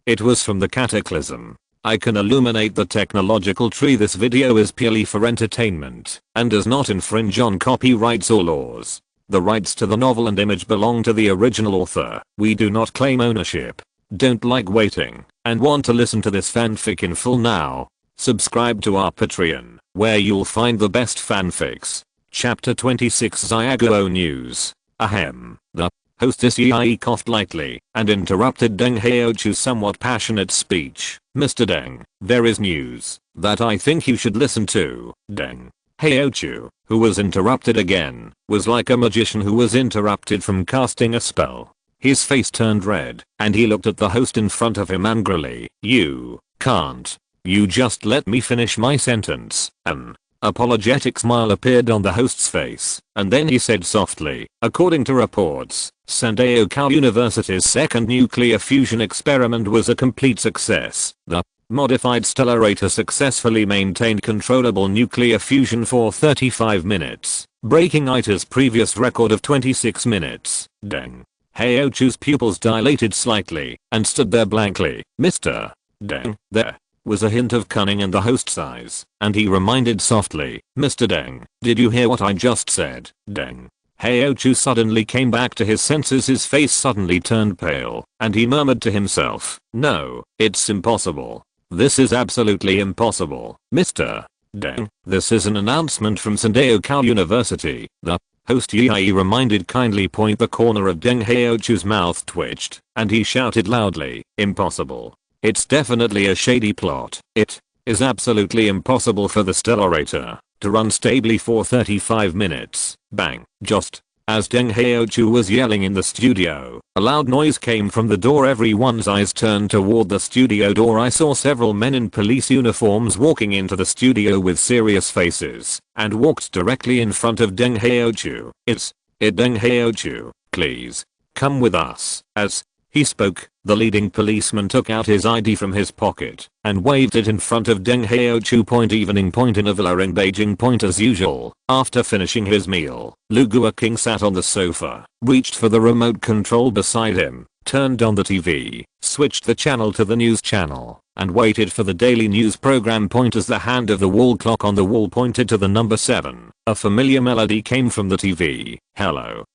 It was from the Cataclysm. I can illuminate the technological tree. This video is purely for entertainment and does not infringe on copyrights or laws. The rights to the novel and image belong to the original author. We do not claim ownership. Don't like waiting and want to listen to this fanfic in full now? Subscribe to our Patreon, where you'll find the best fanfics. Chapter 26 Xiaguo News. Ahem. The hostess Yi coughed lightly and interrupted Deng Haochu's somewhat passionate speech. Mr. Deng, there is news that I think you should listen to. Deng Haochu, who was interrupted again, was like a magician who was interrupted from casting a spell. His face turned red and he looked at the host in front of him angrily. You can't. You just let me finish my sentence. An apologetic smile appeared on the host's face, and then he said softly, according to reports, Sandaokou University's second nuclear fusion experiment was a complete success. The modified stellarator successfully maintained controllable nuclear fusion for 35 minutes, breaking ITER's previous record of 26 minutes. Deng Haochu's pupils dilated slightly and stood there blankly. Mr. Deng, there was a hint of cunning in the host's eyes, and he reminded softly, Mr. Deng, did you hear what I just said? Deng Haochu suddenly came back to his senses. His face suddenly turned pale, and he murmured to himself, no, it's impossible. This is absolutely impossible. Mr. Deng, this is an announcement from Sandaokou University. The host Yi reminded kindly. Point. The corner of Deng Haochu's mouth twitched, and he shouted loudly, impossible. It's definitely a shady plot. It is absolutely impossible for the stellarator to run stably for 35 minutes. Bang. Just as Deng Haochu was yelling in the studio, a loud noise came from the door. Everyone's eyes turned toward the studio door. I saw several men in police uniforms walking into the studio with serious faces and walked directly in front of Deng Haochu. It's it Deng Haochu, please come with us. As he spoke, the leading policeman took out his ID from his pocket and waved it in front of Deng Haochu. Point. Evening. Point. In a villa in Beijing. Point. As usual, after finishing his meal, Lu Guoqing sat on the sofa, reached for the remote control beside him, turned on the TV, switched the channel to the news channel, and waited for the daily news program. Point. As the hand of the wall clock on the wall pointed to the number 7, a familiar melody came from the TV. Hello.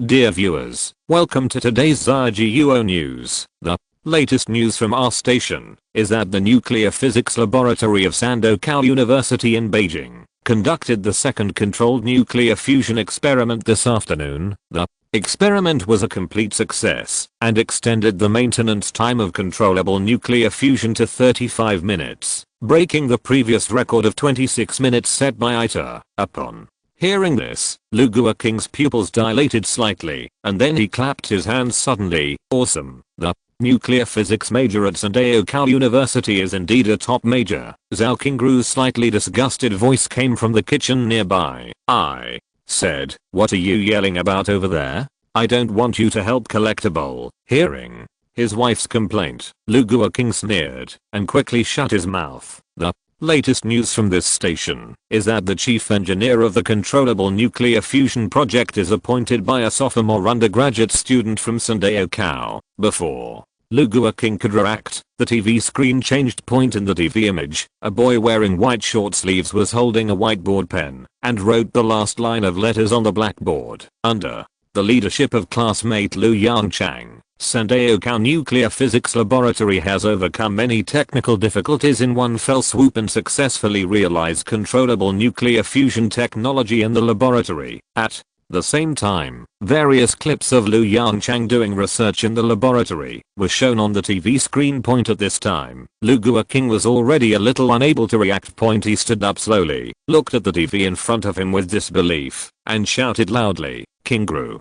Dear viewers, welcome to today's Xiaguo News. The latest news from our station is that the Nuclear Physics Laboratory of Sandaokou University in Beijing conducted the second controlled nuclear fusion experiment this afternoon. The experiment was a complete success and extended the maintenance time of controllable nuclear fusion to 35 minutes, breaking the previous record of 26 minutes set by ITER. Upon hearing this, Lu Guoqing's pupils dilated slightly, and then he clapped his hands suddenly. Awesome. The nuclear physics major at Sandaokou University is indeed a top major. Zhao Qingru's slightly disgusted voice came from the kitchen nearby. I said, what are you yelling about over there? I don't want you to help collect a bowl. Hearing his wife's complaint, Lu Guoqing sneered and quickly shut his mouth. The latest news from this station is that the chief engineer of the controllable nuclear fusion project is appointed by a sophomore undergraduate student from Sandaokou. Before Lu Guoqing could react, the TV screen changed. Point. In the TV image, a boy wearing white short sleeves was holding a whiteboard pen and wrote the last line of letters on the blackboard. Under the leadership of classmate Lu Yongchang, Sandaokou Nuclear Physics Laboratory has overcome many technical difficulties in one fell swoop and successfully realized controllable nuclear fusion technology in the laboratory. At the same time, various clips of Lu Yongchang doing research in the laboratory were shown on the TV screen. Point. At this time, Lu Guoqing was already a little unable to react. Point. He stood up slowly, looked at the TV in front of him with disbelief, and shouted loudly, Qingru,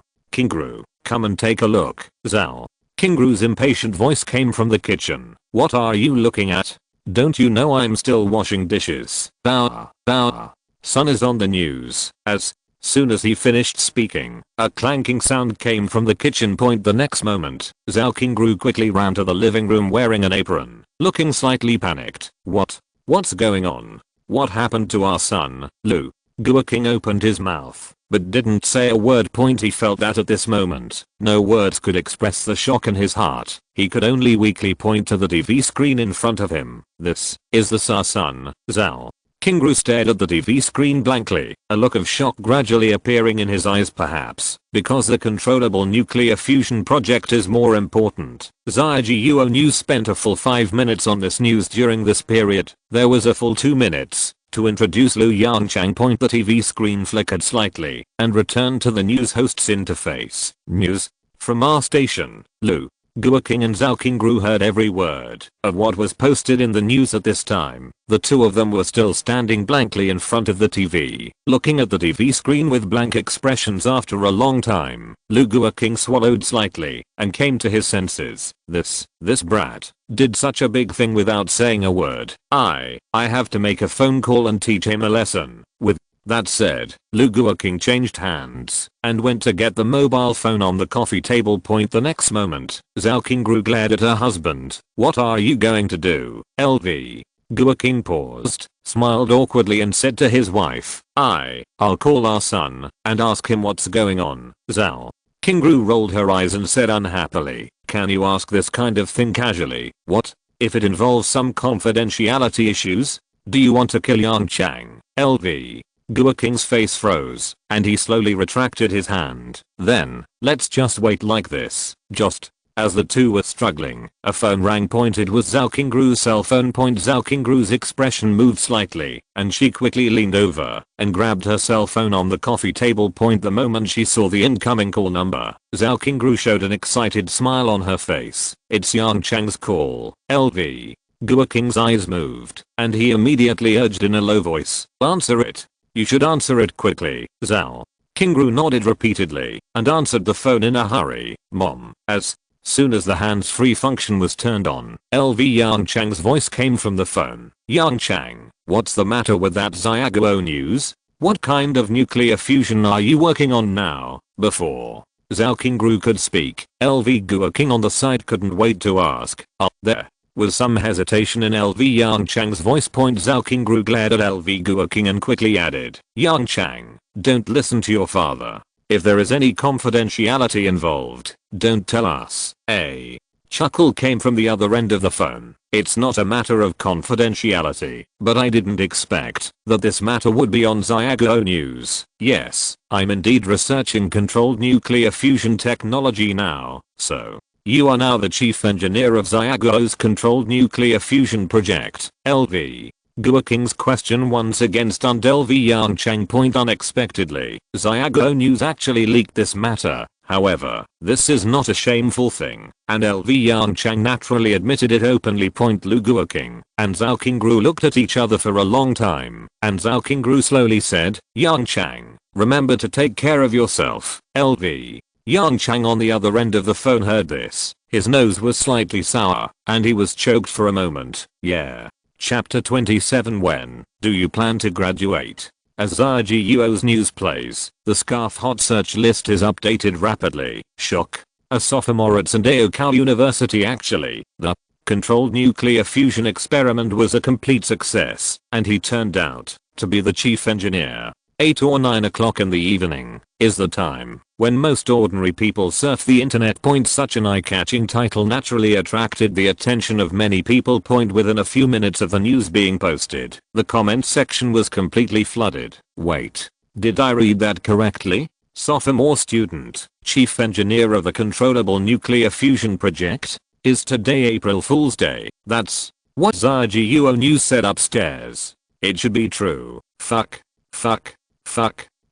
come and take a look. Zhao Qingru's impatient voice came from the kitchen. What are you looking at? Don't you know I'm still washing dishes? Son is on the news. As soon as he finished speaking, a clanking sound came from the kitchen. Point. The next moment, Zhao Qingru quickly ran to the living room wearing an apron, looking slightly panicked. What's going on? What happened to our son? Lu Guoqing opened his mouth but didn't say a word. He felt that at this moment, no words could express the shock in his heart. He could only weakly point to the TV screen in front of him. This is the Tsar's son, Zhao. King stared at the TV screen blankly, a look of shock gradually appearing in his eyes. Perhaps because the controllable nuclear fusion project is more important. Zhao News spent a full 5 minutes on this news. During this period, there was a full 2 minutes to introduce Lu Yongchang. The TV screen flickered slightly and returned to the news host's interface. News from our station. Lu Guoqing and Zhao Qingru heard every word of what was posted in the news at this time. The two of them were still standing blankly in front of the TV, looking at the TV screen with blank expressions. After a long time, Lu Guoqing swallowed slightly and came to his senses. This brat did such a big thing without saying a word. I have to make a phone call and teach him a lesson. With that said, Lu Guoqing changed hands and went to get the mobile phone on the coffee table. The next moment, Zhao Qingru glared at her husband. What are you going to do, LV? Guoqing paused, smiled awkwardly and said to his wife, I'll call our son and ask him what's going on. Zhao Qingru rolled her eyes and said unhappily, can you ask this kind of thing casually? What if it involves some confidentiality issues? Do you want to kill Yongchang, LV? Guoqing's face froze, and he slowly retracted his hand. Then, let's just wait like this. Just as the two were struggling, a phone rang. It was Zhao Qingru's cell phone. Zhao Qingru's expression moved slightly, and she quickly leaned over and grabbed her cell phone on the coffee table. The moment she saw the incoming call number, Zhao Qingru showed an excited smile on her face. It's Yongchang's call, LV. Guoqing's eyes moved, and he immediately urged in a low voice, answer it. You should answer it quickly. Zhao Qingru nodded repeatedly and answered the phone in a hurry. Mom. As soon as the hands-free function was turned on, LV Yongchang's voice came from the phone. Yongchang, what's the matter with that Zhao News? What kind of nuclear fusion are you working on now? Before Zhao Qingru could speak, LV Guoqing on the side couldn't wait to ask. There was some hesitation in LV Yongchang's voice. Zhao Qingru glared at LV Guoqing and quickly added, Yongchang, don't listen to your father. If there is any confidentiality involved, don't tell us. A chuckle came from the other end of the phone. It's not a matter of confidentiality, but I didn't expect that this matter would be on Zhao News. Yes, I'm indeed researching controlled nuclear fusion technology now, so you are now the chief engineer of Zhao's controlled nuclear fusion project, LV. Guoqing's question once again stunned LV Yongchang. Unexpectedly, Zhao News actually leaked this matter. However, this is not a shameful thing, and LV Yongchang naturally admitted it openly. Lu Guoqing and Zhao Qingru looked at each other for a long time, and Zhao Qingru slowly said, Yongchang, remember to take care of yourself, LV. Yongchang on the other end of the phone heard this. His nose was slightly sour, and he was choked for a moment. Yeah. Chapter 27. When do you plan to graduate? As Zhao news plays, the SCARF hot search list is updated rapidly. Shock. A sophomore at Sandao University. Actually, the controlled nuclear fusion experiment was a complete success, and he turned out to be the chief engineer. 8 or 9 o'clock in the evening is the time when most ordinary people surf the internet. Such an eye-catching title naturally attracted the attention of many people. Within a few minutes of the news being posted, the comment section was completely flooded. Wait, did I read that correctly? Sophomore student, chief engineer of the controllable nuclear fusion project? Is today April Fool's Day? That's what Zhao News said upstairs. It should be true. Fuck.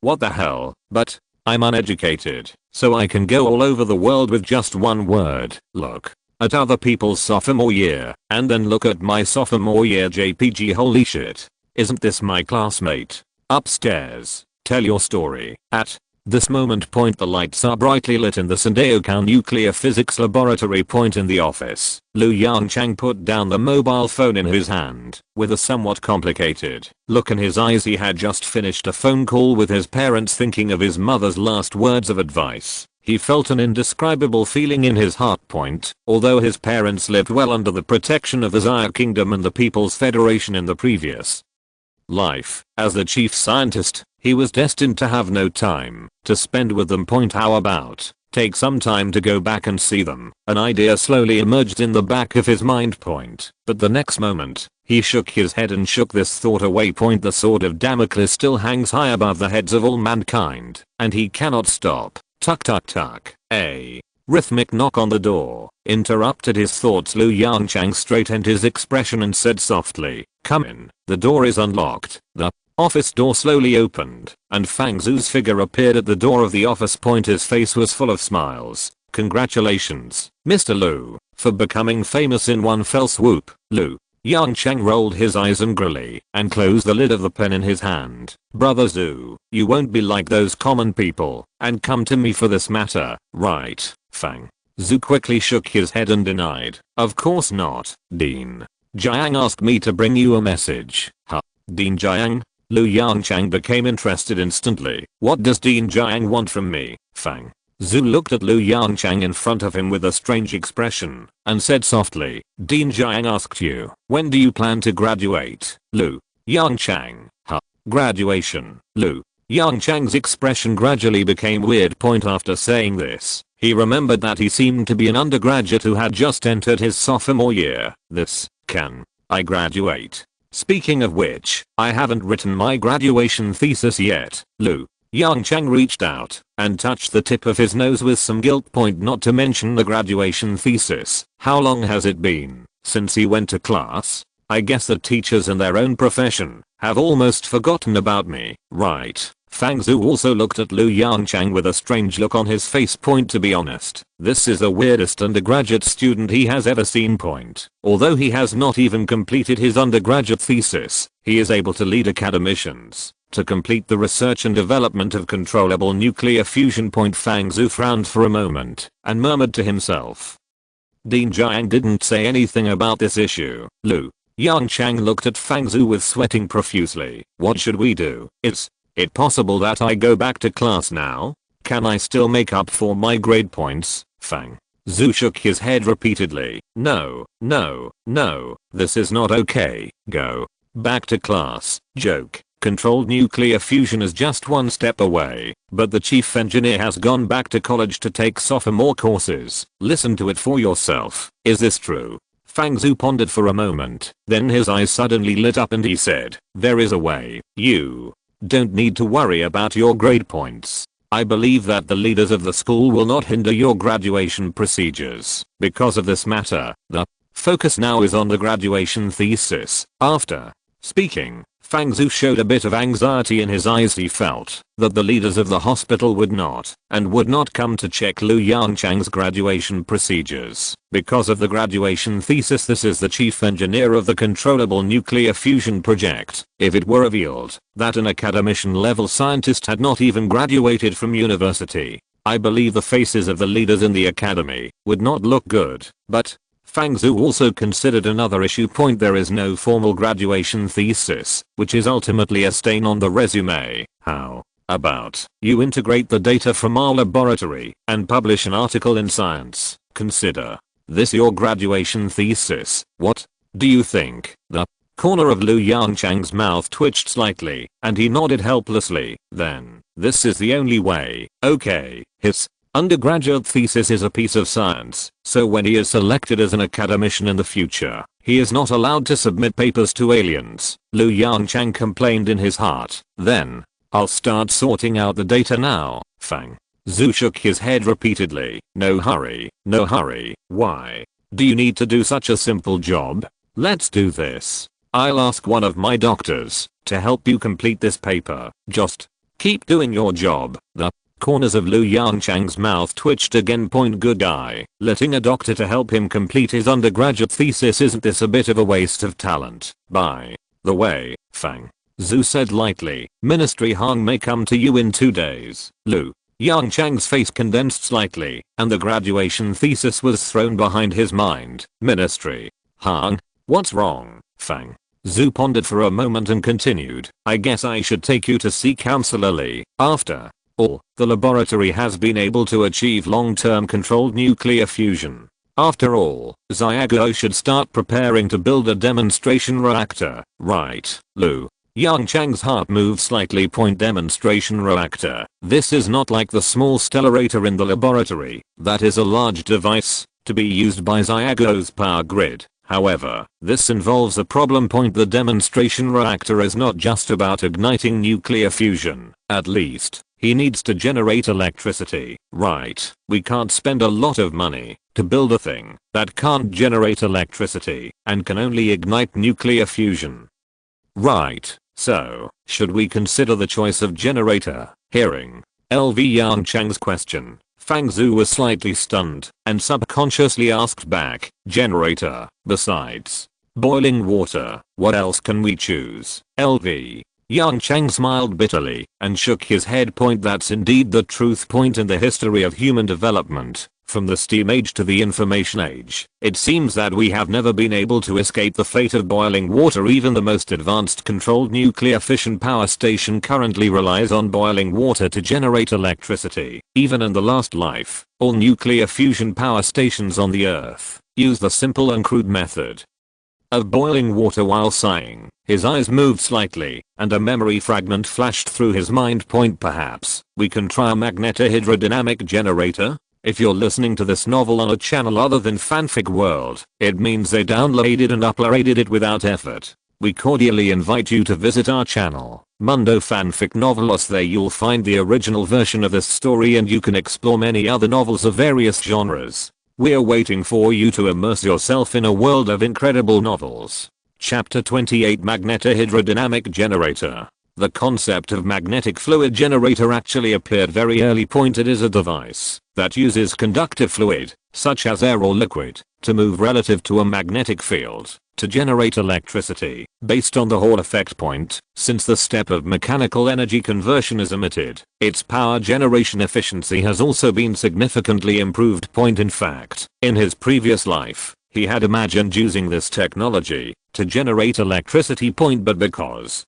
What the hell? But I'm uneducated, so I can go all over the world with just one word. Look at other people's sophomore year, and then look at my sophomore year JPG. Holy shit. Isn't this my classmate? Upstairs. Tell your story. At this moment, the lights are brightly lit in the Sandao nuclear physics laboratory. In the office, Lu Yongchang put down the mobile phone in his hand with a somewhat complicated look in his eyes. He had just finished a phone call with his parents, thinking of his mother's last words of advice. He felt an indescribable feeling in his heart. Although his parents lived well under the protection of the Zhao Kingdom and the People's Federation in the previous life, as the chief scientist, He was destined to have no time to spend with them. How about take some time to go back and see them? An idea slowly emerged in the back of his mind. But the next moment, he shook his head and shook this thought away. The sword of Damocles still hangs high above the heads of all mankind, and he cannot stop. Tuck tuck tuck. A rhythmic knock on the door interrupted his thoughts. Yongchang straightened his expression and said softly, "Come in." The door is unlocked. The office door slowly opened, and Fang Zhu's figure appeared at the door of the office. His face was full of smiles. "Congratulations, Mr. Liu, for becoming famous in one fell swoop." Liu Yongchang rolled his eyes angrily and closed the lid of the pen in his hand. "Brother Zhu, you won't be like those common people and come to me for this matter, right?" Fang Zhu quickly shook his head and denied, "Of course not, Dean. Jiang asked me to bring you a message." "Huh? Dean Jiang?" Liu Yongchang became interested instantly. "What does Dean Jiang want from me?" Fang Zhu looked at Liu Yongchang in front of him with a strange expression and said softly, "Dean Jiang asked you, when do you plan to graduate?" Liu Yongchang, "Huh? Graduation?" Liu Yongchang's expression gradually became weird. After saying this, he remembered that he seemed to be an undergraduate who had just entered his sophomore year. Can I graduate? Speaking of which, I haven't written my graduation thesis yet." Liu Yongchang reached out and touched the tip of his nose with some guilt. Not to mention the graduation thesis. How long has it been since he went to class? I guess the teachers in their own profession have almost forgotten about me, right? Fang Zhu also looked at Liu Yongchang with a strange look on his face. To be honest, this is the weirdest undergraduate student he has ever seen. Although he has not even completed his undergraduate thesis, he is able to lead academicians to complete the research and development of controllable nuclear fusion. Fang Zhu frowned for a moment and murmured to himself. Dean Jiang didn't say anything about this issue. Liu Yongchang looked at Fang Zhu with sweating profusely. "What should we do? Is it possible that I go back to class now? Can I still make up for my grade points?" Fang Zhu shook his head repeatedly. No, this is not okay. Go back to class. Joke. Controlled nuclear fusion is just one step away, but the chief engineer has gone back to college to take sophomore courses. Listen to it for yourself. Is this true? Fang Zhu pondered for a moment, then his eyes suddenly lit up and he said, "There is a way. You don't need to worry about your grade points. I believe that the leaders of the school will not hinder your graduation procedures. Because of this matter, the focus now is on the graduation thesis." After speaking, Fang Zhu showed a bit of anxiety in his eyes. He felt that the leaders of the hospital would not come to check Liu Yongchang's graduation procedures. Because of the graduation thesis, this is the chief engineer of the controllable nuclear fusion project. If it were revealed that an academician level scientist had not even graduated from university, I believe the faces of the leaders in the academy would not look good. But Fang Zhu also considered another issue. There is no formal graduation thesis, which is ultimately a stain on the resume. How about you integrate the data from our laboratory and publish an article in Science? Consider this your graduation thesis. What do you think? The corner of Liu Yongchang's mouth twitched slightly, and he nodded helplessly. Then, this is the only way. Okay, his undergraduate thesis is a piece of science, so when he is selected as an academician in the future, he is not allowed to submit papers to aliens. Liu Yongchang complained in his heart. Then, I'll start sorting out the data now. Fang Zhu shook his head repeatedly. No hurry, no hurry. Why do you need to do such a simple job? Let's do this. I'll ask one of my doctors to help you complete this paper. Just keep doing your job. The corners of Liu Yongchang's mouth twitched again. Good guy. Letting a doctor to help him complete his undergraduate thesis, isn't this a bit of a waste of talent? By the way, Fang Zhu said lightly, Ministry Hong may come to you in 2 days. Liu Yongchang's face condensed slightly, and the graduation thesis was thrown behind his mind. Ministry Hong? What's wrong? Fang Zhu pondered for a moment and continued, I guess I should take you to see Counselor Li. After all, the laboratory has been able to achieve long-term controlled nuclear fusion. After all, Xiaoguo should start preparing to build a demonstration reactor, right? Liu Yongchang's heart moved slightly. Demonstration reactor. This is not like the small stellarator in the laboratory. That is a large device to be used by Xiaogo's power grid. However, this involves a problem. The demonstration reactor is not just about igniting nuclear fusion. At least, he needs to generate electricity. Right, we can't spend a lot of money to build a thing that can't generate electricity and can only ignite nuclear fusion. Right, so, should we consider the choice of generator? Hearing LV Yongchang's question, Fang Zhu was slightly stunned and subconsciously asked back, generator, besides boiling water, what else can we choose? LV Yongchang smiled bitterly and shook his head. That's indeed the truth. In the history of human development, from the steam age to the information age, it seems that we have never been able to escape the fate of boiling water. Even the most advanced controlled nuclear fission power station currently relies on boiling water to generate electricity. Even in the last life, all nuclear fusion power stations on the Earth use the simple and crude method of boiling water. While sighing, his eyes moved slightly, and a memory fragment flashed through his mind. Perhaps we can try a magnetohydrodynamic generator? If you're listening to this novel on a channel other than Fanfic World, it means they downloaded and uploaded it without effort. We cordially invite you to visit our channel, Mundo Fanfic Novelos. There you'll find the original version of this story and you can explore many other novels of various genres. We're waiting for you to immerse yourself in a world of incredible novels. Chapter 28 Magnetohydrodynamic Generator. The concept of magnetic fluid generator actually appeared very early. It is a device that uses conductive fluid, such as air or liquid, to move relative to a magnetic field, to generate electricity, based on the Hall effect. Since the step of mechanical energy conversion is omitted, its power generation efficiency has also been significantly improved. In fact, in his previous life, he had imagined using this technology to generate electricity. But because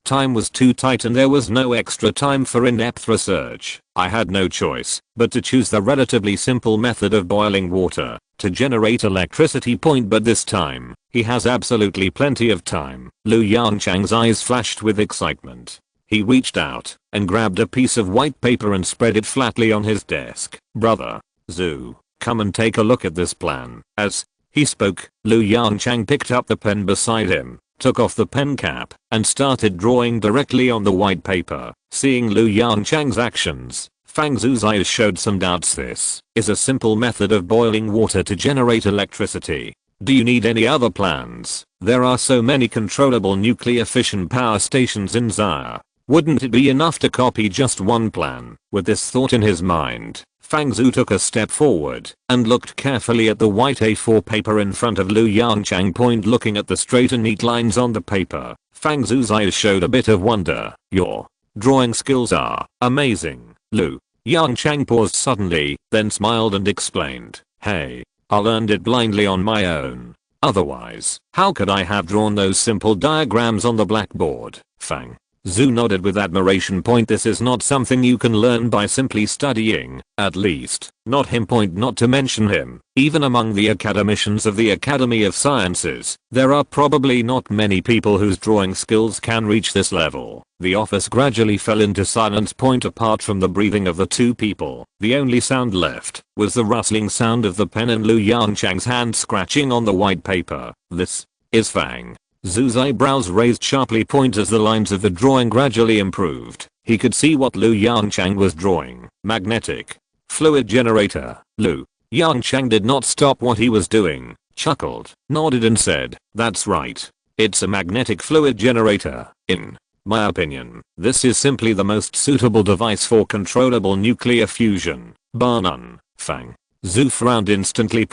time was too tight and there was no extra time for in-depth research, I had no choice but to choose the relatively simple method of boiling water to generate electricity. But this time, he has absolutely plenty of time. Lu Yongchang's eyes flashed with excitement. He reached out and grabbed a piece of white paper and spread it flatly on his desk. Brother Zhu, come and take a look at this plan. As he spoke, Lu Yongchang picked up the pen beside him, took off the pen cap, and started drawing directly on the white paper. Seeing Lu Yongchang's actions, Fang Zhu's eyes showed some doubts. This is a simple method of boiling water to generate electricity. Do you need any other plans? There are so many controllable nuclear fission power stations in Xia. Wouldn't it be enough to copy just one plan? With this thought in his mind, Fang Zhu took a step forward and looked carefully at the white A4 paper in front of Lu Yongchang. Looking at the straight and neat lines on the paper, Fang Zhu's eyes showed a bit of wonder. Your drawing skills are amazing, Lu. Yongchang paused suddenly, then smiled and explained, hey, I learned it blindly on my own. Otherwise, how could I have drawn those simple diagrams on the blackboard? Fang Zhu nodded with admiration. This is not something you can learn by simply studying, at least, not him. Not to mention him, even among the academicians of the Academy of Sciences, there are probably not many people whose drawing skills can reach this level. The office gradually fell into silence. Apart from the breathing of the two people, the only sound left was the rustling sound of the pen and Lu Yongchang's hand scratching on the white paper. This is Fang Zhu's eyebrows raised sharply. As the lines of the drawing gradually improved, he could see what Lu Yongchang was drawing. Magnetic fluid generator. Lu Yongchang did not stop what he was doing, chuckled, nodded and said, that's right. It's a magnetic fluid generator. In my opinion, this is simply the most suitable device for controllable nuclear fusion, bar none. Fang Zhu frowned instantly.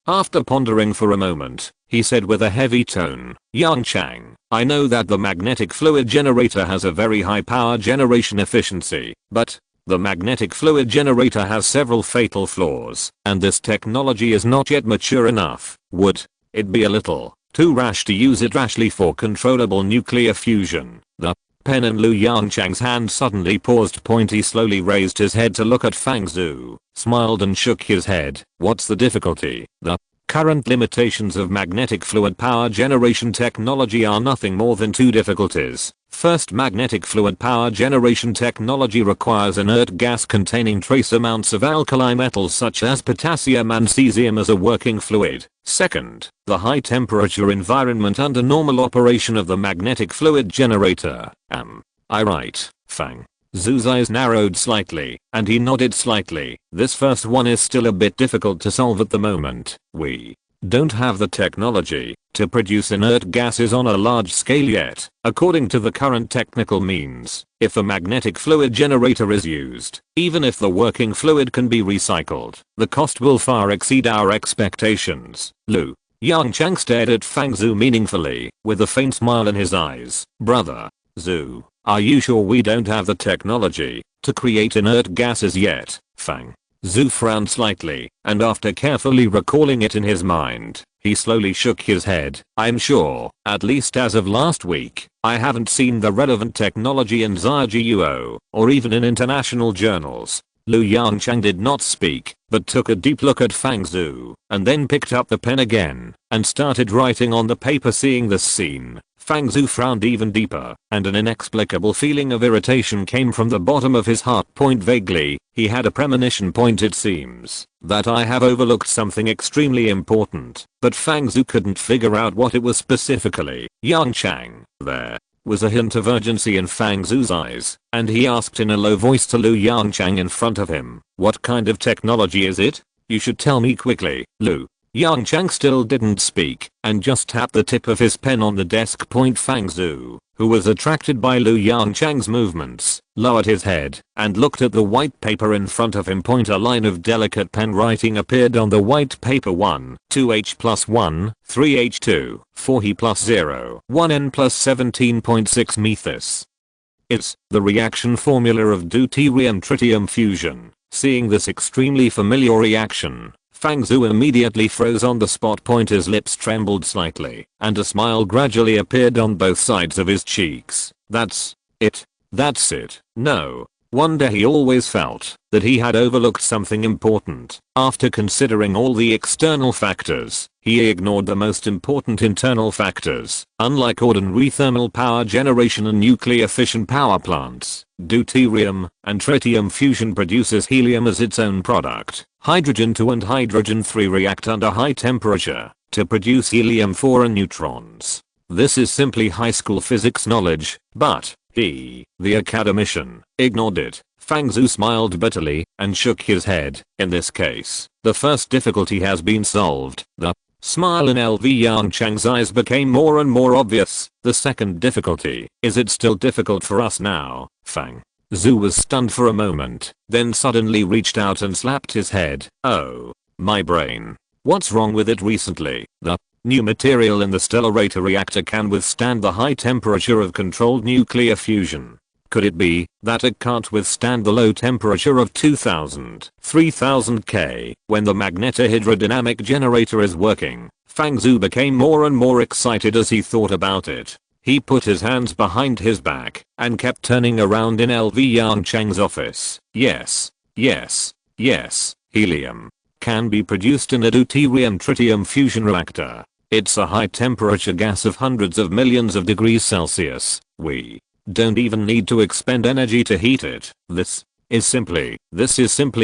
After pondering for a moment, he said with a heavy tone, Yongchang, I know that the magnetic fluid generator has a very high power generation efficiency, but the magnetic fluid generator has several fatal flaws, and this technology is not yet mature enough. Would it be a little too rash to use it rashly for controllable nuclear fusion? The pen in Lu Yongchang's hand suddenly paused. He slowly raised his head to look at Fang Zhu, smiled and shook his head. What's the difficulty? The Current limitations of magnetic fluid power generation technology are nothing more than two difficulties. First, magnetic fluid power generation technology requires inert gas containing trace amounts of alkali metals such as potassium and cesium as a working fluid. Second, the high temperature environment under normal operation of the magnetic fluid generator. Am I right, Fang? Zhu's eyes narrowed slightly, and he nodded slightly. This first one is still a bit difficult to solve at the moment. We don't have the technology to produce inert gases on a large scale yet. According to the current technical means, if a magnetic fluid generator is used, even if the working fluid can be recycled, the cost will far exceed our expectations. Yongchang stared at Fang Zhu meaningfully, with a faint smile in his eyes. Brother Zhu, are you sure we don't have the technology to create inert gases yet? Fang Zhu frowned slightly, and after carefully recalling it in his mind, he slowly shook his head. I'm sure, at least as of last week, I haven't seen the relevant technology in ZIGUO, or even in international journals. Yongchang did not speak, but took a deep look at Fang Zhu, and then picked up the pen again, and started writing on the paper. Seeing this scene, Fang Zhu frowned even deeper, and an inexplicable feeling of irritation came from the bottom of his heart. Vaguely, he had a premonition. It seems that I have overlooked something extremely important, but Fang Zhu couldn't figure out what it was specifically. Yongchang, there was a hint of urgency in Fang Zhu's eyes, and he asked in a low voice to Yongchang in front of him, what kind of technology is it? You should tell me quickly. Yongchang still didn't speak, and just tapped the tip of his pen on the desk. Fang Zhu, who was attracted by Yongchang's movements, lowered his head and looked at the white paper in front of him. A line of delicate pen writing appeared on the white paper. 1, 2H plus 1, 3H2, 4He plus 0, 1N plus 17.6 Methys. It's the reaction formula of deuterium-tritium fusion. Seeing this extremely familiar reaction, Fang Zhu immediately froze on the spot. His lips trembled slightly, and a smile gradually appeared on both sides of his cheeks. That's it. That's it. No wonder he always felt that he had overlooked something important. After considering all the external factors, he ignored the most important internal factors. Unlike ordinary thermal power generation and nuclear fission power plants, deuterium and tritium fusion produces helium as its own product. Hydrogen 2 and hydrogen 3 react under high temperature to produce helium 4 and neutrons. This is simply high school physics knowledge, but he, the academician, ignored it. Fang Zhu smiled bitterly and shook his head. In this case, the first difficulty has been solved. The smile in Yongchang's eyes became more and more obvious. The second difficulty, is it still difficult for us now? Fang Zhu was stunned for a moment, then suddenly reached out and slapped his head. Oh, my brain. What's wrong with it recently? The new material in the stellarator reactor can withstand the high temperature of controlled nuclear fusion. Could it be that it can't withstand the low temperature of 2000, 3000 K when the magnetohydrodynamic generator is working? Fang Zhu became more and more excited as he thought about it. He put his hands behind his back and kept turning around in Yongchang's office. Yes, yes, yes, helium can be produced in a deuterium-tritium fusion reactor. It's a high temperature gas of hundreds of millions of degrees Celsius. We don't even need to expend energy to heat it. This is simply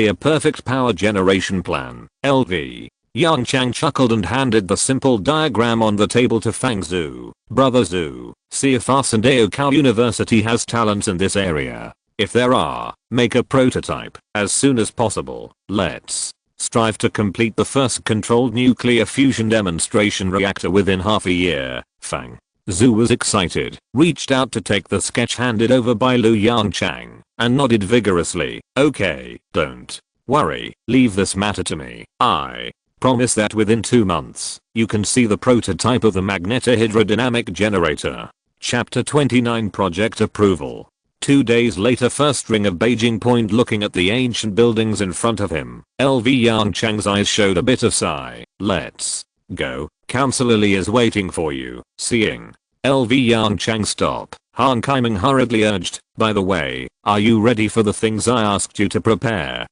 a perfect power generation plan. Yongchang chuckled and handed the simple diagram on the table to Fang Zhu. Brother Zhu, see if our Sandaokao University has talents in this area. If there are, make a prototype as soon as possible. Let's strive to complete the first controlled nuclear fusion demonstration reactor within half a year. Fang Zhu was excited, reached out to take the sketch handed over by Yongchang, and nodded vigorously. Okay, don't worry, leave this matter to me. I promise that within 2 months, you can see the prototype of the magnetohydrodynamic generator. Chapter 29 Project Approval. 2 days later, first ring of Beijing Point. Looking at the ancient buildings in front of him, Yongchang's eyes showed a bitter sigh. Let's go. Counselor Li is waiting for you. Seeing Yongchang stop, Han Kaiming hurriedly urged, by the way, are you ready for the things I asked you to prepare?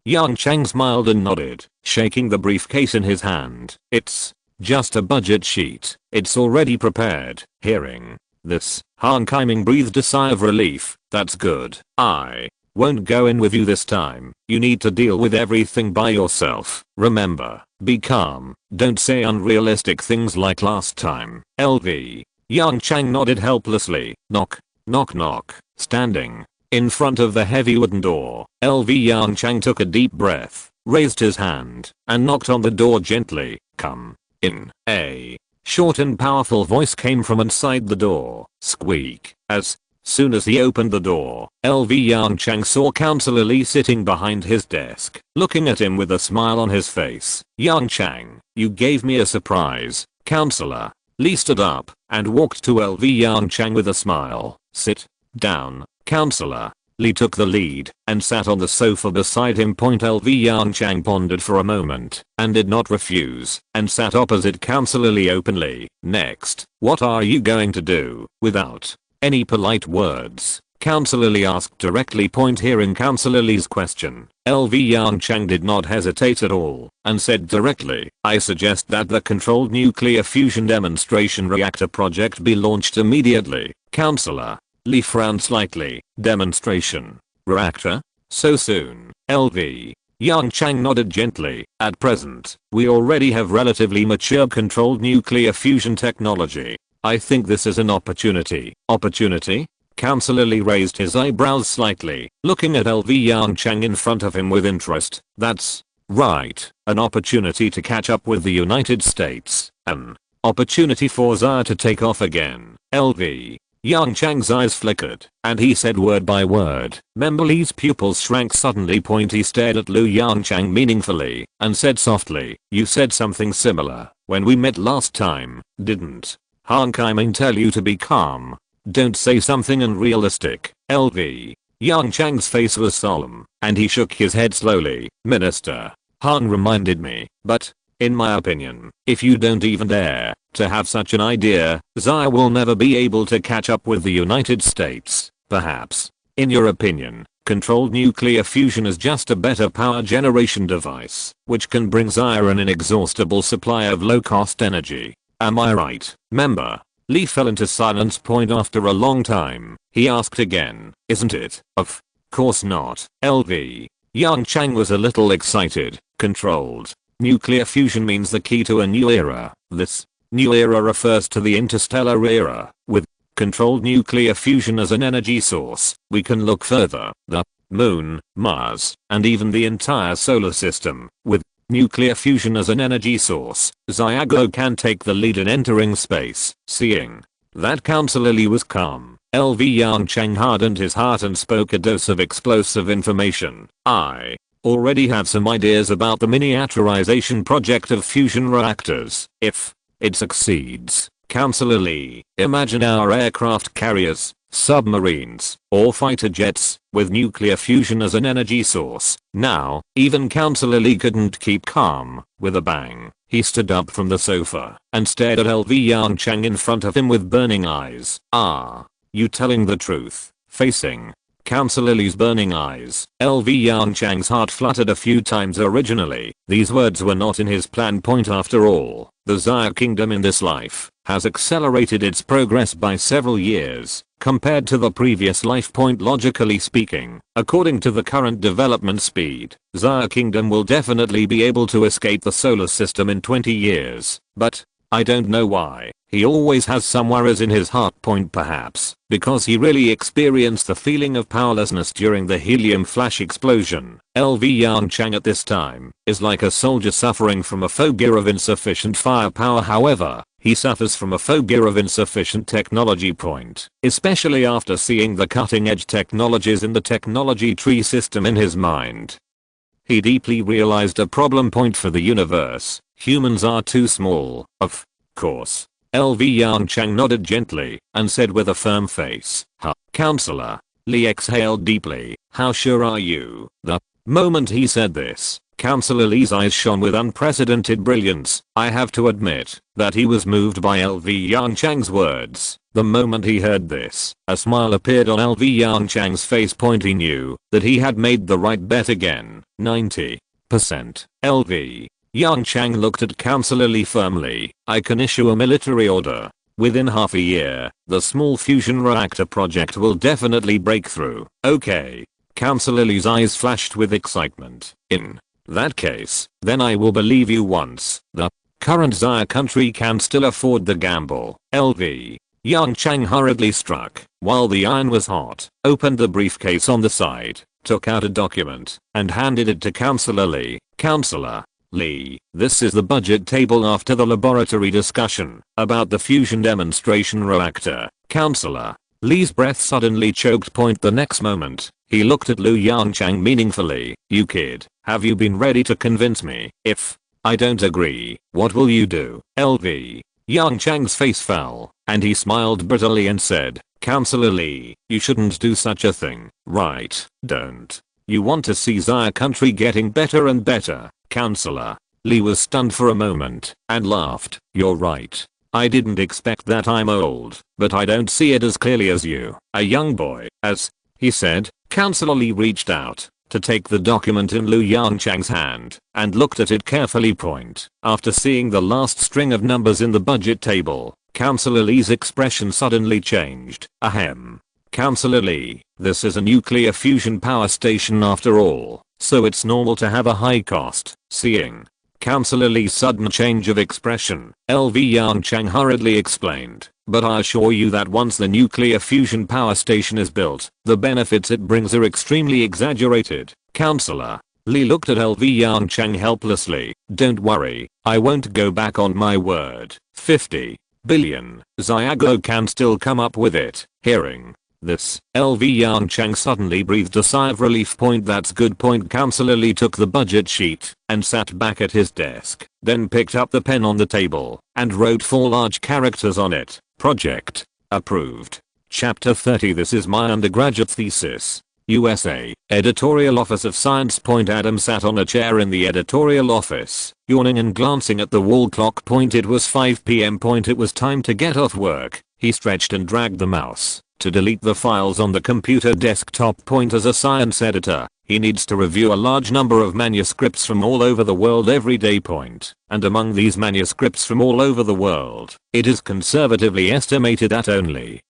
Yongchang smiled and nodded, shaking the briefcase in his hand. It's just a budget sheet. It's already prepared. Hearing this, Han Kaiming breathed a sigh of relief. That's good. I won't go in with you this time. You need to deal with everything by yourself. Remember, be calm. Don't say unrealistic things like last time. LV. Yongchang nodded helplessly. Knock, knock, knock. Standing in front of the heavy wooden door, LV Yongchang took a deep breath, raised his hand, and knocked on the door gently. Come in. A short and powerful voice came from inside the door. Squeak. As soon as he opened the door, LV Yongchang saw Counselor Lee sitting behind his desk, looking at him with a smile on his face. Yongchang, you gave me a surprise. Counselor Lee stood up and walked to LV Yongchang with a smile. Sit down. Counselor Lee took the lead and sat on the sofa beside him. LV Yongchang pondered for a moment and did not refuse and sat opposite Counselor Lee openly. Next, what are you going to do? Without any polite words, Counselor Lee asked directly. Hearing Counselor Lee's question, LV Yongchang did not hesitate at all and said directly, I suggest that the controlled nuclear fusion demonstration reactor project be launched immediately. Counselor Lee frowned slightly. Demonstration reactor? So soon? LV Yongchang nodded gently. At present, we already have relatively mature controlled nuclear fusion technology. I think this is an opportunity. Opportunity? Counselor Lee raised his eyebrows slightly, looking at LV Yongchang in front of him with interest. That's right. An opportunity to catch up with the United States. An opportunity for Xia to take off again. LV Yongchang's eyes flickered, and he said word by word. Member Lee's pupils shrank suddenly. He stared at Lu Yongchang meaningfully, and said softly, you said something similar when we met last time, didn't Han Kaiming tell you to be calm? Don't say something unrealistic. LV Yongchang's face was solemn, and he shook his head slowly. Minister, Han reminded me, but in my opinion, if you don't even dare to have such an idea, Xia will never be able to catch up with the United States. Perhaps, in your opinion, controlled nuclear fusion is just a better power generation device, which can bring Xia an inexhaustible supply of low-cost energy. Am I right? Member Lee fell into silence. After a long time, he asked again, isn't it? Of course not. LV Yongchang was a little excited. Controlled nuclear fusion means the key to a new era. This new era refers to the interstellar era. With controlled nuclear fusion as an energy source, we can look further, the moon, Mars, and even the entire solar system. With nuclear fusion as an energy source, Xiago can take the lead in entering space. Seeing that Counselor Lee was calm, LV Yongchang hardened his heart and spoke a dose of explosive information. I already have some ideas about the miniaturization project of fusion reactors. If it succeeds, Counselor Lee, imagine our aircraft carriers, submarines, or fighter jets, with nuclear fusion as an energy source. Now, even Counselor Lee couldn't keep calm. With a bang, he stood up from the sofa and stared at LV Yongchang in front of him with burning eyes. Are you telling the truth? Facing Counselor Lee's burning eyes, LV Yongchang's heart fluttered a few times. Originally, these words were not in his plan. After all, the Xia kingdom in this life has accelerated its progress by several years compared to the previous life. Logically speaking, according to the current development speed, Xia kingdom will definitely be able to escape the solar system in 20 years. But I don't know why. He always has some worries in his heart. Perhaps because he really experienced the feeling of powerlessness during the helium flash explosion. LV Yongchang at this time is like a soldier suffering from a phobia of insufficient firepower. However, he suffers from a phobia of insufficient technology. Especially after seeing the cutting-edge technologies in the technology tree system in his mind. He deeply realized a problem. For the universe, humans are too small. Of course. LV Yongchang nodded gently and said with a firm face, huh. Counselor Lee exhaled deeply. How sure are you? The moment he said this, Counselor Lee's eyes shone with unprecedented brilliance. I have to admit that he was moved by LV Yongchang's words. The moment he heard this, a smile appeared on LV Yongchang's face, pointing knew that he had made the right bet again. 90%. LV Yongchang looked at Counselor Lee firmly. I can issue a military order. Within half a year, the small fusion reactor project will definitely break through. Okay. Counselor Lee's eyes flashed with excitement. In that case, then I will believe you once the current Xia country can still afford the gamble. LV Yongchang hurriedly struck, while the iron was hot, opened the briefcase on the side, took out a document, and handed it to Counselor Lee. Counselor Lee, this is the budget table after the laboratory discussion about the fusion demonstration reactor. Counselor Lee's breath suddenly choked. The next moment, he looked at Lu Yongchang meaningfully. You kid, have you been ready to convince me? If I don't agree, what will you do? LV Yongchang's face fell, and he smiled bitterly and said, Counselor Lee, you shouldn't do such a thing, right? Don't you want to see Xia country getting better and better? Counselor Lee was stunned for a moment and laughed. You're right. I didn't expect that. I'm old, but I don't see it as clearly as you, a young boy. As he said, Counselor Lee reached out to take the document in Lu Yongchang's hand and looked at it carefully. After seeing the last string of numbers in the budget table, Counselor Lee's expression suddenly changed. Ahem. Counselor Lee, this is a nuclear fusion power station after all, so it's normal to have a high cost. Seeing Counselor Lee's sudden change of expression, LV Yongchang hurriedly explained, but I assure you that once the nuclear fusion power station is built, the benefits it brings are extremely exaggerated. Counselor Lee looked at LV Yongchang helplessly. Don't worry, I won't go back on my word. 50 billion. Xiago can still come up with it. Hearing this, LV Yongchang suddenly breathed a sigh of relief. That's good. Counselor Lee took the budget sheet and sat back at his desk, then picked up the pen on the table and wrote 4 large characters on it. Project approved. Chapter 30. This is my undergraduate thesis. USA. Editorial Office of Science. Adam sat on a chair in the editorial office, yawning and glancing at the wall clock. It was 5 p.m. It was time to get off work. He stretched and dragged the mouse to delete the files on the computer desktop. As a science editor, he needs to review a large number of manuscripts from all over the world every day. And among these manuscripts from all over the world, it is conservatively estimated that only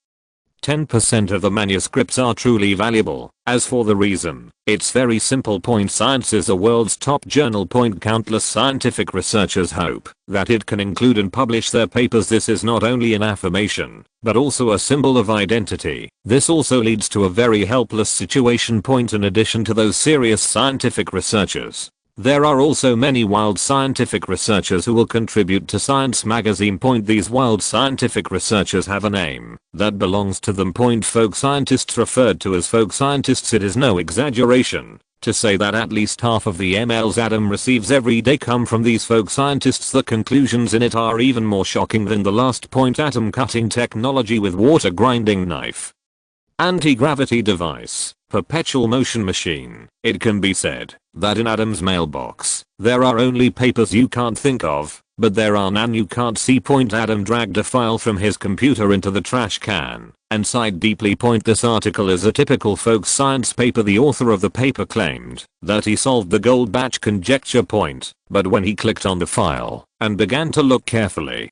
10% of the manuscripts are truly valuable. As for the reason, it's very simple. Science is the world's top journal. Countless scientific researchers hope that it can include and publish their papers. This is not only an affirmation, but also a symbol of identity. This also leads to a very helpless situation. In addition to those serious scientific researchers, there are also many wild scientific researchers who will contribute to Science magazine. These wild scientific researchers have a name that belongs to them. Folk scientists, referred to as folk scientists. It is no exaggeration to say that at least half of the emails Adam receives every day come from these folk scientists. The conclusions in it are even more shocking than the last. Atom cutting technology with water grinding knife, anti-gravity device, perpetual motion machine. It can be said that in Adam's mailbox, there are only papers you can't think of, but there are none you can't see. Adam dragged a file from his computer into the trash can and sighed deeply. This article is a typical folk science paper. The author of the paper claimed that he solved the Goldbach conjecture. But when he clicked on the file and began to look carefully,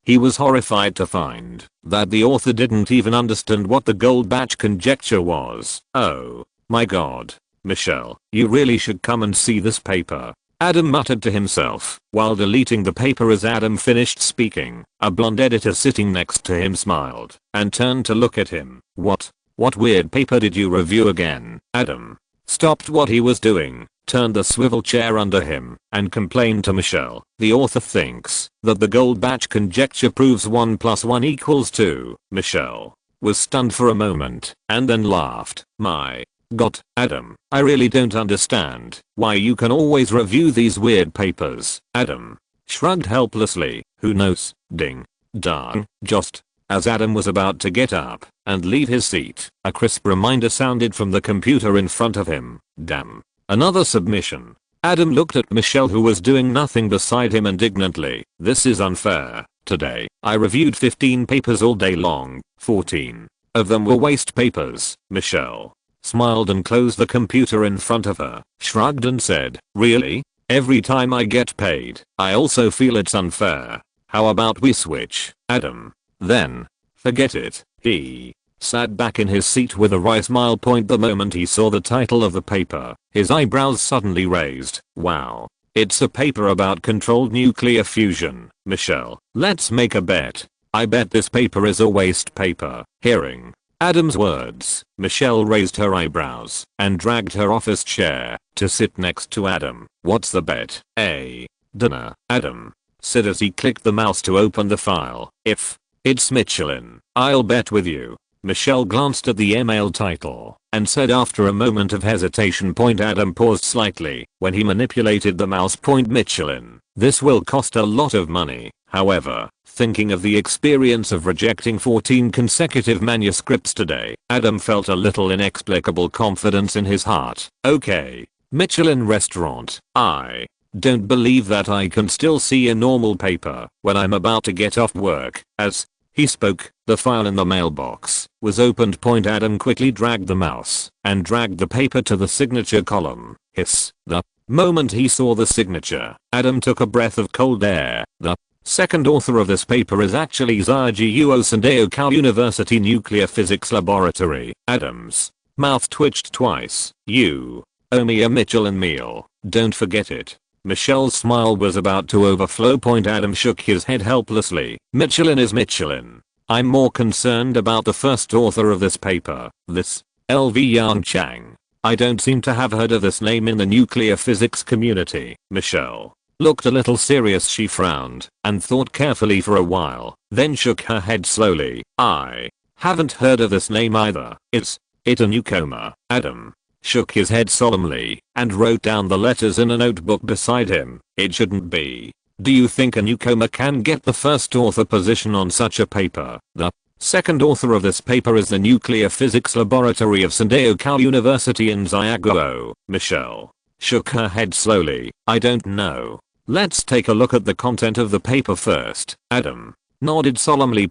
he was horrified to find that the author didn't even understand what the Goldbach conjecture was. Oh my god, Michelle, you really should come and see this paper, Adam muttered to himself while deleting the paper. As Adam finished speaking, a blonde editor sitting next to him smiled and turned to look at him. What weird paper did you review again? Adam stopped what he was doing, turned the swivel chair under him, and complained to Michelle. The author thinks that the Goldbach conjecture proves 1 + 1 = 2. Michelle was stunned for a moment and then laughed. My god, Adam, I really don't understand why you can always review these weird papers. Adam shrugged helplessly. Who knows? Ding dong. Just as Adam was about to get up and leave his seat, a crisp reminder sounded from the computer in front of him. Damn. Another submission. Adam looked at Michelle, who was doing nothing beside him, indignantly. This is unfair. Today, I reviewed 15 papers all day long. 14 of them were waste papers. Michelle smiled and closed the computer in front of her, shrugged and said, really? Every time I get paid, I also feel it's unfair. How about we switch, Adam? Then, forget it. He sat back in his seat with a wry smile. The moment he saw the title of the paper, his eyebrows suddenly raised. Wow. It's a paper about controlled nuclear fusion. Michelle, let's make a bet. I bet this paper is a waste paper. Hearing Adam's words, Michelle raised her eyebrows and dragged her office chair to sit next to Adam. What's the bet? A dinner, Adam said as he clicked the mouse to open the file. If it's Michelin, I'll bet with you. Michelle glanced at the email title and said after a moment of hesitation. Adam paused slightly when he manipulated the mouse. Michelin. This will cost a lot of money. However, thinking of the experience of rejecting 14 consecutive manuscripts today, Adam felt a little inexplicable confidence in his heart. Okay. Michelin restaurant. I don't believe that I can still see a normal paper when I'm about to get off work. As he spoke, the file in the mailbox was opened. Adam quickly dragged the mouse and dragged the paper to the signature column. Hiss. The moment he saw the signature, Adam took a breath of cold air. The second author of this paper is actually Zhajiuo Sandeo Cal University Nuclear Physics Laboratory. Adam's mouth twitched twice. You owe me a Michelin meal. Don't forget it. Michelle's smile was about to overflow. Adam shook his head helplessly. Michelin is Michelin. I'm more concerned about the first author of this paper. This LV Yongchang. I don't seem to have heard of this name in the nuclear physics community. Michelle looked a little serious. She frowned and thought carefully for a while, then shook her head slowly. I haven't heard of this name either. Is it a newcomer? Adam shook his head solemnly and wrote down the letters in a notebook beside him. It shouldn't be. Do you think a newcomer can get the first author position on such a paper? The second author of this paper is the Nuclear Physics Laboratory of Sandeo Cal University in Zhajiuo. Michelle shook her head slowly. I don't know. Let's take a look at the content of the paper first. Adam nodded solemnly.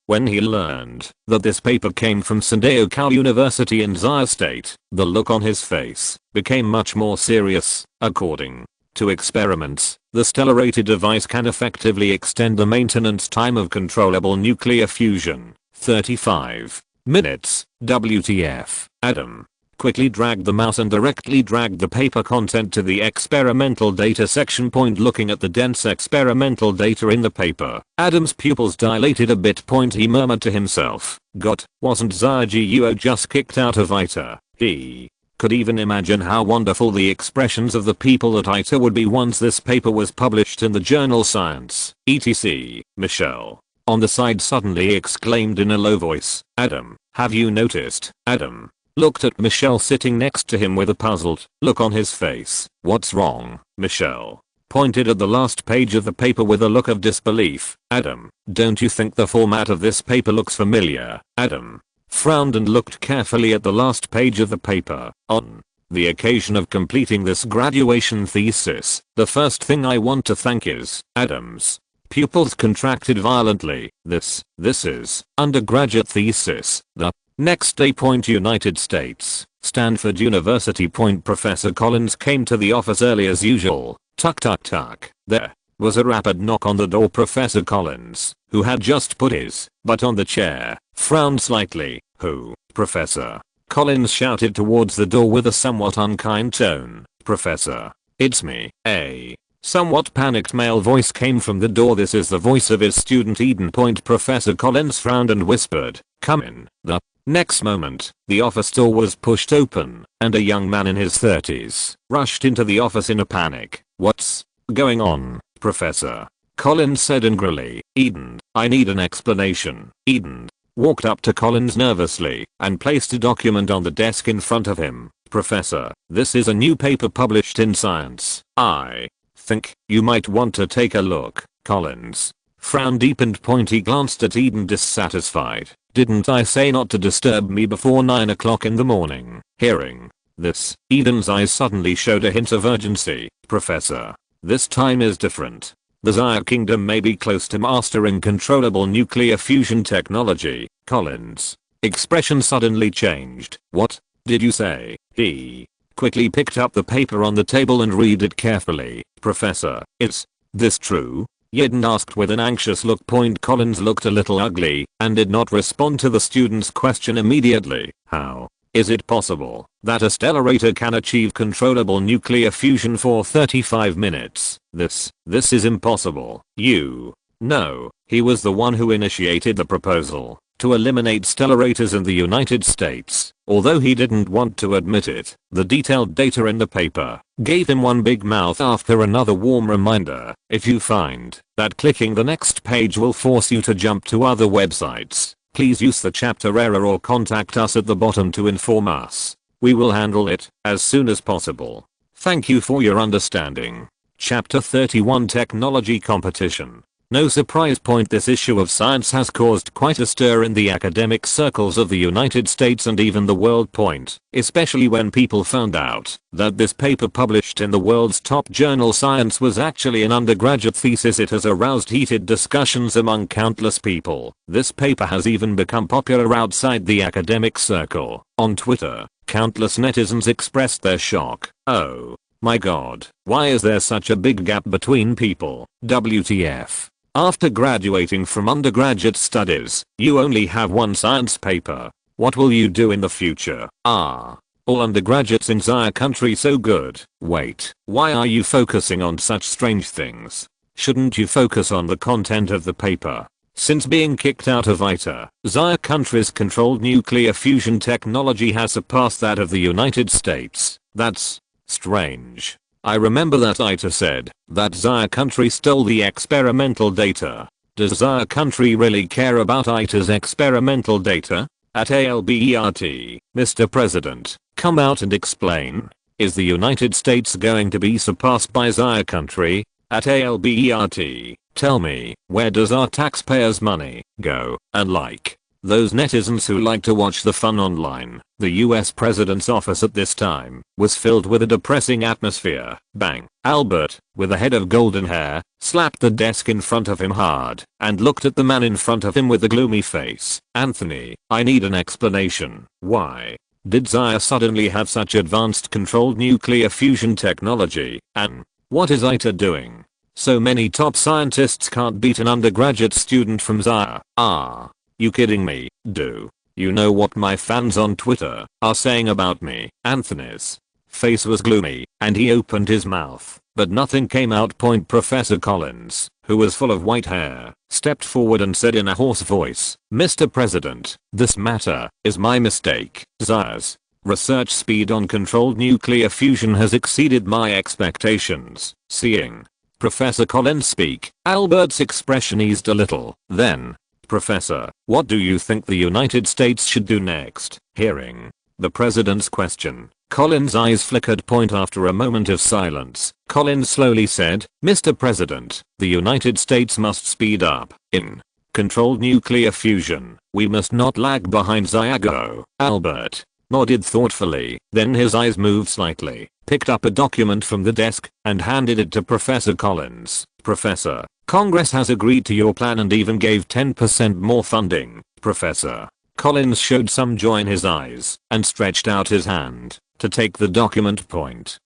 When he learned that this paper came from Sandeo Cal University in Zhao State, the look on his face became much more serious. According to experiments, the stellated device can effectively extend the maintenance time of controllable nuclear fusion. 35 minutes. WTF. Adam quickly dragged the mouse and directly dragged the paper content to the experimental data section. Looking at the dense experimental data in the paper, Adam's pupils dilated a bit. He murmured to himself, God, wasn't Zhajiuo just kicked out of ITER? He could even imagine how wonderful the expressions of the people at ITER would be once this paper was published in the journal Science, etc. Michelle, on the side, suddenly exclaimed in a low voice, Adam, have you noticed? Adam looked at Michelle sitting next to him with a puzzled look on his face. What's wrong? Michelle pointed at the last page of the paper with a look of disbelief. Adam, don't you think the format of this paper looks familiar? Adam frowned and looked carefully at the last page of the paper. On the occasion of completing this graduation thesis, the first thing I want to thank is Adam's pupils contracted violently. This is undergraduate thesis. The next day. United States, Stanford University. Professor Collins came to the office early as usual. Tuck tuck tuck. There was a rapid knock on the door. Professor Collins, who had just put his butt on the chair, frowned slightly. Who? Professor Collins shouted towards the door with a somewhat unkind tone. Professor, it's me. A somewhat panicked male voice came from the door. This is the voice of his student Eden. Professor Collins frowned and whispered, come in. The next moment, the office door was pushed open, and a young man in his 30s rushed into the office in a panic. What's going on, Professor? Collins said angrily. Eden, I need an explanation. Eden walked up to Collins nervously and placed a document on the desk in front of him. Professor, this is a new paper published in Science. I think you might want to take a look. Collins frown deepened. He glanced at Eden dissatisfied. Didn't I say not to disturb me before 9 o'clock in the morning? Hearing This. Eden's eyes suddenly showed a hint of urgency. Professor. This time is different. The Zaya Kingdom may be close to mastering controllable nuclear fusion technology. Collins' expression suddenly changed. What did you say? He quickly picked up the paper on the table and read it carefully. Professor, is this true? Eden asked with an anxious look. Collins looked a little ugly and did not respond to the student's question immediately. How is it possible that a stellarator can achieve controllable nuclear fusion for 35 minutes? This is impossible. You know, he was the one who initiated the proposal to eliminate stellarators in the United States. Although he didn't want to admit it, the detailed data in the paper gave him one big mouth after another warm reminder. If you find that clicking the next page will force you to jump to other websites, please use the chapter error or contact us at the bottom to inform us. We will handle it as soon as possible. Thank you for your understanding. Chapter 31 Technology Competition. No surprise. This issue of Science has caused quite a stir in the academic circles of the United States and even the world. Especially when people found out that this paper published in the world's top journal Science was actually an undergraduate thesis. It has aroused heated discussions among countless people. This paper has even become popular outside the academic circle. On Twitter, countless netizens expressed their shock. Oh my god, why is there such a big gap between people? WTF. After graduating from undergraduate studies, you only have one science paper. What will you do in the future? All undergraduates in Zaya country so good. Wait, why are you focusing on such strange things? Shouldn't you focus on the content of the paper? Since being kicked out of ITER, Zaya country's controlled nuclear fusion technology has surpassed that of the United States. That's strange. I remember that ITER said that Zaya country stole the experimental data. Does Zaya country really care about ITER's experimental data? At ALBERT, Mr. President, come out and explain. Is the United States going to be surpassed by Zaya country? At ALBERT, tell me, where does our taxpayers' money go? And like those netizens who like to watch the fun online, the US President's office at this time was filled with a depressing atmosphere. Bang. Albert, with a head of golden hair, slapped the desk in front of him hard and looked at the man in front of him with a gloomy face. Anthony, I need an explanation. Why did Zaya suddenly have such advanced controlled nuclear fusion technology? And what is ITER doing? So many top scientists can't beat an undergraduate student from Zaya. You kidding me? Do you know what my fans on Twitter are saying about me? Anthony's face was gloomy and he opened his mouth, but nothing came out. Professor Collins, who was full of white hair, stepped forward and said in a hoarse voice, Mr. President, this matter is my mistake. Zaya's research speed on controlled nuclear fusion has exceeded my expectations. Seeing Professor Collins speak, Albert's expression eased a little. Then, Professor, what do you think the United States should do next? Hearing the president's question, Collins' eyes flickered. After a moment of silence, Collins slowly said, Mr. President, the United States must speed up in controlled nuclear fusion. We must not lag behind Zaya. Albert nodded thoughtfully, then his eyes moved slightly, picked up a document from the desk, and handed it to Professor Collins. Professor, Congress has agreed to your plan and even gave 10% more funding. Professor Collins showed some joy in his eyes and stretched out his hand to take the document.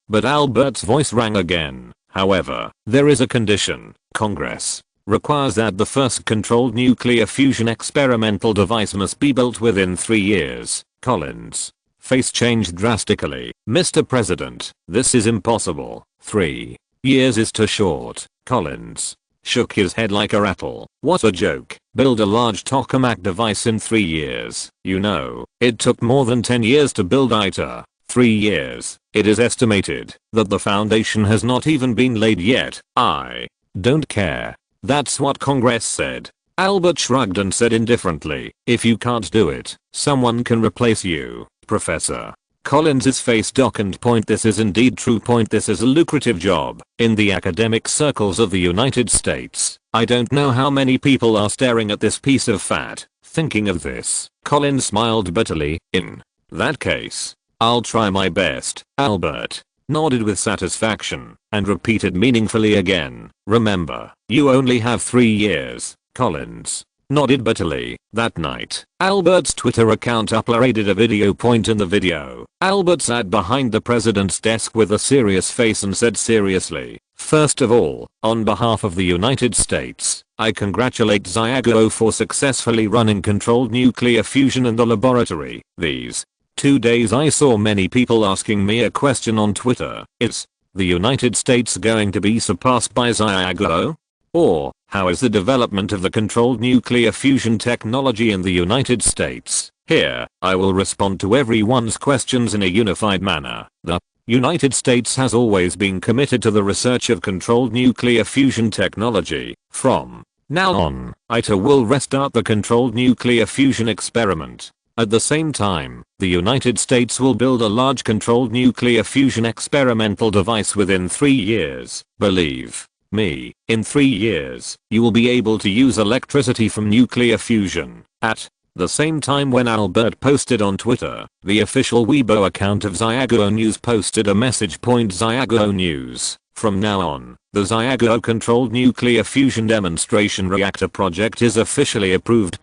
But Albert's voice rang again. However, there is a condition. Congress requires that the first controlled nuclear fusion experimental device must be built within 3 years. Collins' face changed drastically. Mr. President, this is impossible. 3 years is too short. Collins shook his head like a rattle. What a joke. Build a large tokamak device in 3 years. You know, it took more than 10 years to build ITER. 3 years. It is estimated that the foundation has not even been laid yet. I don't care. That's what Congress said. Albert shrugged and said indifferently, if you can't do it, someone can replace you. Professor Collins' face darkened. This is indeed true. This is a lucrative job in the academic circles of the United States. I don't know how many people are staring at this piece of fat, thinking of this. Collins smiled bitterly. In that case, I'll try my best, Albert nodded with satisfaction and repeated meaningfully again. Remember, you only have 3 years, Collins nodded bitterly. That night, Albert's Twitter account uploaded a video. In the video, Albert sat behind the president's desk with a serious face and said seriously, "First of all, on behalf of the United States, I congratulate Xiaguo for successfully running controlled nuclear fusion in the laboratory. These 2 days I saw many people asking me a question on Twitter. Is the United States going to be surpassed by Xiaguo? Or, how is the development of the controlled nuclear fusion technology in the United States?" Here, I will respond to everyone's questions in a unified manner. The United States has always been committed to the research of controlled nuclear fusion technology. From now on, ITER will restart the controlled nuclear fusion experiment. At the same time, the United States will build a large controlled nuclear fusion experimental device within 3 years. Believe me, in 3 years, you will be able to use electricity from nuclear fusion. At the same time, when Albert posted on Twitter, the official Weibo account of Xiaguo News posted a message. Xiaguo News. From now on, the Xiaguo controlled nuclear fusion demonstration reactor project is officially approved.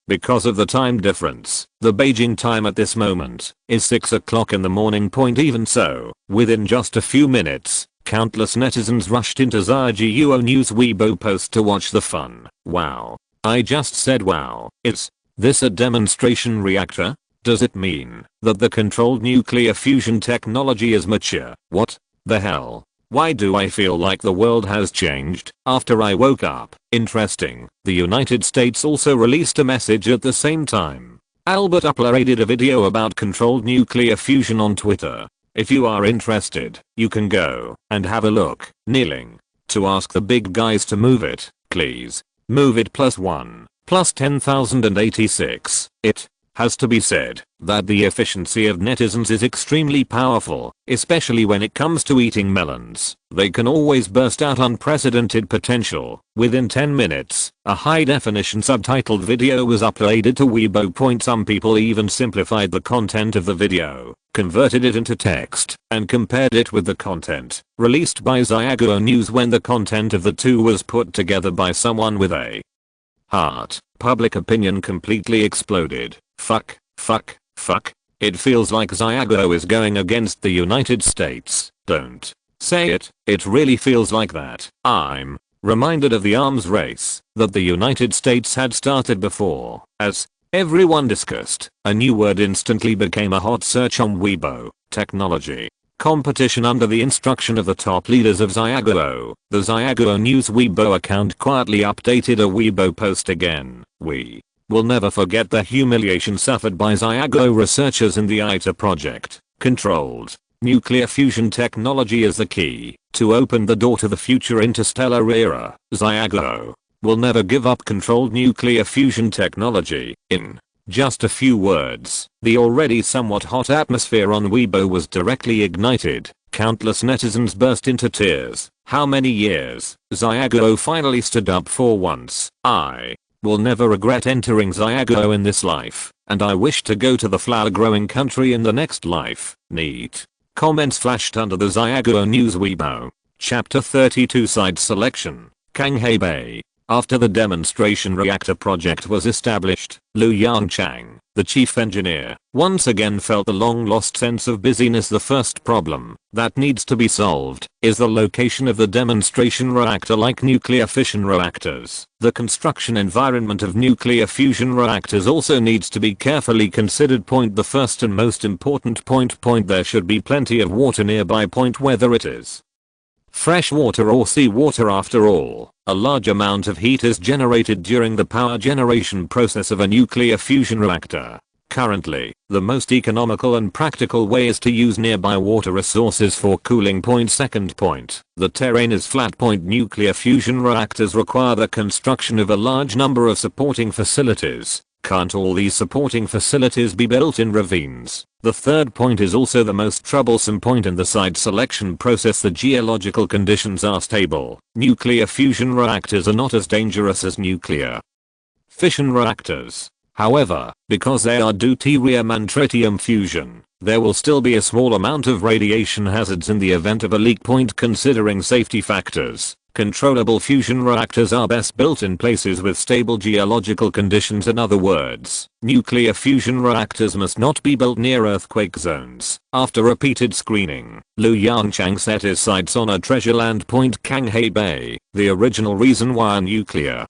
Because of the time difference, the Beijing time at this moment is 6 o'clock in the morning. Even so, within just a few minutes, countless netizens rushed into Xiaguo News Weibo post to watch the fun. Wow. I just said wow. Is this a demonstration reactor? Does it mean that the controlled nuclear fusion technology is mature? What the hell? Why do I feel like the world has changed after I woke up? Interesting. The United States also released a message at the same time. Albert uploaded a video about controlled nuclear fusion on Twitter. If you are interested, you can go and have a look. Kneeling to ask the big guys to move it, please. Move it +1 plus 10,086. It has to be said that the efficiency of netizens is extremely powerful, especially when it comes to eating melons. They can always burst out unprecedented potential. Within 10 minutes, a high-definition subtitled video was uploaded to Weibo. Some people even simplified the content of the video, converted it into text, and compared it with the content released by Xiaguo News when the content of the two was put together by someone with a heart. Public opinion completely exploded. Fuck. It feels like Xiaguo is going against the United States. Don't say it. It really feels like that. I'm reminded of the arms race that the United States had started before. As everyone discussed, a new word instantly became a hot search on Weibo: technology competition. Under the instruction of the top leaders of Xiaguo, the Xiaguo News Weibo account quietly updated a Weibo post again. We will never forget the humiliation suffered by Xiaguo researchers in the ITER project. Controlled nuclear fusion technology is the key to open the door to the future interstellar era. Xiaguo will never give up controlled nuclear fusion technology. In just a few words, the already somewhat hot atmosphere on Weibo was directly ignited. Countless netizens burst into tears. How many years? Xiaguo finally stood up for once. I will never regret entering Xiaguo in this life, and I wish to go to the flower growing country in the next life. Neat. Comments flashed under the Xiaguo News Weibo. Chapter 32 Side Selection. Canghei Bay. After the demonstration reactor project was established, Yongchang, the chief engineer, once again felt the long-lost sense of busyness. The first problem that needs to be solved is the location of the demonstration reactor. Like nuclear fission reactors, the construction environment of nuclear fusion reactors also needs to be carefully considered. The first and most important point, there should be plenty of water nearby. Whether it is fresh water or seawater, after all, a large amount of heat is generated during the power generation process of a nuclear fusion reactor. Currently, the most economical and practical way is to use nearby water resources for cooling. Second point, the terrain is flat. Nuclear fusion reactors require the construction of a large number of supporting facilities. Can't all these supporting facilities be built in ravines? The third point is also the most troublesome point in the site selection process. The geological conditions are stable. Nuclear fusion reactors are not as dangerous as nuclear fission reactors. However, because they are deuterium and tritium fusion, there will still be a small amount of radiation hazards in the event of a leak. Considering safety factors, controllable fusion reactors are best built in places with stable geological conditions. In other words, nuclear fusion reactors must not be built near earthquake zones. After repeated screening, Yongchang set his sights on a treasure land point Canghei Bay. The original reason why a nuclear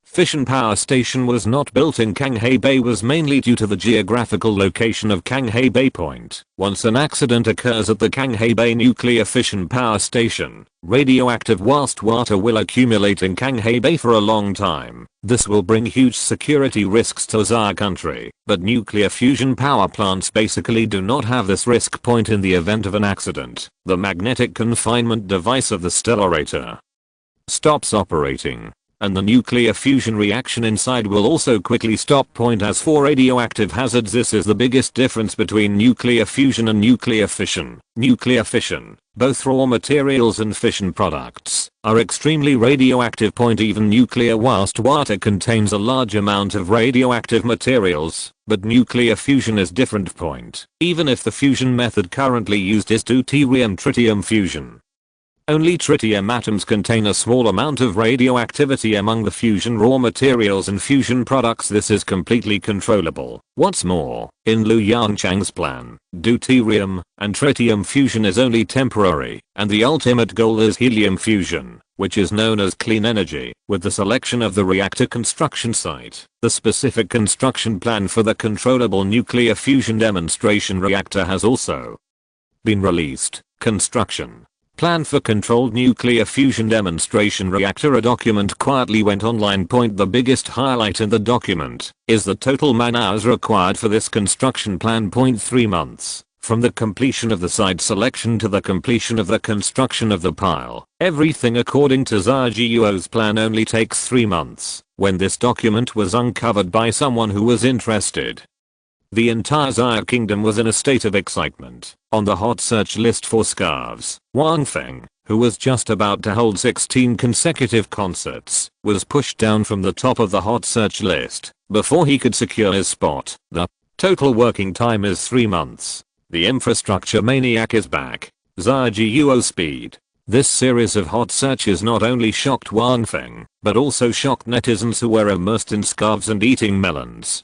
fission power station was not built in Canghei Bay was mainly due to the geographical location of Canghei Bay Point. Once an accident occurs at the Canghei Bay nuclear fission power station, radioactive wastewater will accumulate in Canghei Bay for a long time. This will bring huge security risks to our country, but nuclear fusion power plants basically do not have this risk point in the event of an accident. The magnetic confinement device of the stellarator stops operating, and the nuclear fusion reaction inside will also quickly stop. As for radioactive hazards, this is the biggest difference between nuclear fusion and nuclear fission. Nuclear fission, both raw materials and fission products, are extremely radioactive. Even nuclear wastewater contains a large amount of radioactive materials, but nuclear fusion is different. Even if the fusion method currently used is deuterium-tritium fusion, only tritium atoms contain a small amount of radioactivity among the fusion raw materials and fusion products. This is completely controllable. What's more, in Yongchang's plan, deuterium and tritium fusion is only temporary, and the ultimate goal is helium fusion, which is known as clean energy. With the selection of the reactor construction site, the specific construction plan for the controllable nuclear fusion demonstration reactor has also been released. Construction plan for controlled nuclear fusion demonstration reactor. A document quietly went online. The biggest highlight in the document is the total man-hours required for this construction plan. 3 months. From the completion of the site selection to the completion of the construction of the pile, everything according to ZAGUO's plan only takes 3 months. When this document was uncovered by someone who was interested, the entire Xia kingdom was in a state of excitement. On the hot search list for scarves, Wang Feng, who was just about to hold 16 consecutive concerts, was pushed down from the top of the hot search list before he could secure his spot. The total working time is 3 months. The infrastructure maniac is back. ZAGUO speed. This series of hot searches not only shocked Wang Feng, but also shocked netizens who were immersed in scarves and eating melons.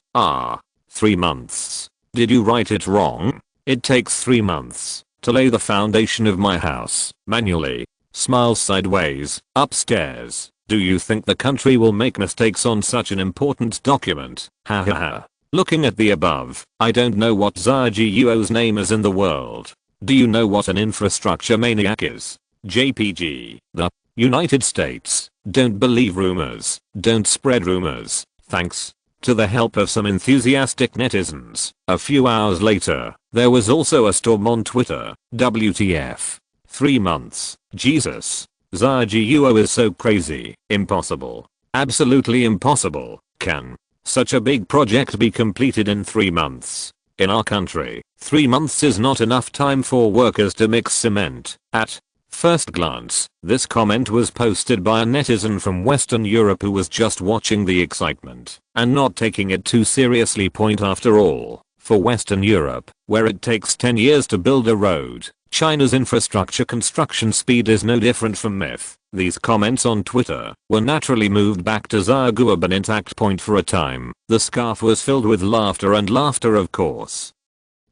3 months. Did you write it wrong? It takes 3 months to lay the foundation of my house manually. Smile sideways. Upstairs. Do you think the country will make mistakes on such an important document? Ha ha ha. Looking at the above, I don't know what ZAGUO's name is in the world. Do you know what an infrastructure maniac is? JPG. The United States. Don't believe rumors. Don't spread rumors. Thanks to the help of some enthusiastic netizens. A few hours later, there was also a storm on Twitter. WTF. 3 months. Jesus. ZAGUO is so crazy. Impossible. Absolutely impossible. Can such a big project be completed in 3 months? In our country, 3 months is not enough time for workers to mix cement. At first glance, this comment was posted by a netizen from Western Europe who was just watching the excitement and not taking it too seriously. After all, for Western Europe, where it takes 10 years to build a road, China's infrastructure construction speed is no different from myth. These comments on Twitter were naturally moved back to ZAGUO but intact. For a time, the scarf was filled with laughter, and laughter of course.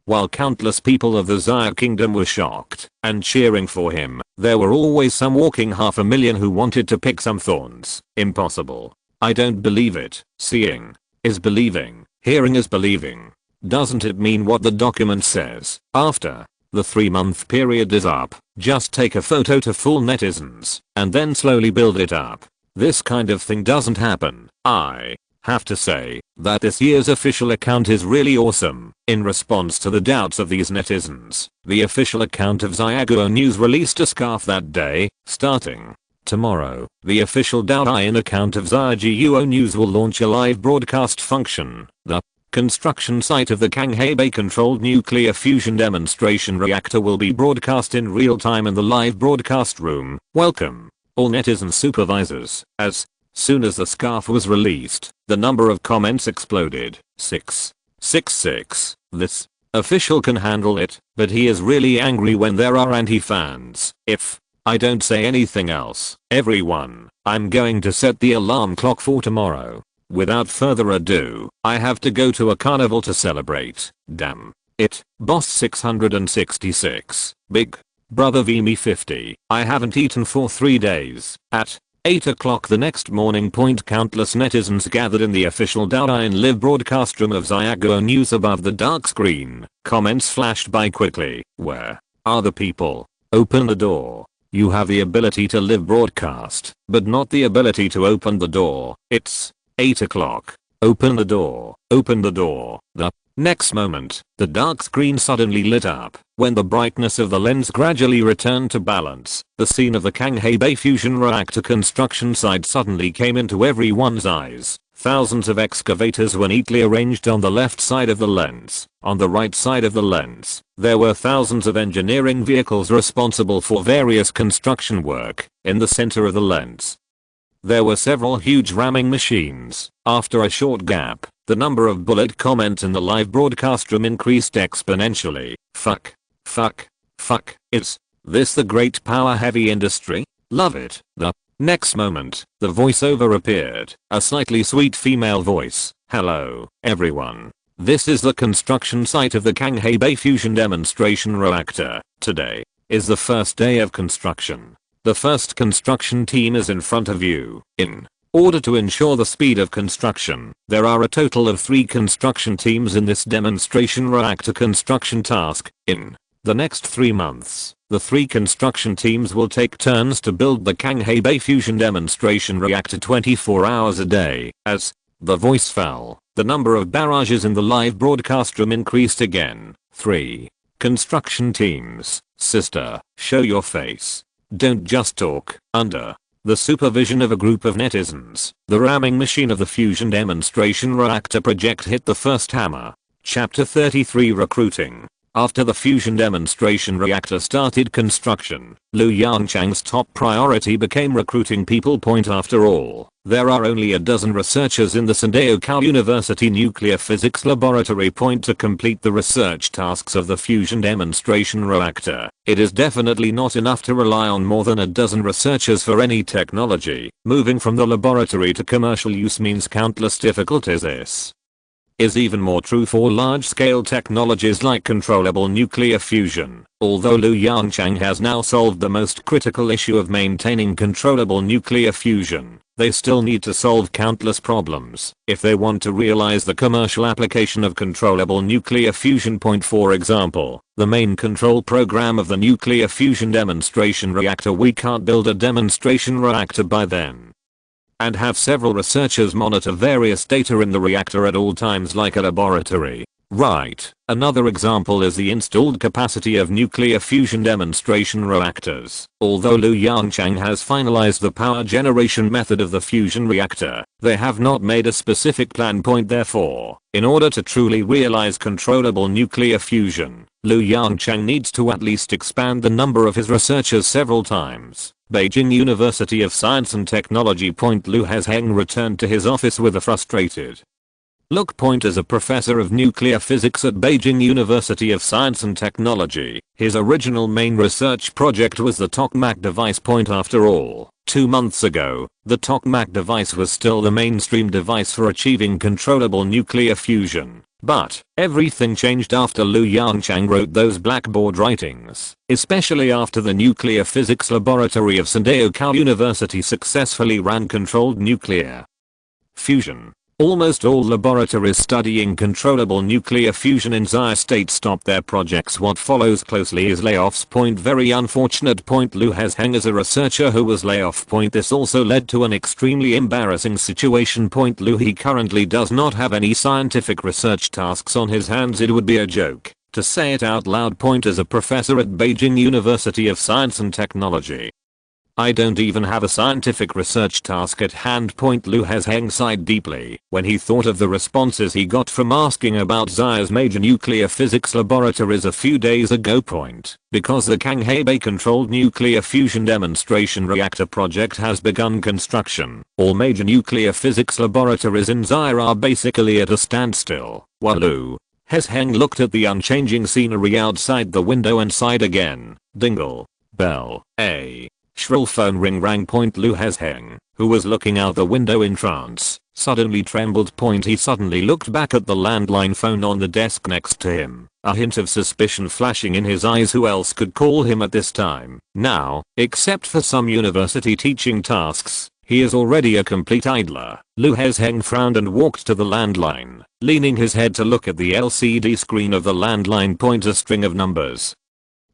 While countless people of the Xia kingdom were shocked and cheering for him, there were always some walking 500,000 who wanted to pick some thorns. Impossible. I don't believe it. Seeing is believing. Hearing is believing. Doesn't it mean what the document says? After the 3-month period is up, just take a photo to fool netizens and then slowly build it up. This kind of thing doesn't happen. I have to say that this year's official account is really awesome. In response to the doubts of these netizens, the official account of ZAGUO News released a scarf that day. Starting tomorrow, the official Douyin account of ZAGUO News will launch a live broadcast function. The construction site of the Canghei Bay controlled nuclear fusion demonstration reactor will be broadcast in real time in the live broadcast room. Welcome, all netizen supervisors, as Soon as the scarf was released, the number of comments exploded. 666. This official can handle it, but he is really angry when there are anti-fans. If I don't say anything else, everyone, I'm going to set the alarm clock for tomorrow. Without further ado, I have to go to a carnival to celebrate. Damn it. Boss 666. Big Brother V me 50. I haven't eaten for 3 days. At 8 o'clock the next morning, countless netizens gathered in the official Douyin live broadcast room of Xiaguo News above the dark screen. Comments flashed by quickly. Where are the people? Open the door. You have the ability to live broadcast, but not the ability to open the door. It's 8 o'clock. Open the door. Open the door. The next moment, the dark screen suddenly lit up. When the brightness of the lens gradually returned to balance, the scene of the Kanghei fusion reactor construction site suddenly came into everyone's eyes. Thousands of excavators were neatly arranged on the left side of the lens. On the right side of the lens, there were thousands of engineering vehicles responsible for various construction work. In the center of the lens, there were several huge ramming machines. After a short gap, the number of bullet comments in the live broadcast room increased exponentially. Fuck. Is this the great power heavy industry? Love it. The next moment, the voiceover appeared. A slightly sweet female voice. Hello, everyone. This is the construction site of the Kanghei fusion demonstration reactor. Today is the first day of construction. The first construction team is in front of you. In order to ensure the speed of construction, there are a total of 3 construction teams in this demonstration reactor construction task. In the next 3 months, the 3 construction teams will take turns to build the Kanghei fusion demonstration reactor 24 hours a day. As the voice fell, the number of barrages in the live broadcast room increased again. 3 construction teams. Sister, show your face. Don't just talk. Under the supervision of a group of netizens, the ramming machine of the fusion demonstration reactor project hit the first hammer. Chapter 33 Recruiting. After the fusion demonstration reactor started construction, Yongchang's top priority became recruiting people. After all, there are only a dozen researchers in the Sandaokou University Nuclear Physics Laboratory to complete the research tasks of the fusion demonstration reactor. It is definitely not enough to rely on more than a dozen researchers for any technology. Moving from the laboratory to commercial use means countless difficulties. This is even more true for large-scale technologies like controllable nuclear fusion. Although Yongchang has now solved the most critical issue of maintaining controllable nuclear fusion, they still need to solve countless problems if they want to realize the commercial application of controllable nuclear fusion. For example, the main control program of the nuclear fusion demonstration reactor. We can't build a demonstration reactor by then and have several researchers monitor various data in the reactor at all times like a laboratory. Right. Another example is the installed capacity of nuclear fusion demonstration reactors. Although Yongchang has finalized the power generation method of the fusion reactor, they have not made a specific plan. Therefore, in order to truly realize controllable nuclear fusion, Yongchang needs to at least expand the number of his researchers several times. Beijing University of Science and Technology. Liu Hezheng returned to his office with a frustrated look. Is a professor of nuclear physics at Beijing University of Science and Technology. His original main research project was the tokamak device. After all, 2 months ago, the tokamak device was still the mainstream device for achieving controllable nuclear fusion. But everything changed after Yongchang wrote those blackboard writings, especially after the nuclear physics laboratory of Sandaokou University successfully ran controlled nuclear fusion. Almost all laboratories studying controllable nuclear fusion in Xia State stopped their projects. What follows closely is layoffs. Very unfortunate. Liu Hezheng is a researcher who was laid off. This also led to an extremely embarrassing situation. He currently does not have any scientific research tasks on his hands. It would be a joke to say it out loud. Is a professor at Beijing University of Science and Technology. I don't even have a scientific research task at hand. Lu Hezheng sighed deeply when he thought of the responses he got from asking about Zaya's major nuclear physics laboratories a few days ago. Because the Kanghei controlled nuclear fusion demonstration reactor project has begun construction, all major nuclear physics laboratories in Zaya are basically at a standstill. While Lu Hezheng looked at the unchanging scenery outside the window and sighed again. Dingle. Bell. A shrill phone ring rang. Lu Hezheng, who was looking out the window in trance, suddenly trembled. He suddenly looked back at the landline phone on the desk next to him, a hint of suspicion flashing in his eyes. Who else could call him at this time? Now, except for some university teaching tasks, he is already a complete idler. Lu Hezheng frowned and walked to the landline, leaning his head to look at the LCD screen of the landline. A string of numbers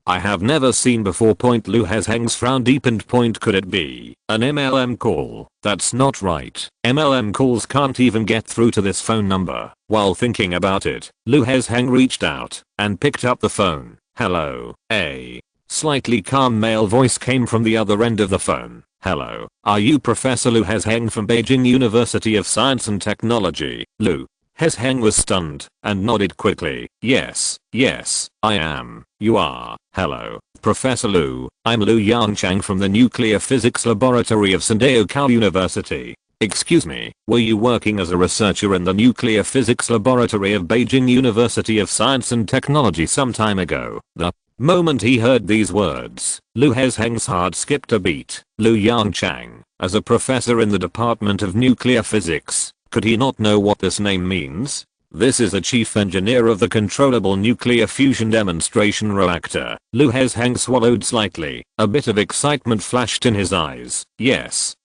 I have never seen before. Lu Hezheng's frown deepened. Could it be an MLM call? That's not right. MLM calls can't even get through to this phone number. While thinking about it, Lu Hezheng reached out and picked up the phone. Hello. A slightly calm male voice came from the other end of the phone. Hello. Are you Professor Lu Hezheng from Beijing University of Science and Technology? Lu Hezheng was stunned and nodded quickly. Yes, I am. You are. Hello, Professor Lu. I'm Lu Yongchang from the Nuclear Physics Laboratory of Sandaokao University. Excuse me, were you working as a researcher in the Nuclear Physics Laboratory of Beijing University of Science and Technology some time ago? The moment he heard these words, Lu Hezheng's heart skipped a beat. Lu Yongchang, as a professor in the Department of Nuclear Physics. Could he not know what this name means? This is the chief engineer of the controllable nuclear fusion demonstration reactor. Lu Hezheng swallowed slightly. A bit of excitement flashed in his eyes. Yes,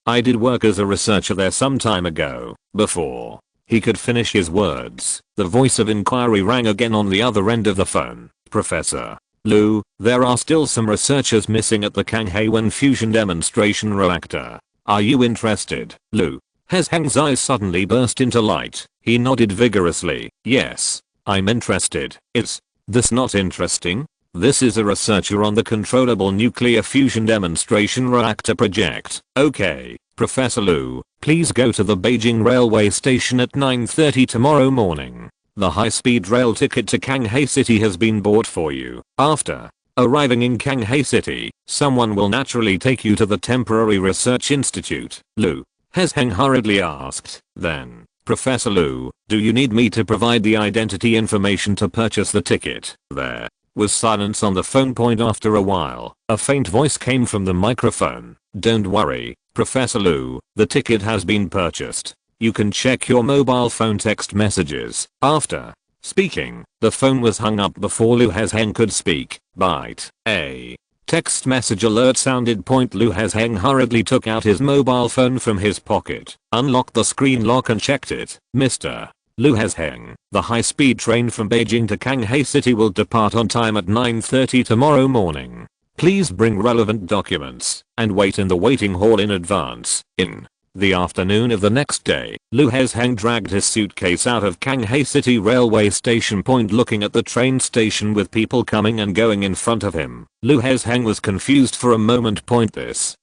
I did work as a researcher there some time ago. Before he could finish his words, the voice of inquiry rang again on the other end of the phone. Professor Lu, there are still some researchers missing at the Kanghei fusion demonstration reactor. Are you interested? Lu Hezheng's eyes suddenly burst into light. He nodded vigorously. Yes, I'm interested. Is this not interesting? This is a researcher on the controllable nuclear fusion demonstration reactor project. Okay, Professor Lu, please go to the Beijing railway station at 9:30 tomorrow morning. The high-speed rail ticket to Kanghei City has been bought for you. After arriving in Kanghei City, someone will naturally take you to the temporary research institute. Lu Hezheng hurriedly asked. Then, Professor Lu, do you need me to provide the identity information to purchase the ticket? There was silence on the phone. After a while, a faint voice came from the microphone. Don't worry, Professor Lu, the ticket has been purchased. You can check your mobile phone text messages. After speaking, the phone was hung up before Lu Hezheng could speak. Byte. A text message alert sounded. Lu Hezheng hurriedly took out his mobile phone from his pocket, unlocked the screen lock and checked it. Mr. Lu Hezheng, the high-speed train from Beijing to Kanghei City will depart on time at 9:30 tomorrow morning. Please bring relevant documents and wait in the waiting hall in advance. In the afternoon of the next day, Lu Hezheng dragged his suitcase out of Kanghei City railway station. Looking at the train station with people coming and going in front of him, Lu Hezheng was confused for a moment.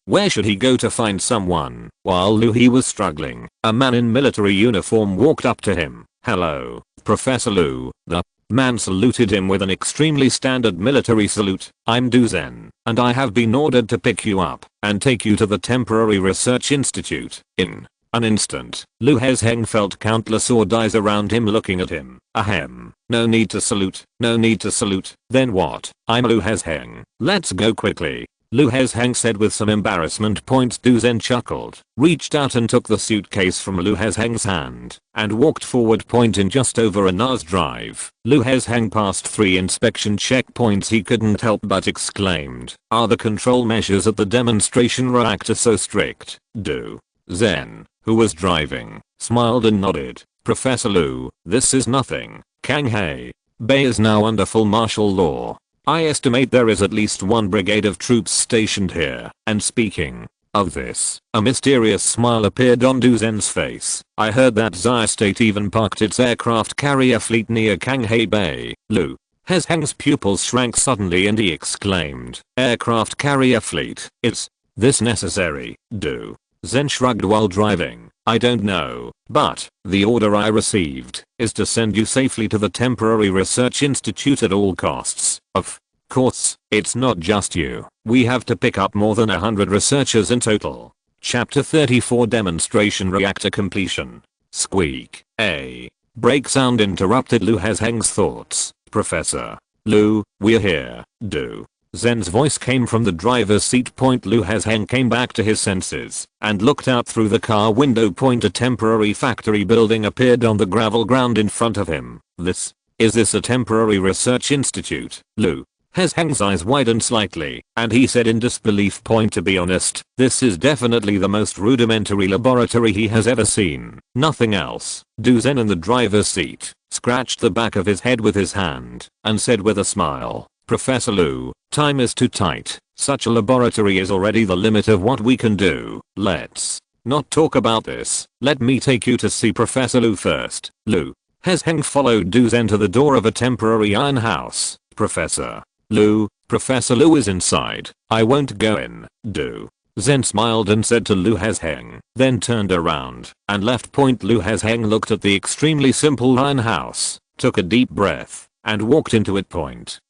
Where should he go to find someone? While he was struggling, a man in military uniform walked up to him. Hello, Professor Lu. The man saluted him with an extremely standard military salute. I'm Du Zhen, and I have been ordered to pick you up and take you to the temporary research institute. In an instant, Lu Hezheng felt countless odd eyes around him looking at him. Ahem. No need to salute. No need to salute. Then what? I'm Lu Hezheng. Let's go quickly. Lu Hezheng said with some embarrassment. Du Zhen chuckled, reached out and took the suitcase from Lu Hezheng's hand, and walked forward. In just over an hour's drive, Lu Hezheng passed 3 inspection checkpoints. He couldn't help but exclaimed, are the control measures at the demonstration reactor so strict? Du Zhen, who was driving, smiled and nodded. Professor Lu, this is nothing. Kanghei Bay is now under full martial law. I estimate there is at least 1 brigade of troops stationed here. And speaking of this, a mysterious smile appeared on Du Zhen's face. I heard that Zaya State even parked its aircraft carrier fleet near Kanghei Bay. Lu Hezheng's pupils shrank suddenly and he exclaimed, aircraft carrier fleet? It's this necessary? Do. Zen shrugged while driving. I don't know, but the order I received is to send you safely to the temporary research institute at all costs. Of course, it's not just you. We have to pick up more than 100 researchers in total. Chapter 34 Demonstration Reactor Completion. Squeak. A brake sound interrupted Lu Hezheng's thoughts. Professor Lu, we're here. Do. Zen's voice came from the driver's seat. Lu Hezheng came back to his senses and looked out through the car window. A temporary factory building appeared on the gravel ground in front of him. Is this a temporary research institute? Lu Hezheng's eyes widened slightly, and he said in disbelief. To be honest, this is definitely the most rudimentary laboratory he has ever seen. Nothing else. Du Zen in the driver's seat scratched the back of his head with his hand and said with a smile, Professor Lu, time is too tight. Such a laboratory is already the limit of what we can do. Let's not talk about this. Let me take you to see Professor Lu first. Lu Hezheng followed Du Zen to the door of a temporary iron house. Professor Lu is inside. I won't go in. Du Zen smiled and said to Lu Hezheng, then turned around and left. Lu Hezheng looked at the extremely simple iron house, took a deep breath, and walked into it.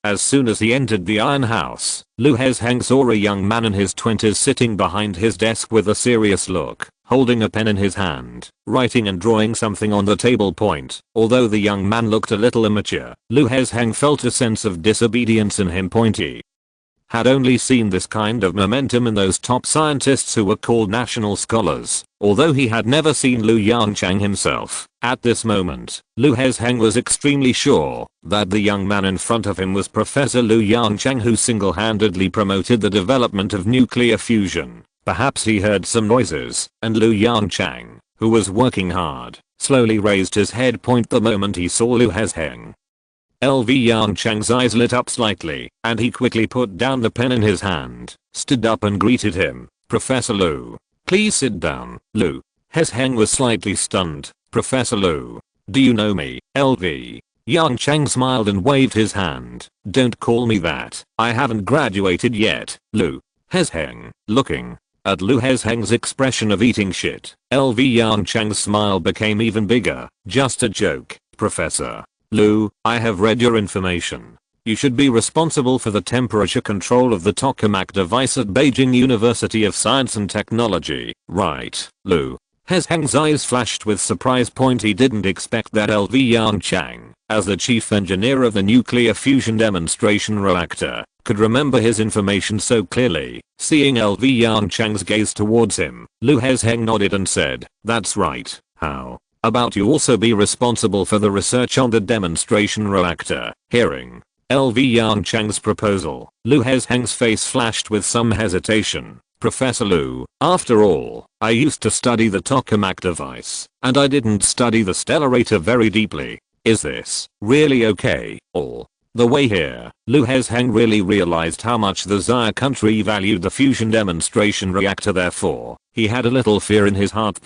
As soon as he entered the iron house, Lu Hezheng saw a young man in his 20s sitting behind his desk with a serious look, holding a pen in his hand, writing and drawing something on the table. Although the young man looked a little immature, Lu Hezheng felt a sense of disobedience in him. He had only seen this kind of momentum in those top scientists who were called national scholars, although he had never seen Lu Yongchang himself. At this moment, Lu Hezheng was extremely sure that the young man in front of him was Professor Lu Yongchang, who single-handedly promoted the development of nuclear fusion. Perhaps he heard some noises, and Lu Yongchang, who was working hard, slowly raised his head. The moment he saw Lu Hezheng, Lu Yongchang's eyes lit up slightly, and he quickly put down the pen in his hand, stood up and greeted him. Professor Lu, please sit down. Lu Hezheng was slightly stunned. Professor Lu, do you know me? Lu Yongchang smiled and waved his hand. Don't call me that. I haven't graduated yet. Lu Hezheng, looking at Lu Hezheng's expression of eating shit, Lu Yongchang's smile became even bigger. Just a joke, Professor Lu, I have read your information. You should be responsible for the temperature control of the tokamak device at Beijing University of Science and Technology, right? Lu Hezheng's eyes flashed with surprise. He didn't expect that Lu Yongchang, as the chief engineer of the nuclear fusion demonstration reactor, could remember his information so clearly. Seeing Lu Yongchang's gaze towards him, Lu Hezheng nodded and said, that's right. How about you also be responsible for the research on the demonstration reactor? Hearing Lu Yongchang's proposal, Lu Hezheng's face flashed with some hesitation. Professor Lu, after all, I used to study the tokamak device, and I didn't study the stellarator very deeply. Is this really okay? All the way here, Lu Hezheng really realized how much the Xia country valued the fusion demonstration reactor. Therefore, he had a little fear in his heart.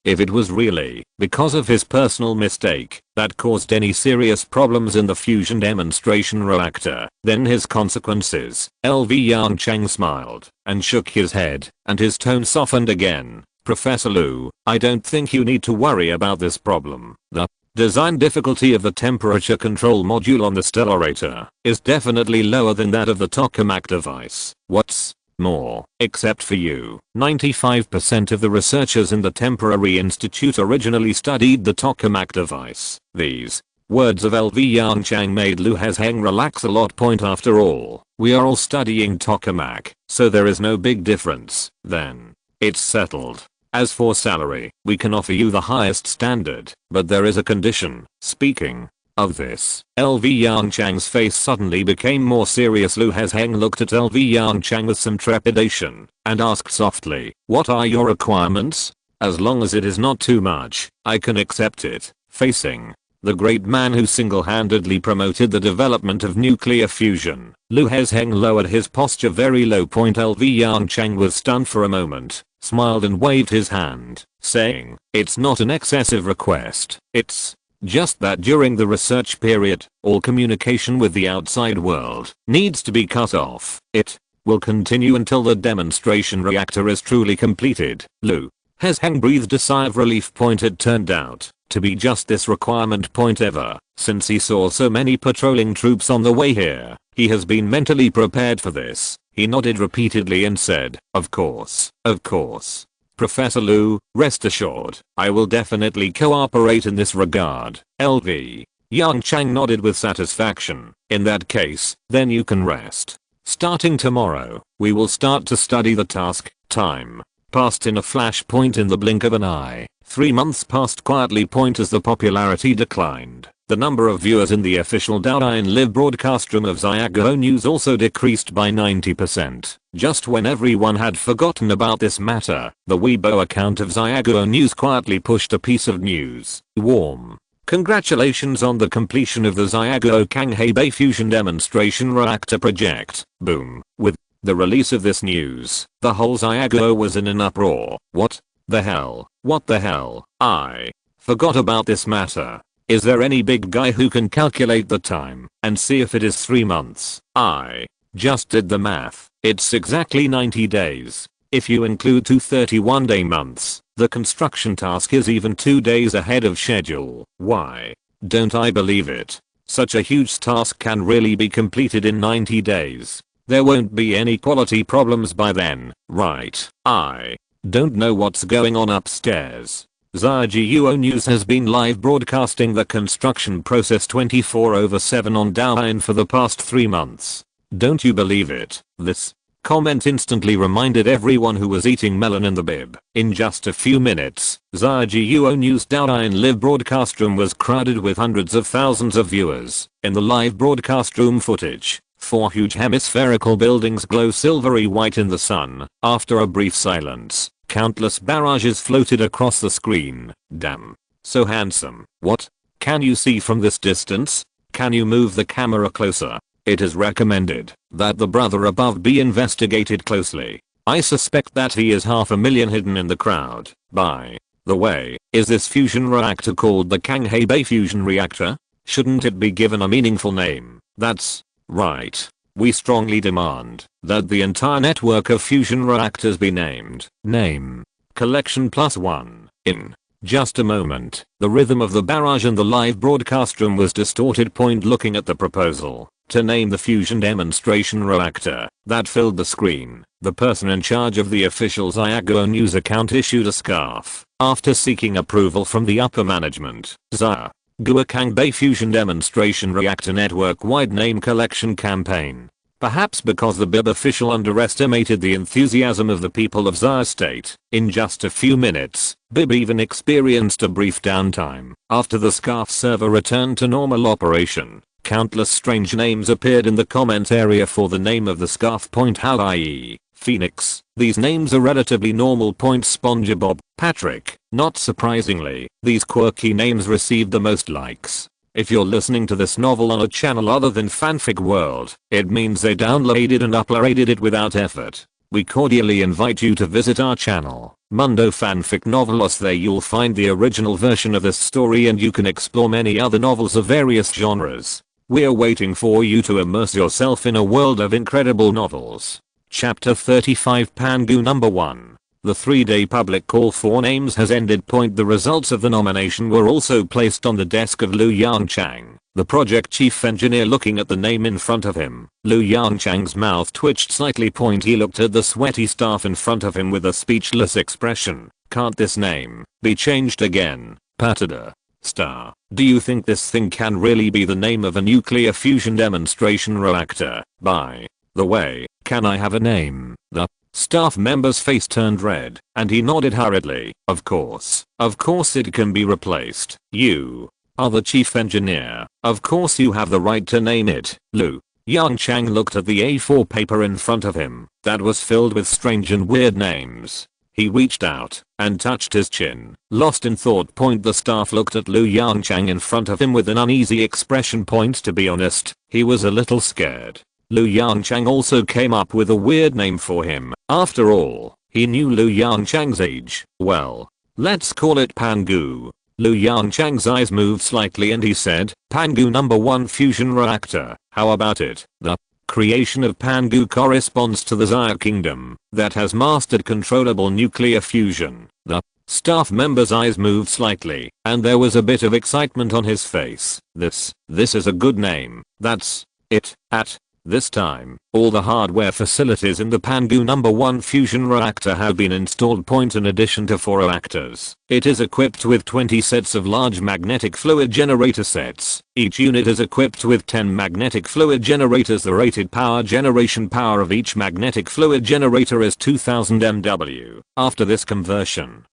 If it was really because of his personal mistake that caused any serious problems in the fusion demonstration reactor, then his consequences. Lu Yongchang smiled and shook his head, and his tone softened again. Professor Lu, I don't think you need to worry about this problem. The design difficulty of the temperature control module on the stellarator is definitely lower than that of the tokamak device. What's more, except for you, 95% of the researchers in the temporary institute originally studied the tokamak device. These words of Lu Yongchang made Lu Hezheng relax a lot. After all, we are all studying tokamak, so there is no big difference. Then it's settled. As for salary, we can offer you the highest standard, but there is a condition. Speaking of this, Lu Yongchang's face suddenly became more serious. Lu Hezheng looked at Lu Yongchang with some trepidation and asked softly, what are your requirements? As long as it is not too much, I can accept it. Facing the great man who single-handedly promoted the development of nuclear fusion, Lu Hezheng lowered his posture very low. Lu Yongchang was stunned for a moment, smiled and waved his hand, saying, it's not an excessive request. It's just that during the research period, all communication with the outside world needs to be cut off. It will continue until the demonstration reactor is truly completed. Liu Hezheng breathed a sigh of relief. It turned out to be just this requirement point ever. Since he saw so many patrolling troops on the way here, he has been mentally prepared for this. He nodded repeatedly and said, of course, of course. Professor Liu, rest assured, I will definitely cooperate in this regard. LV. Yongchang nodded with satisfaction. In that case, then you can rest. Starting tomorrow, we will start to study the task. Time passed in a flashpoint in the blink of an eye. 3 months passed quietly. As the popularity declined, the number of viewers in the official Douyin live broadcast room of Xiaguo News also decreased by 90%. Just when everyone had forgotten about this matter, the Weibo account of Xiaguo News quietly pushed a piece of news. Warm congratulations on the completion of the Xiaguo Kanghei fusion demonstration reactor project. Boom. With the release of this news, the whole Xiaguo was in an uproar. What the hell? What the hell? I forgot about this matter. Is there any big guy who can calculate the time and see if it is 3 months? I just did the math. It's exactly 90 days. If you include 2 31-day months, the construction task is even 2 days ahead of schedule. Why don't I believe it? Such a huge task can really be completed in 90 days. There won't be any quality problems by then, right? I don't know what's going on upstairs. Xiaguo News has been live broadcasting the construction process 24/7 on Douyin for the past 3 months. Don't you believe it? This comment instantly reminded everyone who was eating melon in the bib. In just a few minutes, Xiaguo News Douyin live broadcast room was crowded with hundreds of thousands of viewers. In the live broadcast room footage, 4 huge hemispherical buildings glow silvery white in the sun. After a brief silence, countless barrages floated across the screen. Damn. So handsome. What can you see from this distance? Can you move the camera closer? It is recommended that the brother above be investigated closely. I suspect that he is 500,000 hidden in the crowd. By the way, is this fusion reactor called the Kanghei fusion reactor? Shouldn't it be given a meaningful name? That's right. We strongly demand that the entire network of fusion reactors be named. Name. Collection +1. In just a moment, the rhythm of the barrage in the live broadcast room was distorted. Looking at the proposal to name the fusion demonstration reactor that filled the screen, the person in charge of the official Xiaguo News account issued a scarf after seeking approval from the upper management. Kanghei fusion demonstration reactor network-wide name collection campaign. Perhaps because the BIB official underestimated the enthusiasm of the people of Xia State. In just a few minutes, BIB even experienced a brief downtime. After the scarf server returned to normal operation, countless strange names appeared in the comment area for the name of the scarf. How i.e. Phoenix. These names are relatively normal. SpongeBob, Patrick. Not surprisingly, these quirky names received the most likes. If you're listening to this novel on a channel other than Fanfic World, it means they downloaded and uploaded it without effort. We cordially invite you to visit our channel, Mundo Fanfic Novelos. There you'll find the original version of this story and you can explore many other novels of various genres. We're waiting for you to immerse yourself in a world of incredible novels. Chapter 35 Pangu Number 1. The 3-day public call for names has ended. The results of the nomination were also placed on the desk of Liu Yongchang, the project chief engineer. Looking at the name in front of him, Liu Yongchang's mouth twitched slightly. He looked at the sweaty staff in front of him with a speechless expression. Can't this name be changed again? Patada. Star. Do you think this thing can really be the name of a nuclear fusion demonstration reactor? By the way, can I have a name? The staff member's face turned red, and he nodded hurriedly. Of course it can be replaced. You are the chief engineer. Of course you have the right to name it. Liu Yongchang looked at the A4 paper in front of him that was filled with strange and weird names. He reached out and touched his chin, lost in thought. The staff looked at Liu Yongchang in front of him with an uneasy expression. To be honest, he was a little scared. Liu Yongchang also came up with a weird name for him. After all, he knew Liu Yongchang's age. Well, let's call it Pangu. Liu Yongchang's eyes moved slightly and he said, Pangu number 1 fusion reactor. How about it? The creation of Pangu corresponds to the Xia kingdom that has mastered controllable nuclear fusion. The staff member's eyes moved slightly, and there was a bit of excitement on his face. This is a good name. That's it. At this time, all the hardware facilities in the Pangu No. 1 fusion reactor have been installed. In addition to 4 reactors, it is equipped with 20 sets of large magnetic fluid generator sets. Each unit is equipped with 10 magnetic fluid generators. The rated power generation power of each magnetic fluid generator is 2000 MW. After this conversion,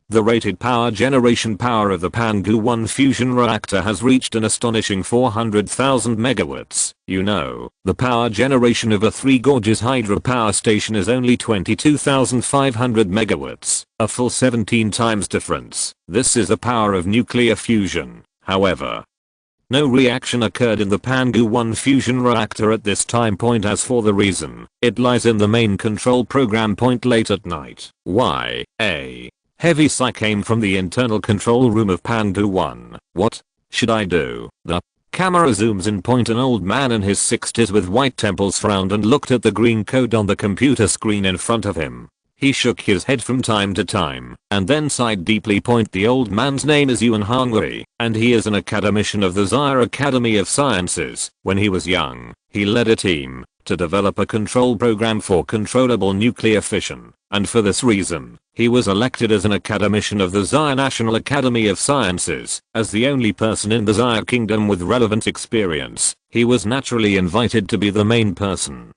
the rated power generation power of the Pangu 1 fusion reactor has reached an astonishing 400,000 megawatts. You know, the power generation of a Three Gorges hydropower station is only 22,500 megawatts, a full 17 times difference. This is the power of nuclear fusion. However, no reaction occurred in the Pangu 1 fusion reactor at this time. As for the reason, it lies in the main control program. Late at night, a heavy sigh came from the internal control room of Pangu 1. What should I do? The camera zooms in. An old man in his 60s with white temples frowned and looked at the green code on the computer screen in front of him. He shook his head from time to time, and then sighed deeply. The old man's name is Yongchang, and he is an academician of the Xia Academy of Sciences. When he was young, he led a team to develop a control program for controllable nuclear fission, and for this reason, he was elected as an academician of the Xia National Academy of Sciences. As the only person in the Xia kingdom with relevant experience, he was naturally invited to be the main person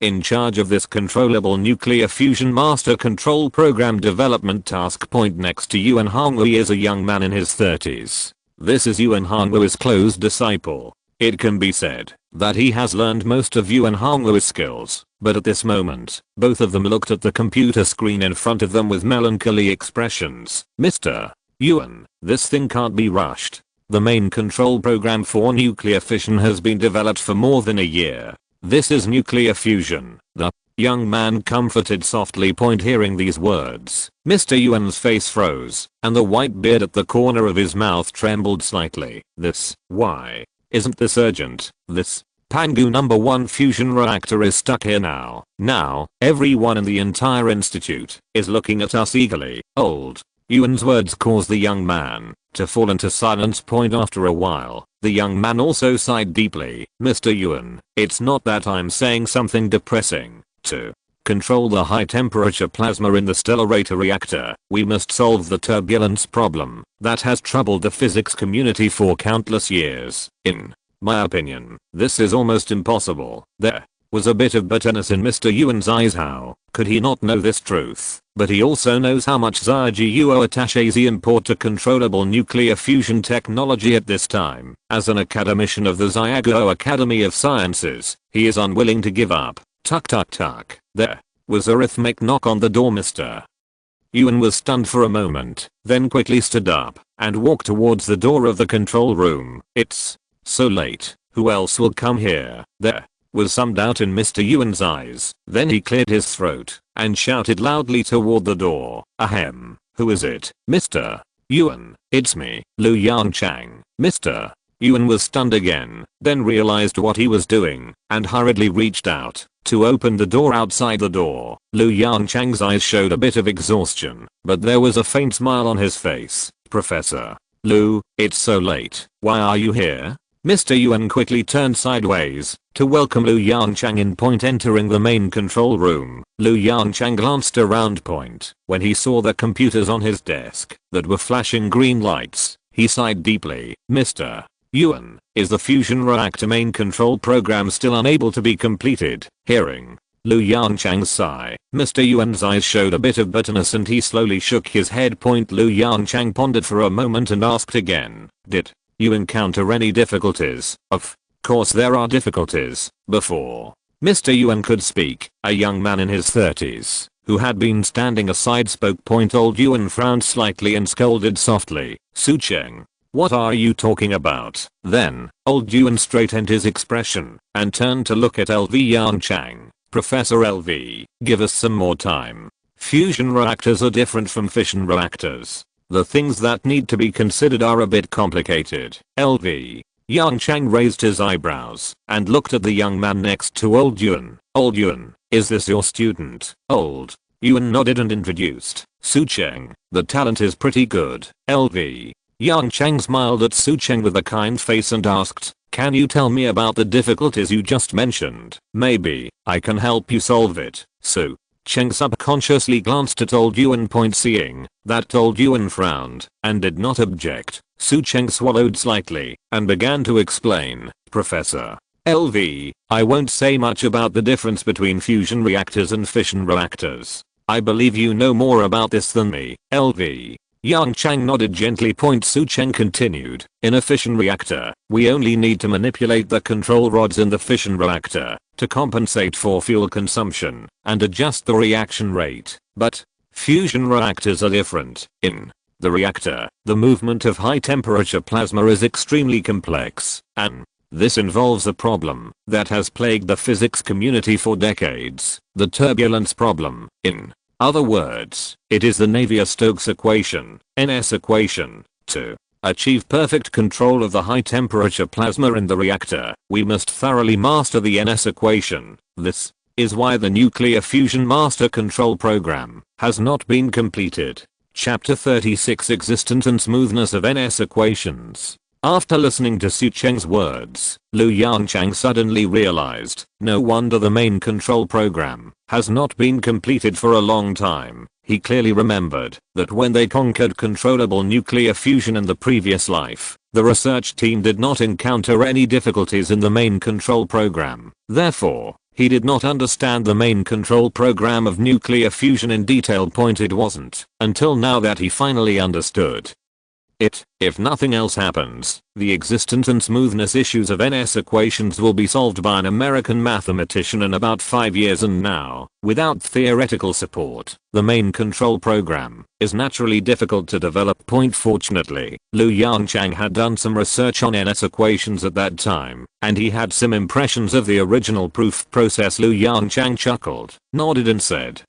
in charge of this controllable nuclear fusion master control program development task. Next to Yongchang is a young man in his 30s. This is Yongchang's close disciple. It can be said that he has learned most of Yongchang's skills, but at this moment, both of them looked at the computer screen in front of them with melancholy expressions. Mr. Yuan, this thing can't be rushed. The main control program for nuclear fission has been developed for more than a year. This is nuclear fusion. The young man comforted softly. Hearing these words, Mr. Yuan's face froze, and the white beard at the corner of his mouth trembled slightly. Why isn't this urgent? This Pangu No. 1 fusion reactor is stuck here now. Now, everyone in the entire institute is looking at us eagerly. Old Yuan's words caused the young man to fall into silence. After a while, the young man also sighed deeply. Mr. Yuan, it's not that I'm saying something depressing. To control the high temperature plasma in the stellarator reactor, we must solve the turbulence problem that has troubled the physics community for countless years. In my opinion, this is almost impossible. There was a bit of bitterness in Mr. Yuan's eyes. How could he not know this truth? But he also knows how much Xia Guo attaches he import to controllable nuclear fusion technology at this time. As an academician of the Xia Guo Academy of Sciences, he is unwilling to give up. Tuck tuck tuck. There was a rhythmic knock on the door. Mr. Yuan was stunned for a moment, then quickly stood up and walked towards the door of the control room. It's so late. Who else will come here? There was some doubt in Mr. Yuan's eyes. Then he cleared his throat and shouted loudly toward the door. Ahem. Who is it? Mr. Yuan, it's me, Lu Yongchang. Mr. Yuan was stunned again, then realized what he was doing, and hurriedly reached out to open the door. Outside the door, Lu Yongchang's eyes showed a bit of exhaustion, but there was a faint smile on his face. Professor Lu, it's so late. Why are you here? Mr. Yuan quickly turned sideways to welcome Lu Yongchang in. Entering the main control room, Lu Yongchang glanced around. When he saw the computers on his desk that were flashing green lights, he sighed deeply. Mr. Yuan, is the fusion reactor main control program still unable to be completed? Hearing Lu Yongchang's sigh, Mr. Yuan's eyes showed a bit of bitterness and he slowly shook his head. Lu Yongchang pondered for a moment and asked again, did you encounter any difficulties? Of course there are difficulties. Before Mr. Yuan could speak, a young man in his 30s, who had been standing aside, spoke. Old Yuan frowned slightly and scolded softly, Sucheng, what are you talking about? Then, old Yuan straightened his expression and turned to look at LV Yongchang. Professor LV, give us some more time. Fusion reactors are different from fission reactors. The things that need to be considered are a bit complicated. LV Yongchang raised his eyebrows and looked at the young man next to Old Yuan. Old Yuan, is this your student? Old Yuan nodded and introduced Sucheng. The talent is pretty good. LV. Yongchang smiled at Sucheng with a kind face and asked, can you tell me about the difficulties you just mentioned? Maybe I can help you solve it. Cheng subconsciously glanced at Old Yuan, seeing that Old Yuan frowned and did not object. Sucheng swallowed slightly and began to explain. Professor LV, I won't say much about the difference between fusion reactors and fission reactors. I believe you know more about this than me. LV. Yongchang nodded gently. Sucheng continued. In a fission reactor, we only need to manipulate the control rods in the fission reactor to compensate for fuel consumption and adjust the reaction rate. But fusion reactors are different. In the reactor, the movement of high temperature plasma is extremely complex, and this involves a problem that has plagued the physics community for decades, the turbulence problem. In other words, it is the Navier-Stokes equation, NS equation. To achieve perfect control of the high temperature plasma in the reactor, we must thoroughly master the NS equation. This is why the Nuclear Fusion Master Control Program has not been completed. Chapter 36, Existence and Smoothness of NS Equations. After listening to Sucheng's words, Lu Yongchang suddenly realized, no wonder the main control program has not been completed for a long time. He clearly remembered that when they conquered controllable nuclear fusion in the previous life, the research team did not encounter any difficulties in the main control program. Therefore, he did not understand the main control program of nuclear fusion in detail. It wasn't until now that he finally understood it. If nothing else happens, the existence and smoothness issues of NS equations will be solved by an American mathematician in about 5 years, and now, without theoretical support, the main control program is naturally difficult to develop. Fortunately, Lu Yongchang had done some research on NS equations at that time, and he had some impressions of the original proof process. Lu Yongchang chuckled, nodded and said,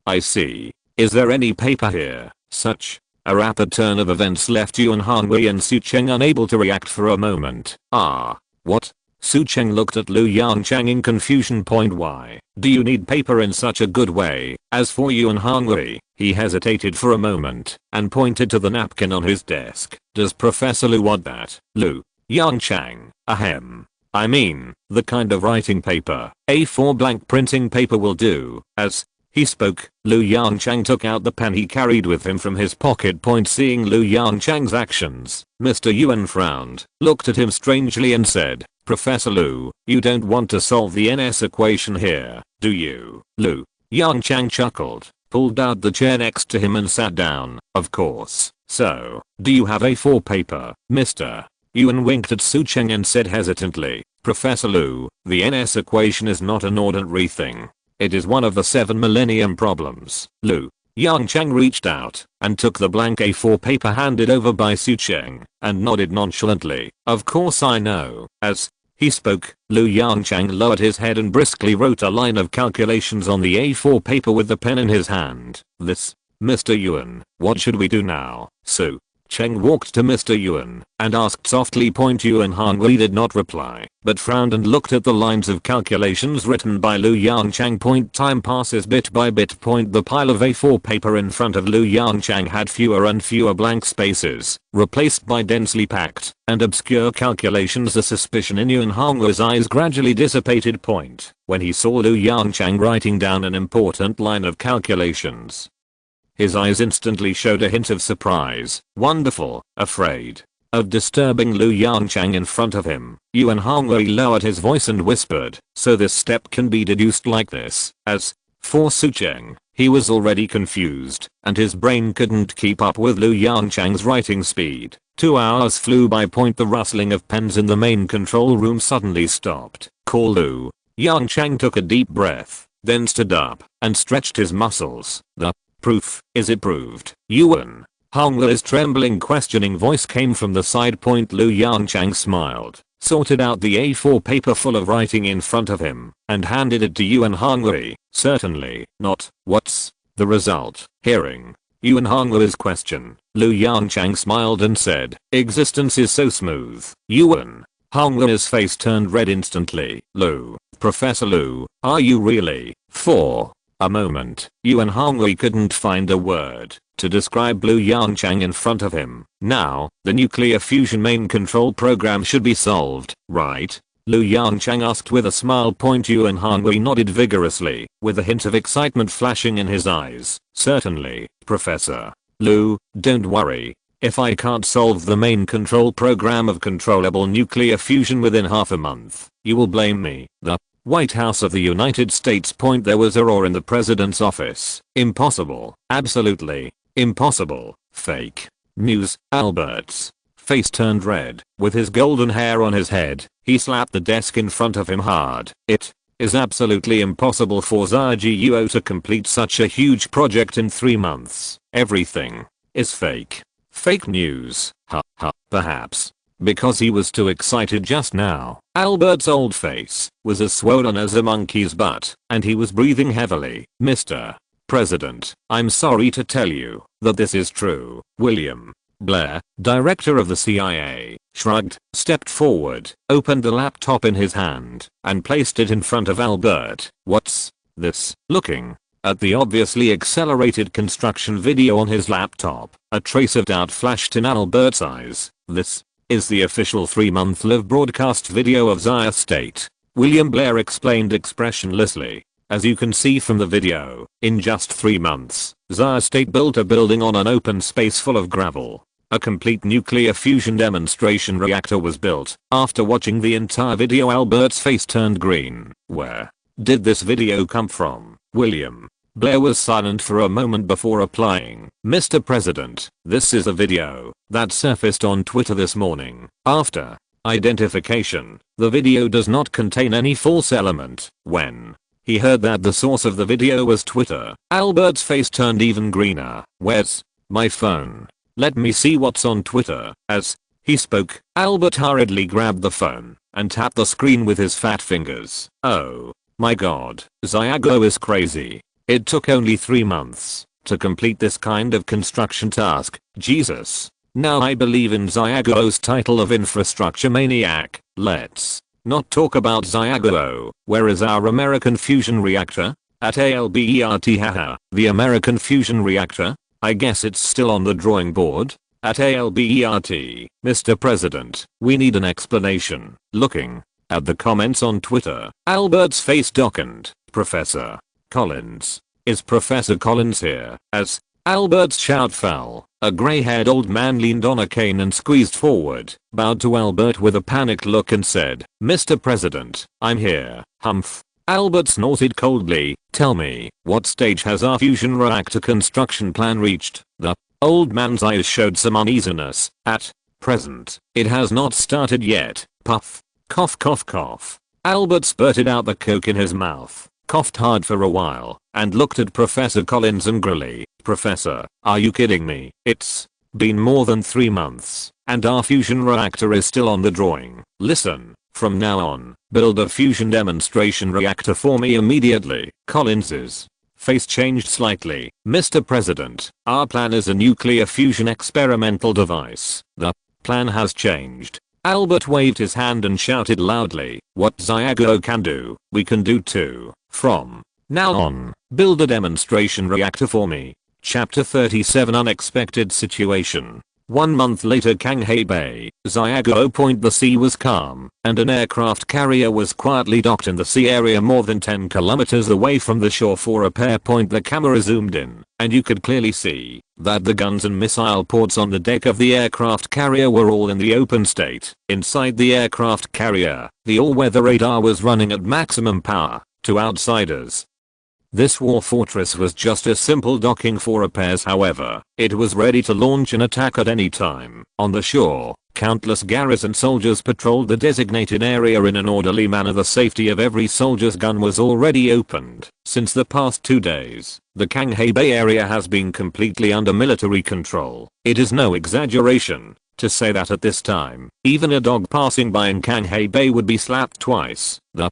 I see. Is there any paper here? Such a rapid turn of events left Yuan Hongwei and Sucheng unable to react for a moment. Ah, what? Sucheng looked at Lu Yongchang in confusion. Why do you need paper in such a good way? As for Yuan Hongwei, he hesitated for a moment and pointed to the napkin on his desk. Does Professor Lu want that? Lu Yongchang, ahem. I mean, the kind of writing paper. A4 blank printing paper will do. As he spoke, Lu Yongchang took out the pen he carried with him from his pocket. Seeing Lu Yongchang's actions, Mr. Yuan frowned, looked at him strangely and said, Professor Lu, you don't want to solve the NS equation here, do you? Lu Yongchang chuckled, pulled out the chair next to him and sat down. Of course. So, do you have A4 paper, Mr. Yuan winked at Sucheng and said hesitantly, Professor Lu, the NS equation is not an ordinary thing. It is one of the 7 millennium problems. Lu Yongchang reached out and took the blank A4 paper handed over by Sucheng and nodded nonchalantly. Of course I know. As he spoke, Lu Yongchang lowered his head and briskly wrote a line of calculations on the A4 paper with the pen in his hand. This, Mr. Yuan, what should we do now? Cheng walked to Mr. Yuan and asked softly. Yuan Hongwei did not reply, but frowned and looked at the lines of calculations written by Lu Yongchang. Time passes bit by bit. The pile of A4 paper in front of Lu Yongchang had fewer and fewer blank spaces, replaced by densely packed and obscure calculations. The suspicion in Yuan Hongwei's eyes gradually dissipated. When he saw Lu Yongchang writing down an important line of calculations, his eyes instantly showed a hint of surprise, wonderful, afraid of disturbing Lu Yongchang in front of him. Yuan Hongwei lowered his voice and whispered, so this step can be deduced like this. As for Sucheng, he was already confused, and his brain couldn't keep up with Lu Yongchang's writing speed. 2 hours flew by. The rustling of pens in the main control room suddenly stopped. Lu Yongchang took a deep breath, then stood up and stretched his muscles. The proof, is it proved? Yuan Hongwei's trembling questioning voice came from the side. Lu Yongchang smiled, sorted out the A4 paper full of writing in front of him, and handed it to Yuan Hongwei. Certainly not. What's the result? Hearing Yuan Hongwei's question, Lu Yongchang smiled and said, existence is so smooth. Yuan Hong Li's face turned red instantly. Lu, Professor Lu, are you really? For a moment, Yuan Hongli couldn't find a word to describe Blue Yongchang in front of him. Now, the nuclear fusion main control program should be solved, right? Lu Yongchang asked with a smile. Yuan Hongli nodded vigorously, with a hint of excitement flashing in his eyes. Certainly, Professor. Lu, don't worry. If I can't solve the main control program of controllable nuclear fusion within half a month, you will blame me. The White House of the United States. There was a roar in the president's office. Impossible. Absolutely impossible. Fake news. Albert's face turned red. With his golden hair on his head, he slapped the desk in front of him hard. It is absolutely impossible for ZIGUO to complete such a huge project in 3 months. Everything is fake. Fake news. Ha ha. Perhaps because he was too excited just now. Albert's old face was as swollen as a monkey's butt, and he was breathing heavily. Mr. President, I'm sorry to tell you that this is true. William Blair, director of the CIA, shrugged, stepped forward, opened the laptop in his hand, and placed it in front of Albert. What's this? Looking at the obviously accelerated construction video on his laptop, a trace of doubt flashed in Albert's eyes. This is the official 3-month live broadcast video of Zia State, William Blair explained expressionlessly. As you can see from the video, in just 3 months, Zia State built a building on an open space full of gravel. A complete nuclear fusion demonstration reactor was built. After watching the entire video, Albert's face turned green. Where did this video come from? William Blair was silent for a moment before replying. Mr. President, this is a video that surfaced on Twitter this morning. After identification, the video does not contain any false element. When he heard that the source of the video was Twitter, Albert's face turned even greener. Where's my phone? Let me see what's on Twitter. As he spoke, Albert hurriedly grabbed the phone and tapped the screen with his fat fingers. Oh my god, ZIGUO is crazy. It took only 3 months to complete this kind of construction task. Jesus. Now I believe in ZIGUO's title of infrastructure maniac. Let's not talk about ZIGUO. Where is our American fusion reactor? At ALBERT. Haha. The American fusion reactor? I guess it's still on the drawing board. At ALBERT. Mr. President, we need an explanation. Looking at the comments on Twitter, Albert's face darkened. Professor Collins. Is Professor Collins here? As Albert's shout fell, a gray-haired old man leaned on a cane and squeezed forward, bowed to Albert with a panicked look and said, Mr. President, I'm here. Humph. Albert snorted coldly. Tell me, what stage has our fusion reactor construction plan reached? The old man's eyes showed some uneasiness. At present, it has not started yet. Puff. Cough cough cough. Albert spurted out the coke in his mouth, coughed hard for a while, and looked at Professor Collins angrily. Professor, are you kidding me? It's been more than 3 months, and our fusion reactor is still on the drawing. Listen, from now on, build a fusion demonstration reactor for me immediately. Collins's face changed slightly. Mr. President, our plan is a nuclear fusion experimental device. The plan has changed. Albert waved his hand and shouted loudly, what ZIGUO can do, we can do too. From now on, build a demonstration reactor for me. Chapter 37 Unexpected Situation. 1 month later, Canghei Bay, ZIGUO Point. The sea was calm, and an aircraft carrier was quietly docked in the sea area more than 10 kilometers away from the shore. For a repair point, the camera zoomed in, and you could clearly see that the guns and missile ports on the deck of the aircraft carrier were all in the open state. Inside the aircraft carrier, the all-weather radar was running at maximum power. To outsiders, this war fortress was just a simple docking for repairs. However, it was ready to launch an attack at any time. On the shore, countless garrison soldiers patrolled the designated area in an orderly manner. The safety of every soldier's gun was already opened. Since the past 2 days, the Canghei Bay area has been completely under military control. It is no exaggeration to say that at this time, even a dog passing by in Canghei Bay would be slapped twice. The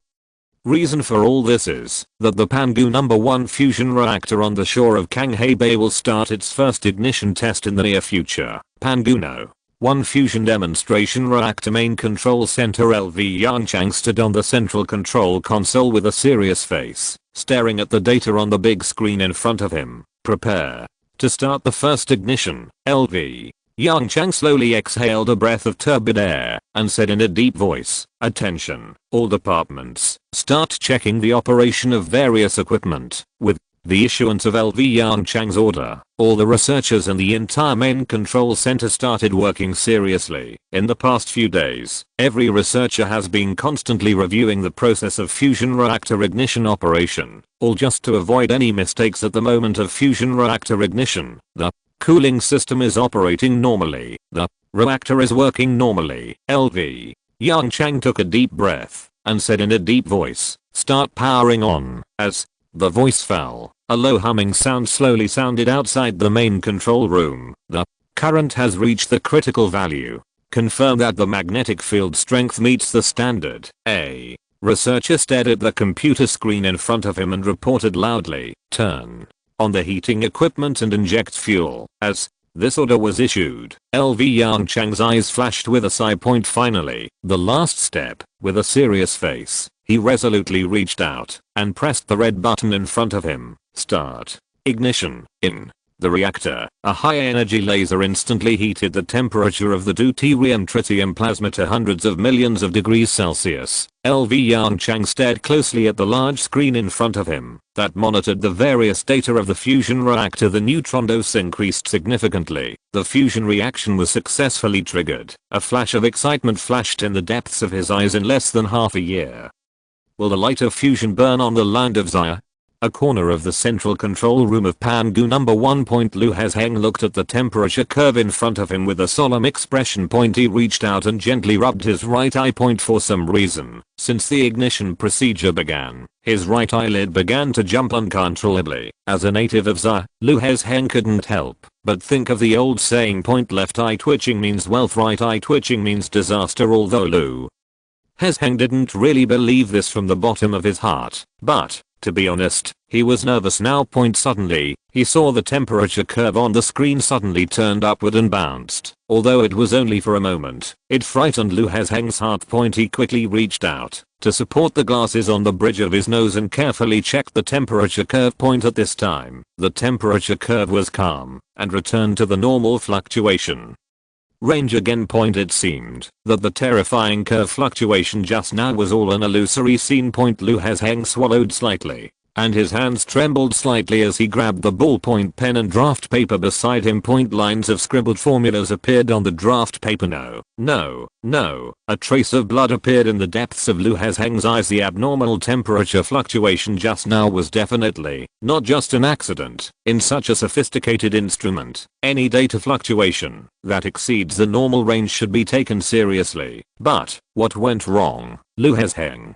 reason for all this is that the Pangu No. 1 fusion reactor on the shore of Canghei Bay will start its first ignition test in the near future. Pangu No. One fusion demonstration reactor main control center. LV Yongchang stood on the central control console with a serious face, staring at the data on the big screen in front of him. Prepare to start the first ignition. LV Yongchang slowly exhaled a breath of turbid air and said in a deep voice, "Attention, all departments, start checking the operation of various equipment." With the issuance of LV Yongchang's order, all the researchers in the entire main control center started working seriously. In the past few days, every researcher has been constantly reviewing the process of fusion reactor ignition operation, all just to avoid any mistakes at the moment of fusion reactor ignition. The cooling system is operating normally. The reactor is working normally. LV Yongchang took a deep breath and said in a deep voice, "Start powering on." As the voice fell, a low humming sound slowly sounded outside the main control room. The current has reached the critical value. Confirm that the magnetic field strength meets the standard. A researcher stared at the computer screen in front of him and reported loudly, "Turn on the heating equipment and inject fuel." As this order was issued, LV Yongchang's eyes flashed with a sigh. Finally, the last step. With a serious face, he resolutely reached out and pressed the red button in front of him. Start ignition. In the reactor, a high-energy laser instantly heated the temperature of the deuterium tritium plasma to hundreds of millions of degrees Celsius. LV Yongchang stared closely at the large screen in front of him that monitored the various data of the fusion reactor. The neutron dose increased significantly. The fusion reaction was successfully triggered. A flash of excitement flashed in the depths of his eyes. In less than half a year, will the light of fusion burn on the land of Xia? A corner of the central control room of Pangu No. 1. Lu Hezheng looked at the temperature curve in front of him with a solemn expression. He reached out and gently rubbed his right eye. For some reason, since the ignition procedure began, his right eyelid began to jump uncontrollably. As a native of Xia, Lu Hezheng couldn't help but think of the old saying, "Left eye twitching means wealth, right eye twitching means disaster." Although Lu Hezheng didn't really believe this from the bottom of his heart, but to be honest, he was nervous now. Suddenly, he saw the temperature curve on the screen suddenly turned upward and bounced. Although it was only for a moment, it frightened Lu Hezheng's heart. He quickly reached out to support the glasses on the bridge of his nose and carefully checked the temperature curve. At this time, the temperature curve was calm and returned to the normal fluctuation range again. It seemed that the terrifying curve fluctuation just now was all an illusory scene. Lu Hezheng swallowed slightly, and his hands trembled slightly as he grabbed the ballpoint pen and draft paper beside him. Lines of scribbled formulas appeared on the draft paper. No. A trace of blood appeared in the depths of Lu Hezheng's eyes. The abnormal temperature fluctuation just now was definitely not just an accident. In such a sophisticated instrument, any data fluctuation that exceeds the normal range should be taken seriously. But what went wrong? Lu Hezheng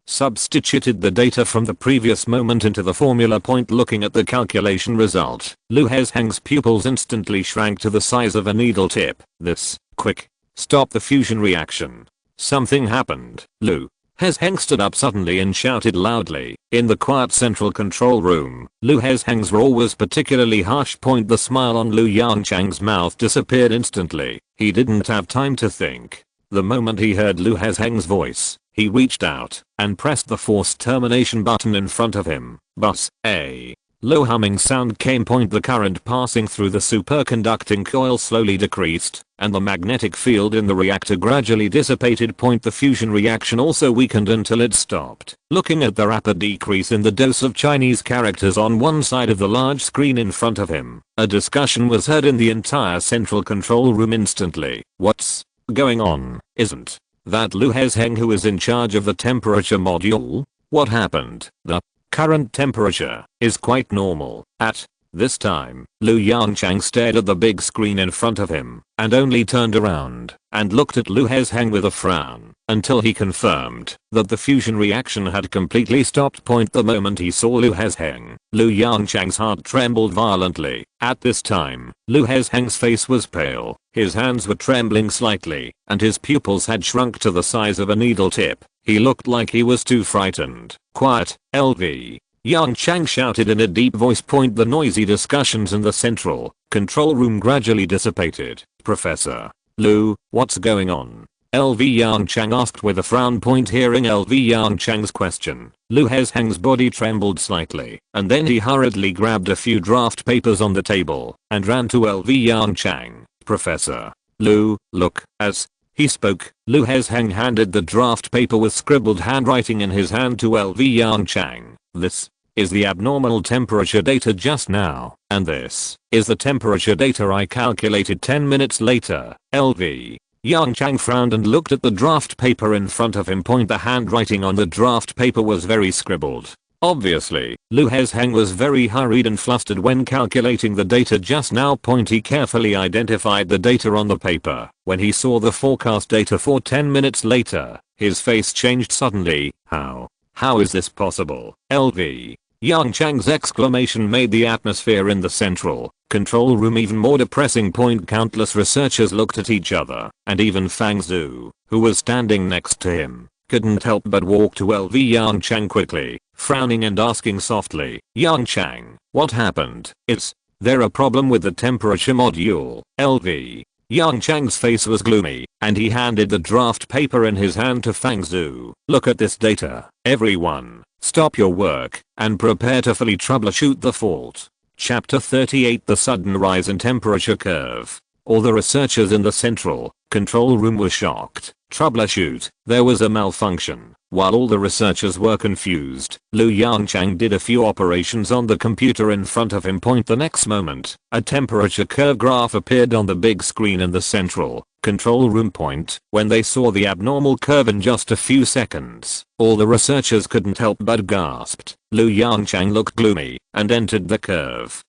substituted the data from the previous moment into the formula. Looking at the calculation result, Lu Hezheng's pupils instantly shrank to the size of a needle tip. This quick stop the fusion reaction. Something happened. Lu Hezheng stood up suddenly and shouted loudly. In the quiet central control room, Lu Hezheng's roar was particularly harsh. The smile on Lu Yongchang's mouth disappeared instantly. He didn't have time to think. The moment he heard Lu Hezheng's voice, he reached out and pressed the forced termination button in front of him. But a low humming sound came. The current passing through the superconducting coil slowly decreased, and the magnetic field in the reactor gradually dissipated. The fusion reaction also weakened until it stopped. Looking at the rapid decrease in the dose of Chinese characters on one side of the large screen in front of him, a discussion was heard in the entire central control room instantly. What's going on? Isn't that Lu Hezheng who is in charge of the temperature module? What happened? The current temperature is quite normal. At this time, Lu Yongchang stared at the big screen in front of him and only turned around and looked at Lu Hezheng with a frown until he confirmed that the fusion reaction had completely stopped. The moment he saw Lu Hezheng, Lu Yongchang's heart trembled violently. At this time, Lu Hezheng's face was pale, his hands were trembling slightly, and his pupils had shrunk to the size of a needle tip. He looked like he was too frightened. Quiet, LV Yongchang shouted in a deep voice. The noisy discussions in the central control room gradually dissipated. Professor Lu, what's going on? LV Yongchang asked with a frown. Hearing LV Yongchang's question, Lu Hesheng's body trembled slightly, and then he hurriedly grabbed a few draft papers on the table and ran to LV Yongchang. Professor Lu, look. As he spoke, Lu Hesheng handed the draft paper with scribbled handwriting in his hand to LV Yongchang. This is the abnormal temperature data just now, and this is the temperature data I calculated 10 minutes later. LV Yongchang frowned and looked at the draft paper in front of him. The handwriting on the draft paper was very scribbled. Obviously, Lu Hesheng was very hurried and flustered when calculating the data just now. He carefully identified the data on the paper. When he saw the forecast data for 10 minutes later, his face changed suddenly. How is this possible? LV Yongchang's exclamation made the atmosphere in the central control room even more depressing. Countless researchers looked at each other, and even Fang Zhu, who was standing next to him, couldn't help but walk to LV Yongchang quickly, frowning and asking softly, "Yongchang, what happened? Is there a problem with the temperature module?" LV Yongchang's face was gloomy, and he handed the draft paper in his hand to Fang Zhu. "Look at this data. Everyone, stop your work and prepare to fully troubleshoot the fault." Chapter 38 The Sudden Rise in Temperature Curve. All the researchers in the central control room were shocked. Troubleshoot. There was a malfunction. While all the researchers were confused, Lu Yongchang did a few operations on the computer in front of him. The next moment, a temperature curve graph appeared on the big screen in the central control room. When they saw the abnormal curve in just a few seconds, all the researchers couldn't help but gasped. Lu Yongchang looked gloomy and entered the curve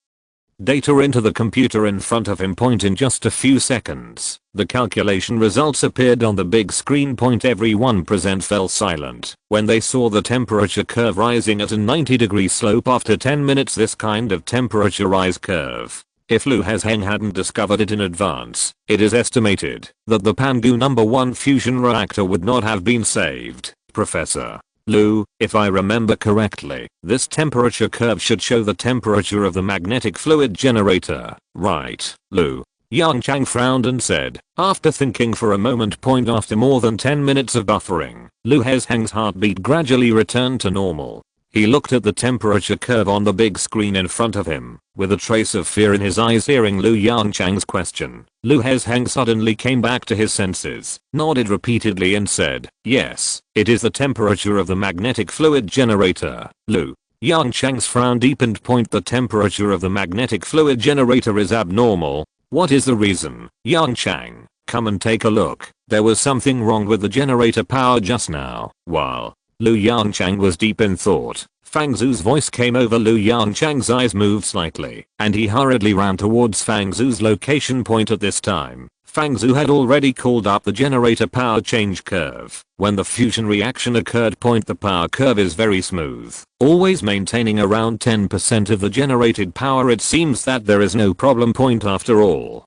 data into the computer in front of him. In just a few seconds, the calculation results appeared on the big screen. Everyone present fell silent when they saw the temperature curve rising at a 90-degree slope after 10 minutes. This kind of temperature rise curve, if Lu Hesheng hadn't discovered it in advance, it is estimated that the Pangu No. 1 fusion reactor would not have been saved. Professor Lu, if I remember correctly, this temperature curve should show the temperature of the magnetic fluid generator, right? Lu Yongchang frowned and said, after thinking for a moment. After more than 10 minutes of buffering, Lu Hesheng's heartbeat gradually returned to normal. He looked at the temperature curve on the big screen in front of him, with a trace of fear in his eyes. Hearing Lu Yongchang's question, Lu Hesheng suddenly came back to his senses, nodded repeatedly and said, "Yes, it is the temperature of the magnetic fluid generator." Lu Yongchang's frown deepened. The temperature of the magnetic fluid generator is abnormal. What is the reason? Yongchang, come and take a look. There was something wrong with the generator power just now. While Lu Yongchang was deep in thought, Fang Zhu's voice came over. Lu Yongchang's eyes moved slightly, and he hurriedly ran towards Fang Zhu's location. At this time, Fang Zhu had already called up the generator power change curve. When the fusion reaction occurred, the power curve is very smooth, always maintaining around 10% of the generated power. It seems that there is no problem. After all,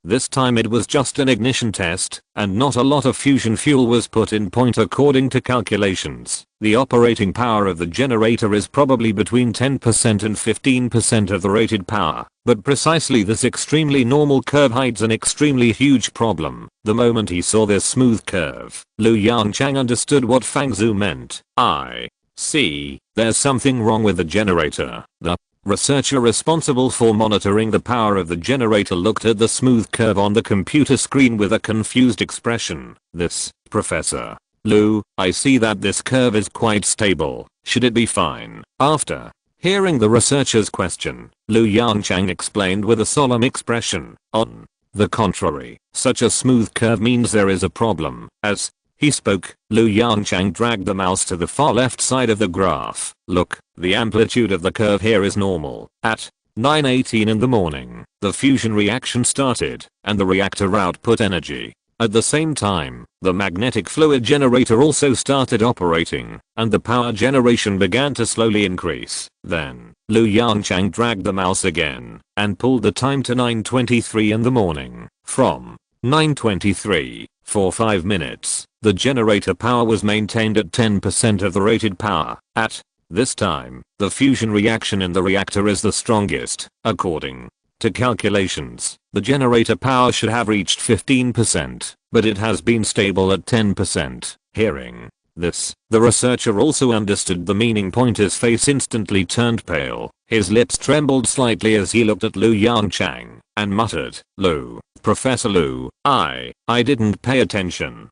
this time it was just an ignition test, and not a lot of fusion fuel was put in. According to calculations, the operating power of the generator is probably between 10% and 15% of the rated power. But precisely this extremely normal curve hides an extremely huge problem. The moment he saw this smooth curve, Lu Yongchang understood what Fang Zhu meant. "I see, there's something wrong with the generator." The researcher responsible for monitoring the power of the generator looked at the smooth curve on the computer screen with a confused expression. "This, Professor Lu, I see that this curve is quite stable. Should it be fine?" After hearing the researcher's question, Lu Yongchang explained with a solemn expression, "On the contrary, such a smooth curve means there is a problem." As he spoke, Lu Yongchang dragged the mouse to the far left side of the graph. "Look, the amplitude of the curve here is normal. At 9:18 in the morning, the fusion reaction started, and the reactor output energy. At the same time, the magnetic fluid generator also started operating, and the power generation began to slowly increase." Then, Lu Yongchang dragged the mouse again, and pulled the time to 9:23 in the morning. From 9:23, for 5 minutes, the generator power was maintained at 10% of the rated power. At this time, the fusion reaction in the reactor is the strongest. According to calculations, the generator power should have reached 15%, but it has been stable at 10%. Hearing this, the researcher also understood the meaning. His face instantly turned pale. His lips trembled slightly as he looked at Yongchang and muttered, "Lu, Professor Lu, I didn't pay attention."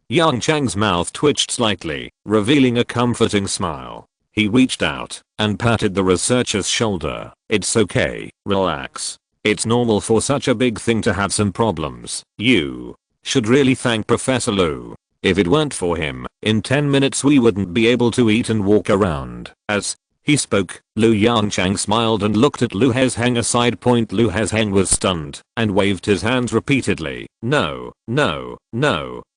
Yongchang's mouth twitched slightly, revealing a comforting smile. He reached out and patted the researcher's shoulder. "It's okay, relax. It's normal for such a big thing to have some problems. You should really thank Professor Lu. If it weren't for him, in 10 minutes we wouldn't be able to eat and walk around." As he spoke, Yongchang smiled and looked at Lu Hezheng. A side point. Lu Hezheng was stunned and waved his hands repeatedly. No,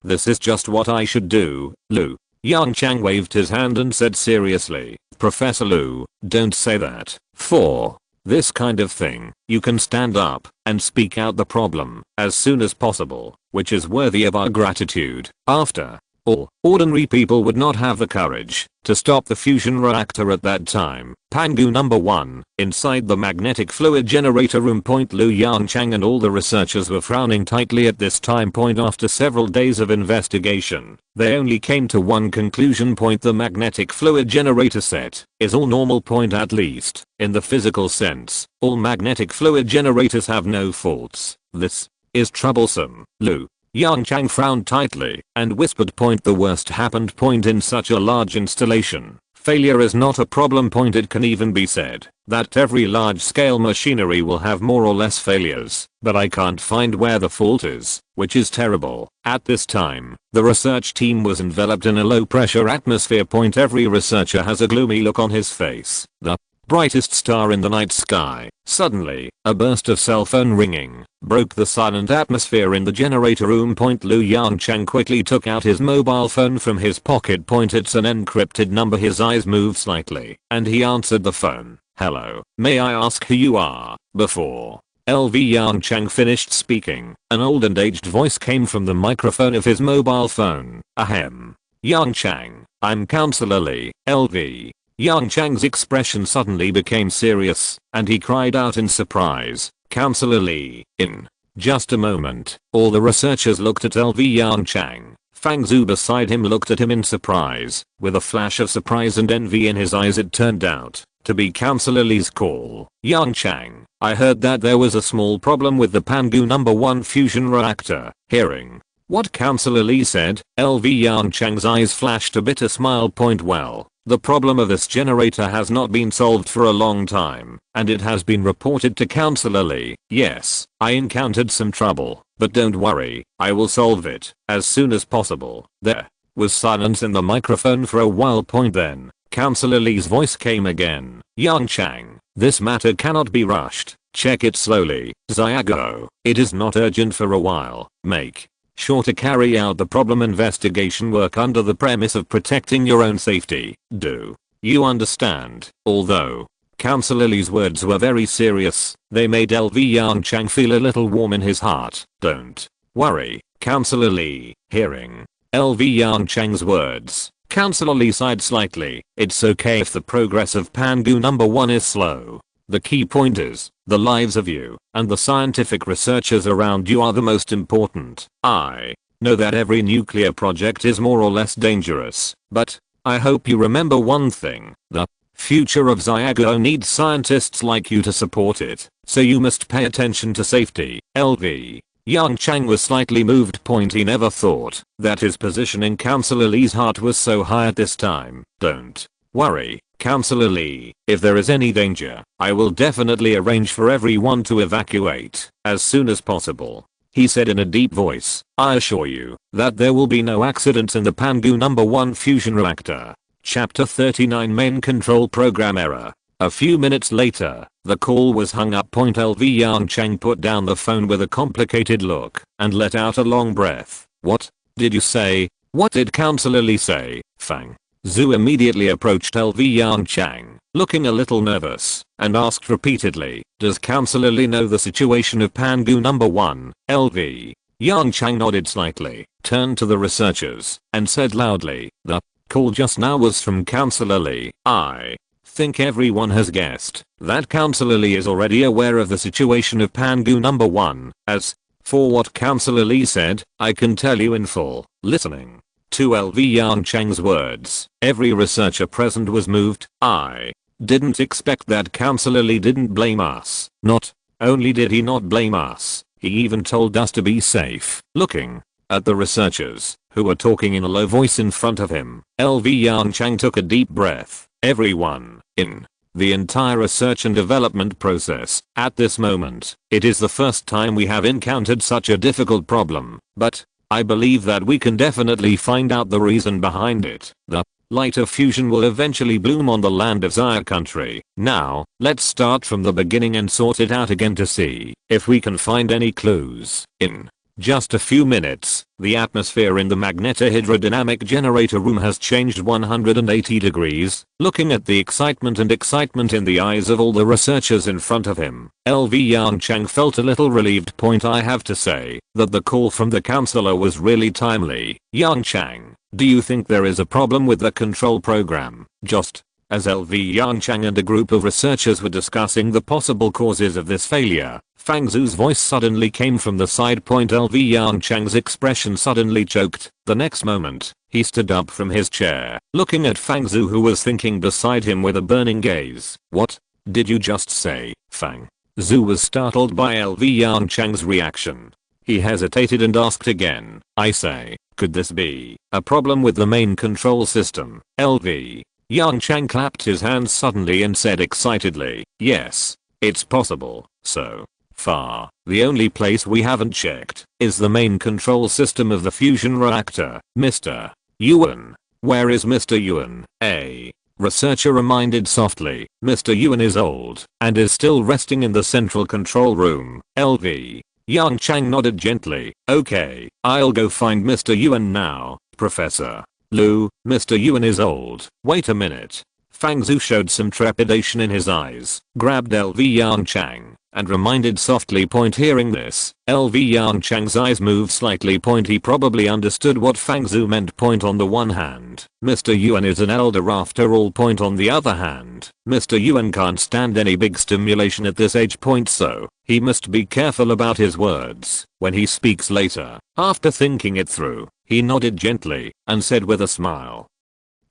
this is just what I should do, Lu." Yongchang waved his hand and said seriously, "Professor Lu, don't say that. For this kind of thing, you can stand up and speak out the problem as soon as possible, which is worthy of our gratitude. After all, ordinary people would not have the courage to stop the fusion reactor at that time." Pangu number 1, inside the magnetic fluid generator room. Lu Yongchang and all the researchers were frowning tightly at this time. After several days of investigation, they only came to one conclusion. The magnetic fluid generator set is all normal. At least, in the physical sense, all magnetic fluid generators have no faults. This is troublesome. Lu Yongchang frowned tightly and whispered, "The worst happened. In such a large installation, failure is not a problem. It can even be said that every large-scale machinery will have more or less failures, but I can't find where the fault is, which is terrible." At this time, the research team was enveloped in a low-pressure atmosphere. Every researcher has a gloomy look on his face. The brightest star in the night sky. Suddenly, a burst of cell phone ringing broke the silent atmosphere in the generator room. Lu Yongchang quickly took out his mobile phone from his pocket. It's an encrypted number. His eyes moved slightly, and he answered the phone. "Hello, may I ask who you are?" Before Yongchang finished speaking, an old and aged voice came from the microphone of his mobile phone. "Ahem. Yongchang, I'm Counselor Li, LV." Yongchang's expression suddenly became serious, and he cried out in surprise, "Counselor Li, in just a moment." All the researchers looked at Yongchang. Fang Zhu beside him looked at him in surprise, with a flash of surprise and envy in his eyes. It turned out to be Counselor Li's call. "Yongchang, I heard that there was a small problem with the Pangu number 1 fusion reactor." Hearing what Counselor Li said, Yongchang's eyes flashed a bitter smile. "Well, the problem of this generator has not been solved for a long time, and it has been reported to Counselor Li. Yes, I encountered some trouble, but don't worry, I will solve it as soon as possible." There was silence in the microphone for a while. Then, Counselor Li's voice came again. "Yongchang, this matter cannot be rushed. Check it slowly, Xiago. It is not urgent for a while. Make sure to carry out the problem investigation work under the premise of protecting your own safety. Do you understand?" Although Counselor Li's words were very serious, they made Yongchang feel a little warm in his heart. "Don't worry, Counselor Li." Hearing Yongchang's words, Counselor Li sighed slightly. "It's okay if the progress of Pangu number 1 is slow. The key point is, the lives of you and the scientific researchers around you are the most important. I know that every nuclear project is more or less dangerous, but I hope you remember one thing. The future of Xiago needs scientists like you to support it, so you must pay attention to safety." Yongchang was slightly moved. He never thought that his position in Counselor Li's heart was so high at this time. "Don't worry, Counselor Li, if there is any danger, I will definitely arrange for everyone to evacuate as soon as possible," he said in a deep voice. "I assure you that there will be no accidents in the Pangu number 1 fusion reactor." Chapter 39 Main Control Program Error. A few minutes later, the call was hung up. Yongchang put down the phone with a complicated look and let out a long breath. "What did you say? What did Counselor Li say?" Fang Zhu immediately approached Yongchang, looking a little nervous, and asked repeatedly, "Does Counselor Li know the situation of Pangu number 1, LV? Yongchang nodded slightly, turned to the researchers, and said loudly, "The call just now was from Counselor Li. I think everyone has guessed that Counselor Lee is already aware of the situation of Pangu number 1, as for what Counselor Lee said, I can tell you in full. Listening to LV Yongchang's words, every researcher present was moved. I didn't expect that Counselor Lee didn't blame us. Not only did he not blame us, he even told us to be safe. Looking at the researchers, who were talking in a low voice in front of him, LV Yongchang took a deep breath. Everyone in the entire research and development process, at this moment, it is the first time we have encountered such a difficult problem, but I believe that we can definitely find out the reason behind it. The light of fusion will eventually bloom on the land of Zaya country. Now, let's start from the beginning and sort it out again to see if we can find any clues. In just a few minutes, the atmosphere in the magnetohydrodynamic generator room has changed 180 degrees. Looking at the excitement in the eyes of all the researchers in front of him, LV Yongchang felt a little relieved. I have to say that the call from the counselor was really timely. Yongchang, do you think there is a problem with the control program? Just as LV Yongchang and a group of researchers were discussing the possible causes of this failure, Fang Zhu's voice suddenly came from the side. LV Yongchang's expression suddenly choked. The next moment, he stood up from his chair, looking at Fang Zhu, who was thinking beside him with a burning gaze. What did you just say? Fang Zhu was startled by LV Yongchang's reaction. He hesitated and asked again, I say, could this be a problem with the main control system? LV Yongchang clapped his hands suddenly and said excitedly, yes, it's possible. So far, the only place we haven't checked is the main control system of the fusion reactor. Mr. Yuan, where is Mr. Yuan? A researcher reminded softly. Mr. Yuan is old and is still resting in the central control room. LV Yongchang nodded gently. Okay, I'll go find Mr. Yuan now. Professor Lu, Mr. Yuan is old. Wait a minute. Fang Zhu showed some trepidation in his eyes, grabbed LV Yongchang, and reminded softly. Hearing this, LV Yongchang's eyes moved slightly. He probably understood what Fang Zhu meant. On the one hand, Mr. Yuan is an elder after all. On the other hand, Mr. Yuan can't stand any big stimulation at this age. So he must be careful about his words when he speaks later. After thinking it through, he nodded gently and said with a smile,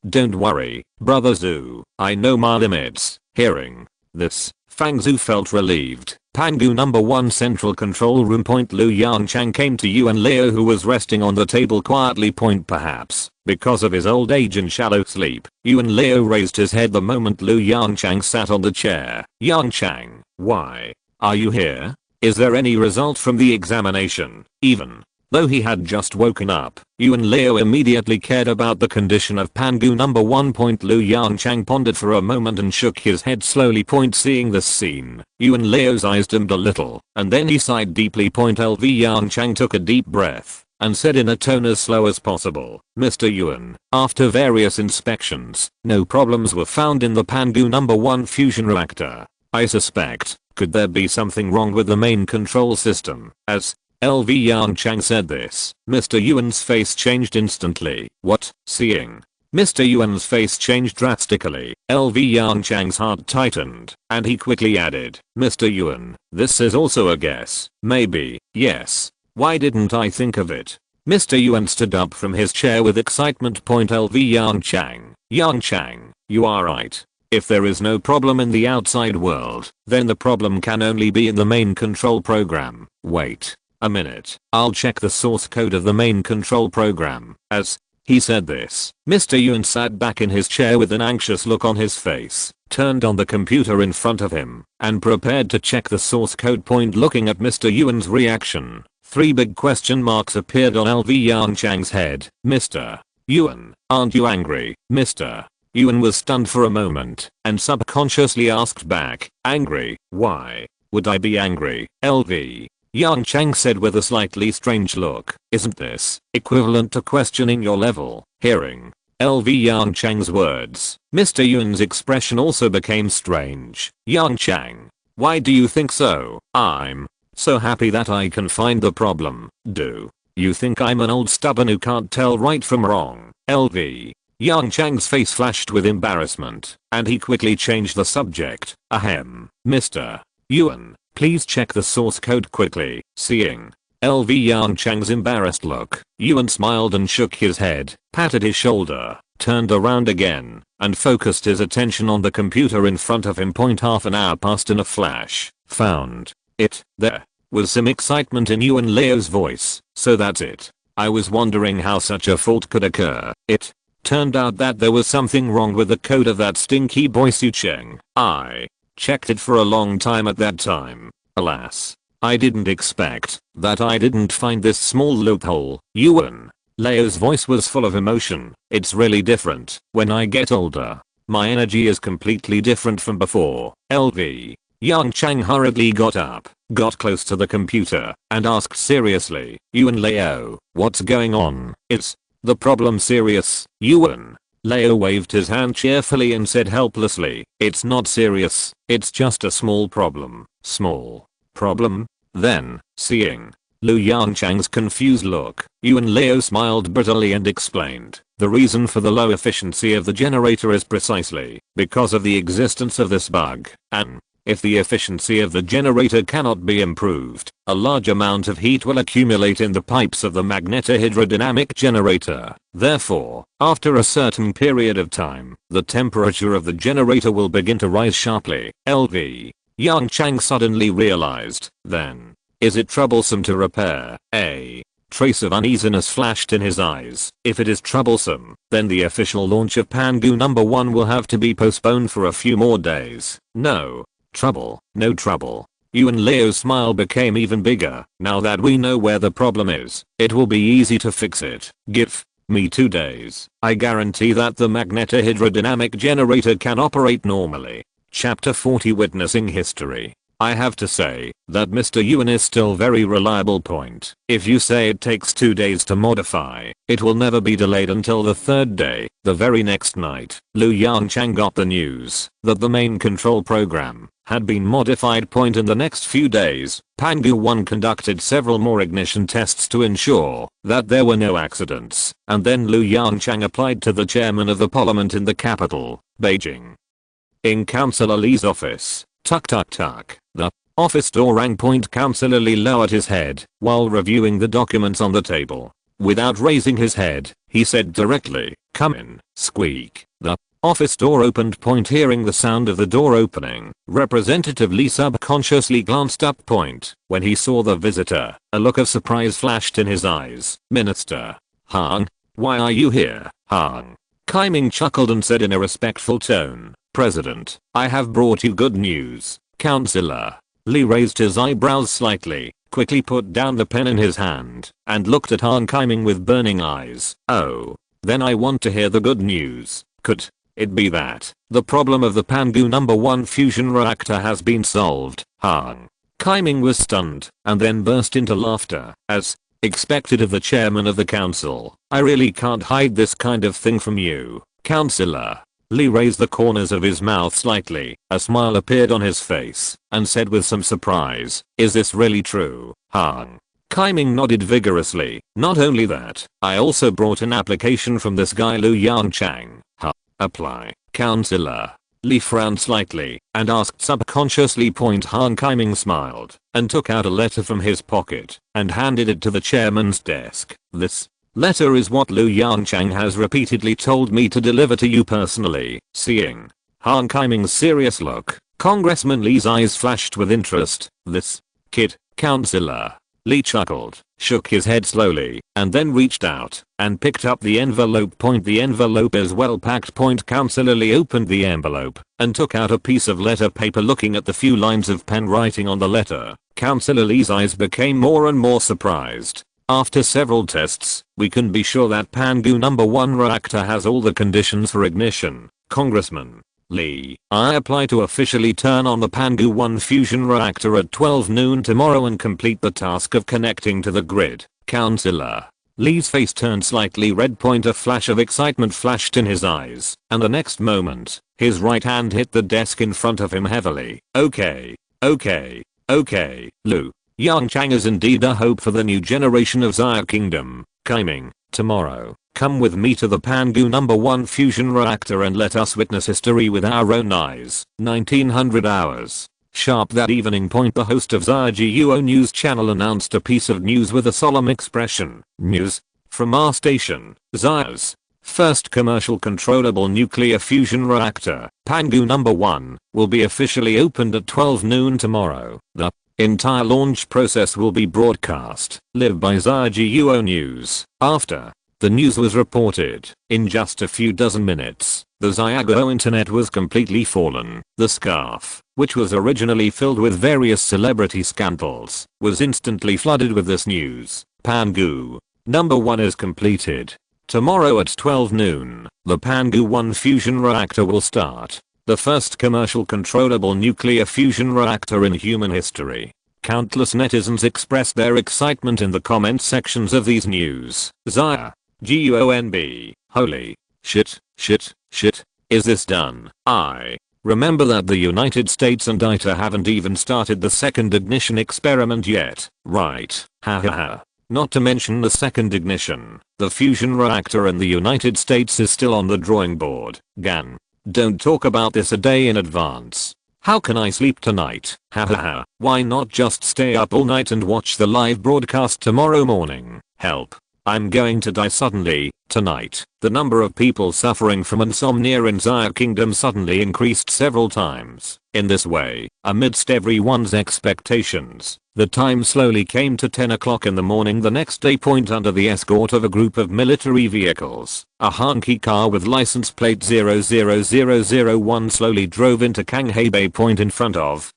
don't worry, Brother Zhu, I know my limits. Hearing this, Fang Zhu felt relieved. Pangu number 1 central control room. Lu Yongchang came to Yuan Leo, who was resting on the table quietly. Perhaps because of his old age and shallow sleep, Yuan Leo raised his head the moment Lu Yongchang sat on the chair. Yongchang, why are you here? Is there any result from the examination? Even though he had just woken up, Yuan Leo immediately cared about the condition of Pangu number 1. Lu Yongchang pondered for a moment and shook his head slowly. Seeing this scene, Yuan Leo's eyes dimmed a little, and then he sighed deeply. LV Yongchang took a deep breath and said in a tone as slow as possible, Mr. Yuan, after various inspections, no problems were found in the Pangu number 1 fusion reactor. I suspect, could there be something wrong with the main control system? As LV Yongchang said this, Mr. Yuan's face changed instantly. What? Seeing Mr. Yuan's face changed drastically, LV Yongchang's heart tightened, and he quickly added, Mr. Yuan, this is also a guess. Maybe, yes. Why didn't I think of it? Mr. Yuan stood up from his chair with excitement. LV Yongchang, Yongchang, you are right. If there is no problem in the outside world, then the problem can only be in the main control program. Wait a minute, I'll check the source code of the main control program. As he said this, Mr. Yuan sat back in his chair with an anxious look on his face, turned on the computer in front of him, and prepared to check the source code. Looking at Mr. Yuan's reaction, 3 big question marks appeared on LV Yongchang's head. Mr. Yuan, aren't you angry? Mr. Yuan was stunned for a moment, and subconsciously asked back, angry? Why would I be angry? LV Yongchang said with a slightly strange look, isn't this equivalent to questioning your level? Hearing LV Yongchang's words, Mr. Yuan's expression also became strange. Yongchang, why do you think so? I'm so happy that I can find the problem. Do you think I'm an old stubborn who can't tell right from wrong? LV Yongchang's face flashed with embarrassment, and he quickly changed the subject. Ahem, Mr. Yuan, please check the source code quickly. Seeing LV Yongchang's embarrassed look, Yuan smiled and shook his head, patted his shoulder, turned around again, and focused his attention on the computer in front of him. Half an hour passed in a flash. Found it. There was some excitement in Yuan Leo's voice. So that's it. I was wondering how such a fault could occur. It turned out that there was something wrong with the code of that stinky boy Yongchang. I checked it for a long time at that time. Alas, I didn't expect that I didn't find this small loophole. Yuan Leo's voice was full of emotion. It's really different. When I get older, my energy is completely different from before. LV Yongchang hurriedly got up, got close to the computer, and asked seriously, Yuan Leo, what's going on? Is the problem serious? Yuan Leo waved his hand cheerfully and said helplessly, it's not serious, it's just a small problem. Small problem? Then, seeing Lu Yongchang's confused look, Yuan Leo smiled bitterly and explained, the reason for the low efficiency of the generator is precisely because of the existence of this bug, and if the efficiency of the generator cannot be improved, a large amount of heat will accumulate in the pipes of the magnetohydrodynamic generator. Therefore, after a certain period of time, the temperature of the generator will begin to rise sharply. LV Yongchang suddenly realized, then, is it troublesome to repair? A trace of uneasiness flashed in his eyes. If it is troublesome, then the official launch of Pangu number 1 will have to be postponed for a few more days. No trouble, no trouble. Yuan Leo's smile became even bigger. Now that we know where the problem is, it will be easy to fix it. Give me 2 days. I guarantee that the magnetohydrodynamic generator can operate normally. Chapter 40 Witnessing History. I have to say that Mr. Yuan is still very reliable. Point. If you say it takes 2 days to modify, it will never be delayed until the 3rd day. The very next night, Lu Yongchang got the news that the main control program had been modified. Point. In the next few days, Pangu 1 conducted several more ignition tests to ensure that there were no accidents, and then Lu Yongchang applied to the chairman of the parliament in the capital, Beijing. In Councillor Li's office, tuck tuck tuck, the office door rang. Councillor Li lowered his head while reviewing the documents on the table. Without raising his head, he said directly, come in. Squeak. The office door opened. Hearing the sound of the door opening, Representative Li subconsciously glanced up. When he saw the visitor, a look of surprise flashed in his eyes. Minister Hang, why are you here? Hang Kaiming chuckled and said in a respectful tone, President, I have brought you good news. Councillor Li raised his eyebrows slightly, quickly put down the pen in his hand, and looked at Han Kaiming with burning eyes. Oh, then I want to hear the good news. Could it be that the problem of the Pangu number 1 fusion reactor has been solved? Han Kaiming was stunned, and then burst into laughter, as expected of the chairman of the council. I really can't hide this kind of thing from you, Councillor. Li raised the corners of his mouth slightly, a smile appeared on his face, and said with some surprise, is this really true? Han Kaiming nodded vigorously. Not only that, I also brought an application from this guy Lu Yongchang. Apply. Councillor Li frowned slightly, and asked subconsciously. Han Kaiming smiled, and took out a letter from his pocket, and handed it to the chairman's desk. This letter is what Lu Yongchang has repeatedly told me to deliver to you personally. Seeing Han Kaiming's serious look, Congressman Li's eyes flashed with interest. This kid, Councillor Li chuckled, shook his head slowly, and then reached out and picked up the envelope. The envelope is well packed. Councillor Li opened the envelope and took out a piece of letter paper. Looking at the few lines of pen writing on the letter, Councillor Li's eyes became more and more surprised. After several tests, we can be sure that Pangu number 1 reactor has all the conditions for ignition. Congressman Li, I apply to officially turn on the Pangu 1 fusion reactor at 12 noon tomorrow and complete the task of connecting to the grid. Councillor Li's face turned slightly red. A flash of excitement flashed in his eyes, and the next moment, his right hand hit the desk in front of him heavily. Okay, Lu Yongchang is indeed a hope for the new generation of Xia Kingdom. Kaiming, tomorrow, Come with me to the Pangu #1 fusion reactor and let us witness history with our own eyes. 1900 hours. Sharp that evening point, the host of ZRGUO News channel announced a piece of news with a solemn expression. News? From our station, ZR's first commercial controllable nuclear fusion reactor, Pangu #1, will be officially opened at 12 noon tomorrow. The entire launch process will be broadcast live by ZRGUO News. After the news was reported, in just a few dozen minutes, the ZRGUO internet was completely fallen. The scarf, which was originally filled with various celebrity scandals, was instantly flooded with this news. Pangu #1 is completed. Tomorrow at 12 noon, the Pangu 1 fusion reactor will start. The first commercial controllable nuclear fusion reactor in human history. Countless netizens expressed their excitement in the comment sections of these news. Zaya. GUONB. Holy shit, is this done? I remember that the United States and ITER haven't even started the second ignition experiment yet, right? Hahaha. Not to mention the second ignition, the fusion reactor in the United States is still on the drawing board. Gan. Don't talk about this a day in advance. How can I sleep tonight? Hahaha. Why not just stay up all night and watch the live broadcast tomorrow morning? Help. I'm going to die suddenly, tonight. The number of people suffering from insomnia in Zaya Kingdom suddenly increased several times. In this way, amidst everyone's expectations, the time slowly came to 10 o'clock in the morning the next day. Point under the escort of a group of military vehicles, a honky car with license plate 00001 slowly drove into Kanghae Bay Point in front of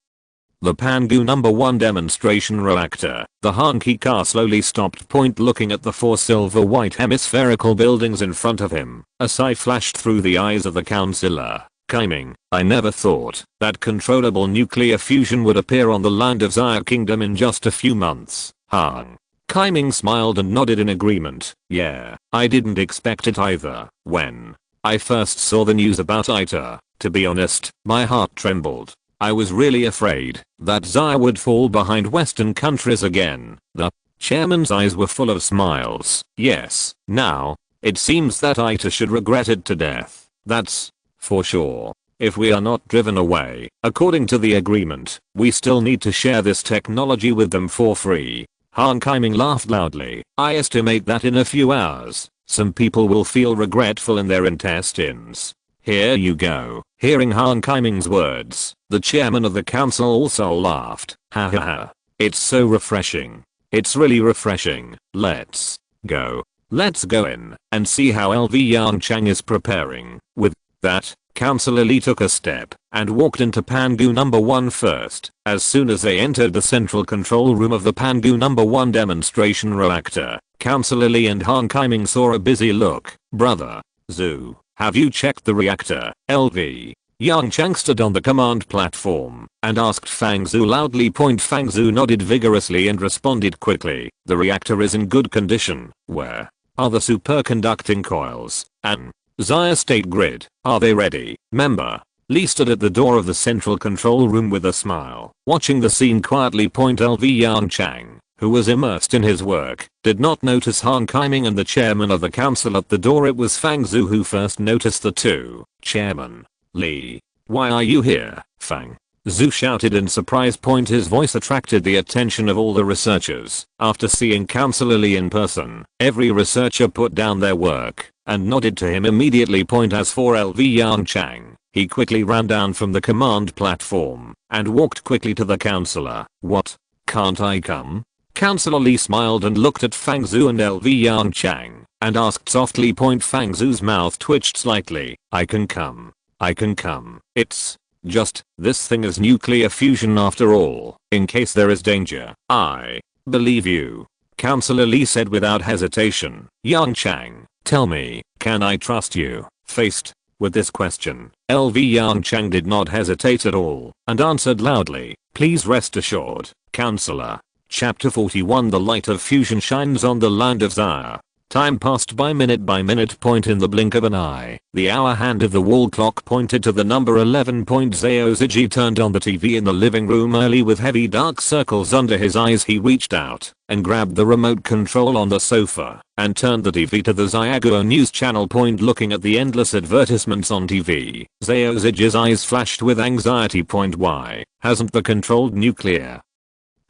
the Pangu #1 demonstration reactor. The honky car slowly stopped. Point looking at the four silver white hemispherical buildings in front of him. A sigh flashed through the eyes of the counselor. Kaiming, I never thought that controllable nuclear fusion would appear on the land of Zaya Kingdom in just a few months. Hang. Kaiming smiled and nodded in agreement. Yeah, I didn't expect it either. When I first saw the news about ITER, to be honest, my heart trembled. I was really afraid that Zaya would fall behind Western countries again. The chairman's eyes were full of smiles. Yes, now, it seems that ITER should regret it to death. That's for sure. If we are not driven away, according to the agreement, we still need to share this technology with them for free. Han Kaiming laughed loudly. I estimate that in a few hours, some people will feel regretful in their intestines. Here you go. Hearing Han Kaiming's words, the chairman of the council also laughed. Hahaha. It's so refreshing. It's really refreshing. Let's go. Let's go in and see how LV Yongchang is preparing. With that, Councillor Lee took a step and walked into Pangu #1 first. As soon as they entered the central control room of the Pangu #1 demonstration reactor, Councillor Lee and Han Kaiming saw a busy look. Brother Zhu, have you checked the reactor? LV Yongchang stood on the command platform and asked Fang Zhu loudly. Fang Zhu nodded vigorously and responded quickly. The reactor is in good condition. Where are the superconducting coils and Zaya state grid? Are they ready? Member Lee stood at the door of the central control room with a smile, watching the scene quietly. LV Yongchang, who was immersed in his work, did not notice Han Kaiming and the chairman of the council at the door. It was Fang Zhu who first noticed the two. Chairman Lee, why are you here? Fang Zhu shouted in surprise. His voice attracted the attention of all the researchers. After seeing Councillor Lee in person, every researcher put down their work and nodded to him immediately. As for LV Yongchang, he quickly ran down from the command platform and walked quickly to the councillor. What? Can't I come? Councillor Lee smiled and looked at Fang Zhu and LV Yongchang and asked softly. Fang Zhu's mouth twitched slightly. I can come. I can come. It's just, this thing is nuclear fusion after all. In case there is danger, I believe you. Councillor Lee said without hesitation. Yongchang, tell me, can I trust you? Faced with this question, LV Yongchang did not hesitate at all and answered loudly. Please rest assured, Councillor. Chapter 41. The light of fusion shines on the land of Zaya. Time passed by minute point in the blink of an eye. The hour hand of the wall clock pointed to the number 11. Zayoziji turned on the TV in the living room early with heavy dark circles under his eyes. He reached out and grabbed the remote control on the sofa and turned the TV to the Xiaguo news channel. Looking at the endless advertisements on TV, Zayoziji's eyes flashed with anxiety. Why hasn't the controlled nuclear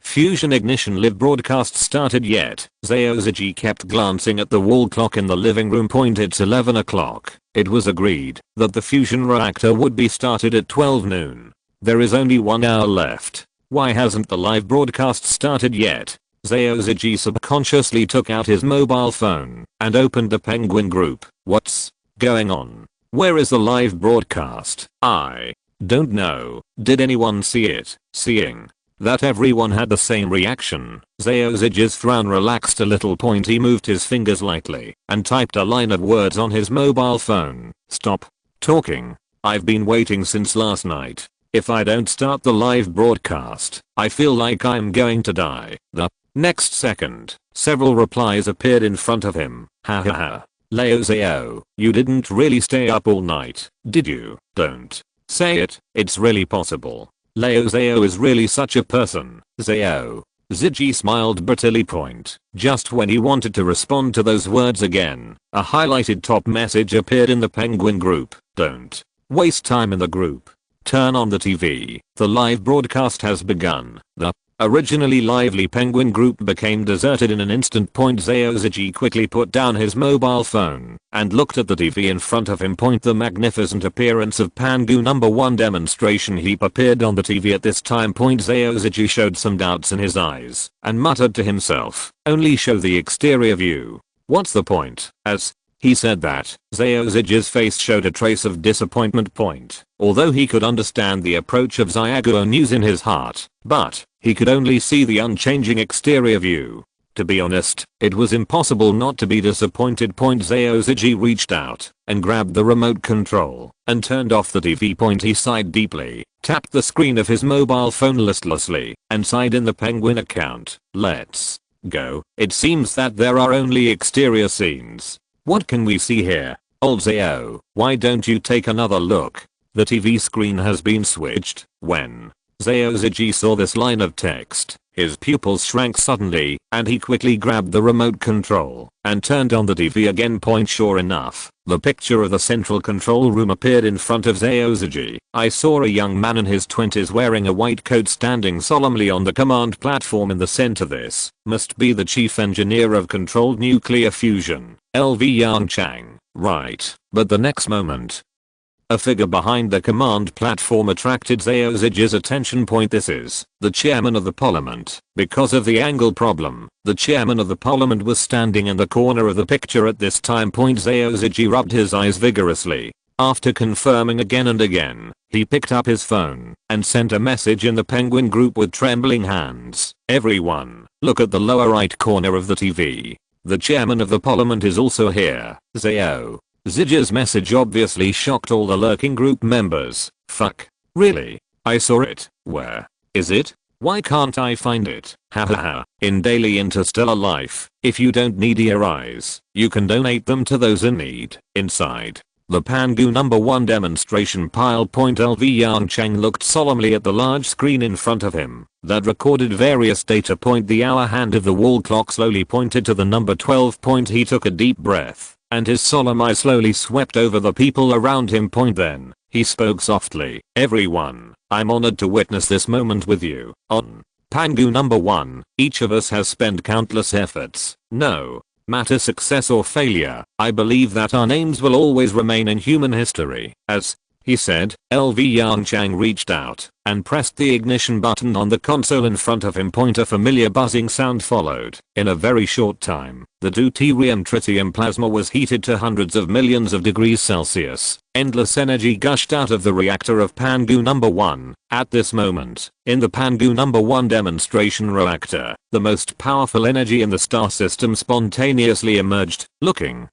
fusion ignition live broadcast started yet? Zayoziji kept glancing at the wall clock in the living room. It's 11 o'clock. It was agreed that the fusion reactor would be started at 12 noon. There is only 1 hour left. Why hasn't the live broadcast started yet? Zayoziji subconsciously took out his mobile phone and opened the Penguin group. What's going on? Where is the live broadcast? I don't know. Did anyone see it? Seeing that everyone had the same reaction, Zayoziji's frown relaxed a little. He moved his fingers lightly and typed a line of words on his mobile phone. Stop talking. I've been waiting since last night. If I don't start the live broadcast, I feel like I'm going to die. The next second, several replies appeared in front of him. Ha ha ha. Leo Zayo, you didn't really stay up all night, did you? Don't say it. It's really possible. Leo Zayo is really such a person. Zayo. Ziji smiled bitterly. Just when he wanted to respond to those words again, a highlighted top message appeared in the Penguin group. Don't waste time in the group. Turn on the TV. The live broadcast has begun. The originally lively Penguin group became deserted in an instant. Zayoziji quickly put down his mobile phone and looked at the TV in front of him. The magnificent appearance of Pangu #1 demonstration heap appeared on the TV at this time. Zayoziji showed some doubts in his eyes and muttered to himself, only show the exterior view. What's the point? As he said that, Zayoziji's face showed a trace of disappointment. Although he could understand the approach of Xiaguo News in his heart, but he could only see the unchanging exterior view. To be honest, it was impossible not to be disappointed. Zayoziji reached out and grabbed the remote control and turned off the TV. He sighed deeply, tapped the screen of his mobile phone listlessly, and signed in the Penguin account. Let's go. It seems that there are only exterior scenes. What can we see here? Old Zayo, why don't you take another look? The TV screen has been switched. When Zayoziji saw this line of text, his pupils shrank suddenly, and he quickly grabbed the remote control and turned on the TV again. Sure enough, the picture of the central control room appeared in front of Zayoziji. I saw a young man in his 20s wearing a white coat standing solemnly on the command platform in the center. This must be the chief engineer of controlled nuclear fusion, LV Yongchang, right? But the next moment, a figure behind the command platform attracted Zayoziji's attention. This is the chairman of the parliament. Because of the angle problem, the chairman of the parliament was standing in the corner of the picture at this time. Zayoziji rubbed his eyes vigorously. After confirming again and again, he picked up his phone and sent a message in the Penguin group with trembling hands. Everyone, look at the lower right corner of the TV. The chairman of the parliament is also here. Zayo. Ziji's message obviously shocked all the lurking group members. Fuck. Really? I saw it. Where is it? Why can't I find it? Hahaha. In daily interstellar life, if you don't need your eyes, you can donate them to those in need. Inside the Pangu #1 demonstration pile. LV Yongchang looked solemnly at the large screen in front of him that recorded various data. The hour hand of the wall clock slowly pointed to the number 12. He took a deep breath and his solemn eye slowly swept over the people around him. Then he spoke softly. Everyone, I'm honored to witness this moment with you. On Pangu #1, each of us has spent countless efforts. No matter success or failure, I believe that our names will always remain in human history. As he said, LV Yongchang reached out and pressed the ignition button on the console in front of him. A familiar buzzing sound followed. In a very short time, the deuterium tritium plasma was heated to hundreds of millions of degrees Celsius. Endless energy gushed out of the reactor of Pangu #1. At this moment, in the Pangu #1 demonstration reactor, the most powerful energy in the star system spontaneously emerged. Looking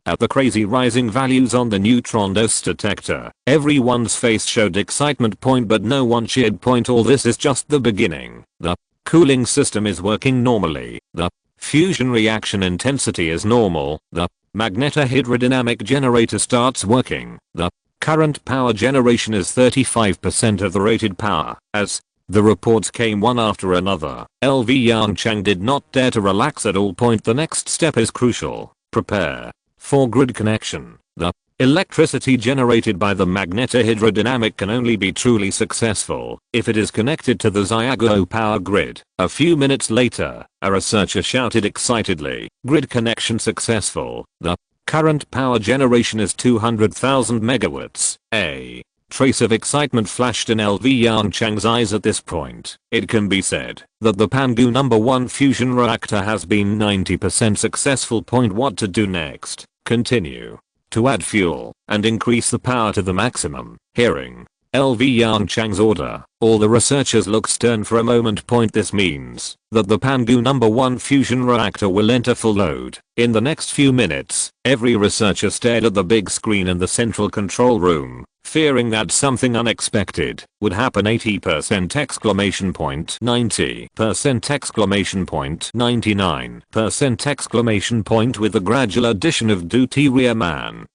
at the crazy rising values on the neutron dose detector, everyone's face showed excitement. But no one cheered. All this is just the beginning. The cooling system is working normally. The fusion reaction intensity is normal. The magnetohydrodynamic generator starts working. The current power generation is 35% of the rated power. As the reports came one after another, LV Yongchang did not dare to relax at all. The next step is crucial. Prepare for grid connection. The electricity generated by the magnetohydrodynamic can only be truly successful if it is connected to the Xiaoguo power grid. A few minutes later, a researcher shouted excitedly, "Grid connection successful. The current power generation is 200,000 megawatts." A trace of excitement flashed in LV Yongchang's eyes at this point. It can be said that the Pangu No. 1 fusion reactor has been 90% successful. What to do next? Continue to add fuel and increase the power to the maximum. Hearing LV Yongchang's order, all the researchers look stern for a moment. This means that the Pangu No. 1 fusion reactor will enter full load. In the next few minutes, every researcher stared at the big screen in the central control room, fearing that something unexpected would happen. 80% exclamation point, 90% exclamation point, 99% exclamation point, with the gradual addition of deuterium man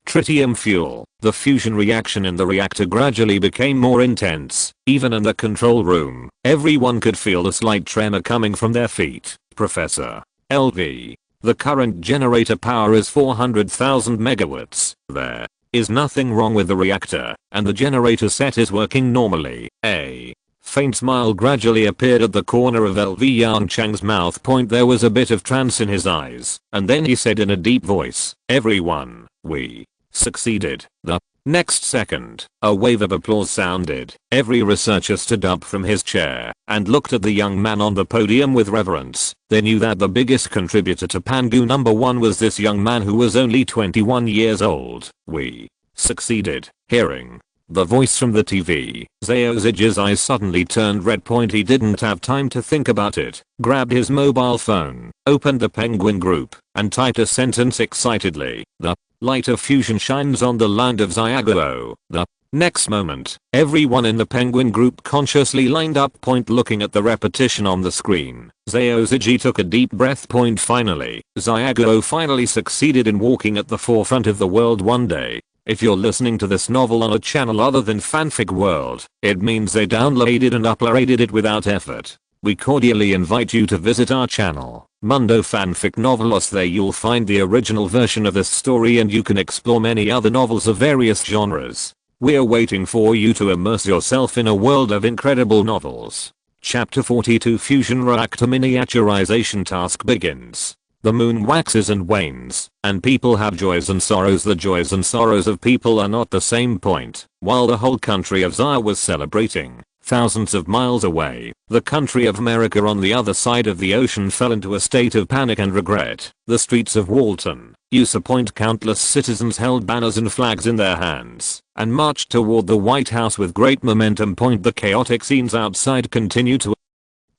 tritium fuel. The fusion reaction in the reactor gradually became more intense. Even in the control room, everyone could feel a slight tremor coming from their feet. Professor LV, the current generator power is 400,000 megawatts. There is nothing wrong with the reactor, and the generator set is working normally. A faint smile gradually appeared at the corner of LV Yongchang's mouth. There was a bit of trance in his eyes, and then he said in a deep voice, "Everyone, we succeeded." The next second, a wave of applause sounded. Every researcher stood up from his chair and looked at the young man on the podium with reverence. They knew that the biggest contributor to Pangu No. 1 was this young man who was only 21 years old. "We succeeded." Hearing the voice from the TV, Zhao Ziji's eyes suddenly turned red. He didn't have time to think about it, grabbed his mobile phone, opened the Penguin Group, and typed a sentence excitedly. "The light of fusion shines on the land of Xiaoguo." The next moment, everyone in the Penguin Group consciously lined up. Looking at the repetition on the screen, Zhao Ziji took a deep breath. Finally, Xiaoguo finally succeeded in walking at the forefront of the world one day. If you're listening to this novel on a channel other than Fanfic World, it means they downloaded and uploaded it without effort. We cordially invite you to visit our channel, Mundo Fanfic Novelos. There you'll find the original version of this story, and you can explore many other novels of various genres. We're waiting for you to immerse yourself in a world of incredible novels. Chapter 42 Fusion Reactor Miniaturization Task begins. The moon waxes and wanes, and people have joys and sorrows. The joys and sorrows of people are not the same. While the whole country of Xia was celebrating, thousands of miles away, the country of America on the other side of the ocean fell into a state of panic and regret. The streets of Walton, USA. Countless citizens held banners and flags in their hands and marched toward the White House with great momentum. The chaotic scenes outside continue to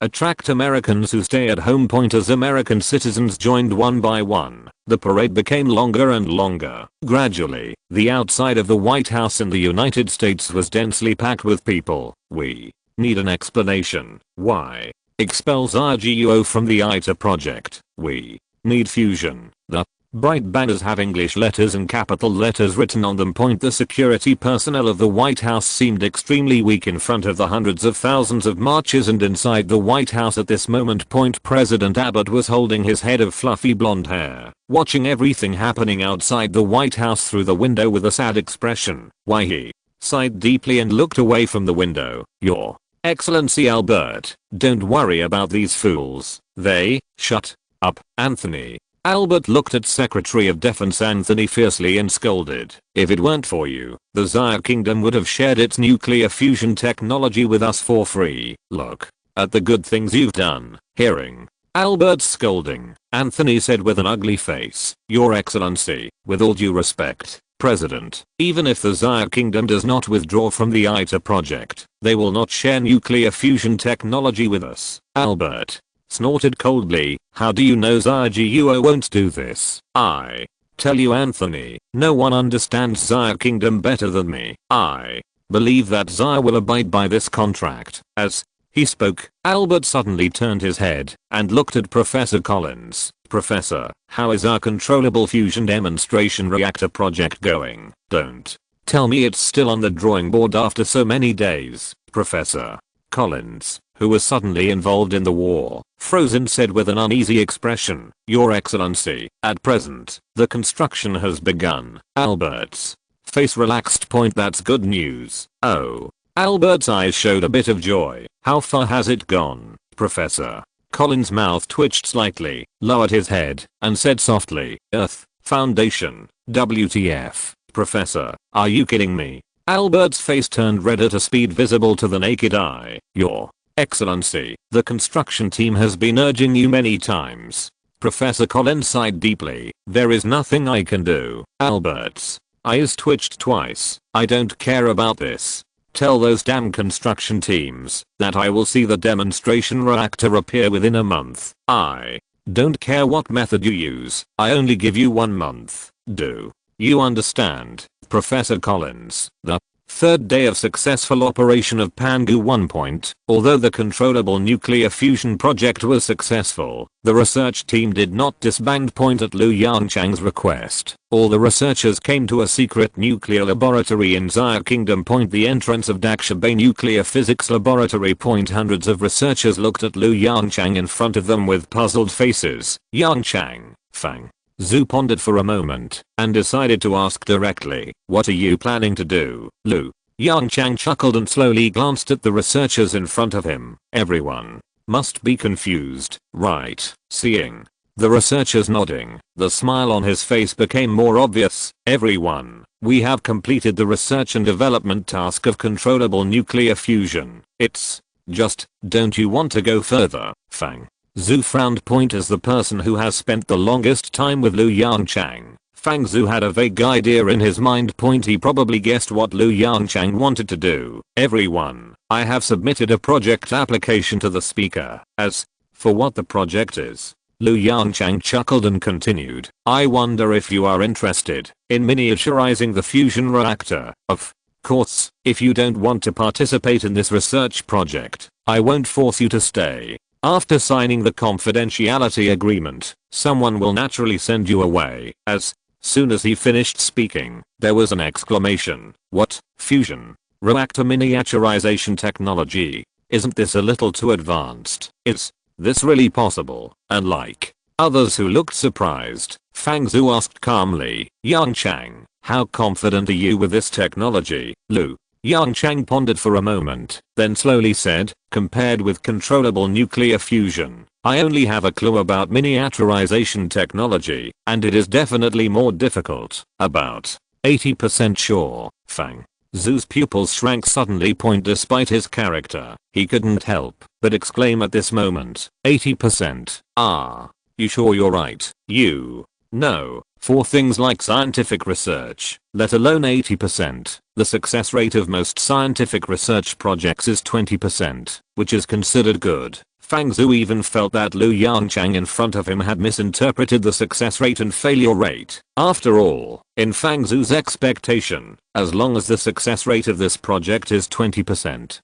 attract Americans who stay at home. As American citizens joined one by one, the parade became longer and longer. Gradually, the outside of the White House in the United States was densely packed with people. We need an explanation. Why expel Xiaoguo from the ITER project? We need fusion. The bright banners have English letters and capital letters written on them. The security personnel of the White House seemed extremely weak in front of the hundreds of thousands of marchers and inside the White House at this moment. President Abbott was holding his head of fluffy blonde hair, watching everything happening outside the White House through the window with a sad expression. Why, he sighed deeply and looked away from the window. "Your Excellency Albert, don't worry about these fools. They..." "Shut up, Anthony." Albert looked at Secretary of Defense Anthony fiercely and scolded. "If it weren't for you, the Xia Kingdom would have shared its nuclear fusion technology with us for free. Look at the good things you've done." Hearing Albert's scolding, Anthony said with an ugly face, "Your Excellency, with all due respect, President, even if the Xia Kingdom does not withdraw from the ITER project, they will not share nuclear fusion technology with us." Albert snorted coldly. "How do you know Xiaoguo won't do this?" "I tell you, Anthony, no one understands Xia Kingdom better than me. I believe that Xia will abide by this contract. As he spoke, Albert suddenly turned his head and looked at Professor Collins. Professor, how is our controllable fusion demonstration reactor project going? Don't tell me it's still on the drawing board after so many days. Professor Collins, who was suddenly involved in the war, frozen, said with an uneasy expression, Your Excellency, at present, the construction has begun. Albert's face relaxed. That's good news. Oh. Albert's eyes showed a bit of joy. How far has it gone? Professor Collins' mouth twitched slightly, lowered his head, and said softly, Earth Foundation. WTF. Professor, are you kidding me? Albert's face turned red at a speed visible to the naked eye. Your Excellency, the construction team has been urging you many times. Professor Collins sighed deeply. There is nothing I can do. Albert's eyes twitched twice. I don't care about this. Tell those damn construction teams that I will see the demonstration reactor appear within a month. I don't care what method you use. I only give you 1 month. Do you understand? Professor Collins, the third day of successful operation of Pangu 1. Although the controllable nuclear fusion project was successful, the research team did not disband. At Liu Yongchang's request, all the researchers came to a secret nuclear laboratory in Xia Kingdom. The entrance of Daksha Bay Nuclear Physics Laboratory. Hundreds of researchers looked at Liu Yongchang in front of them with puzzled faces. Yongchang, Fang Zhu pondered for a moment and decided to ask directly, what are you planning to do, Liu? Yongchang chuckled and slowly glanced at the researchers in front of him. Everyone must be confused, right? Seeing the researchers nodding, the smile on his face became more obvious. Everyone, we have completed the research and development task of controllable nuclear fusion. It's just, don't you want to go further, Fang Zhu frowned. As the person who has spent the longest time with Liu Yongchang, Fang Zhu had a vague idea in his mind. He probably guessed what Liu Yongchang wanted to do. Everyone, I have submitted a project application to the speaker. As for what the project is, Liu Yongchang chuckled and continued, I wonder if you are interested in miniaturizing the fusion reactor. Of course, if you don't want to participate in this research project, I won't force you to stay. After signing the confidentiality agreement, someone will naturally send you away. As soon as he finished speaking, there was an exclamation. What? Fusion reactor miniaturization technology? Isn't this a little too advanced? Is this really possible? And like others who looked surprised, Fang Zhu asked calmly, Yongchang, how confident are you with this technology? Liu Yongchang pondered for a moment, then slowly said, compared with controllable nuclear fusion, I only have a clue about miniaturization technology, and it is definitely more difficult. About 80% sure. Fang Zhu's pupils shrank suddenly. Despite his character, he couldn't help but exclaim at this moment, 80%. Ah, you sure you're right? You know, for things like scientific research, let alone 80%, the success rate of most scientific research projects is 20%, which is considered good. Fang Zhu even felt that Liu Yongchang in front of him had misinterpreted the success rate and failure rate. After all, in Fang Zhu's expectation, as long as the success rate of this project is 20%,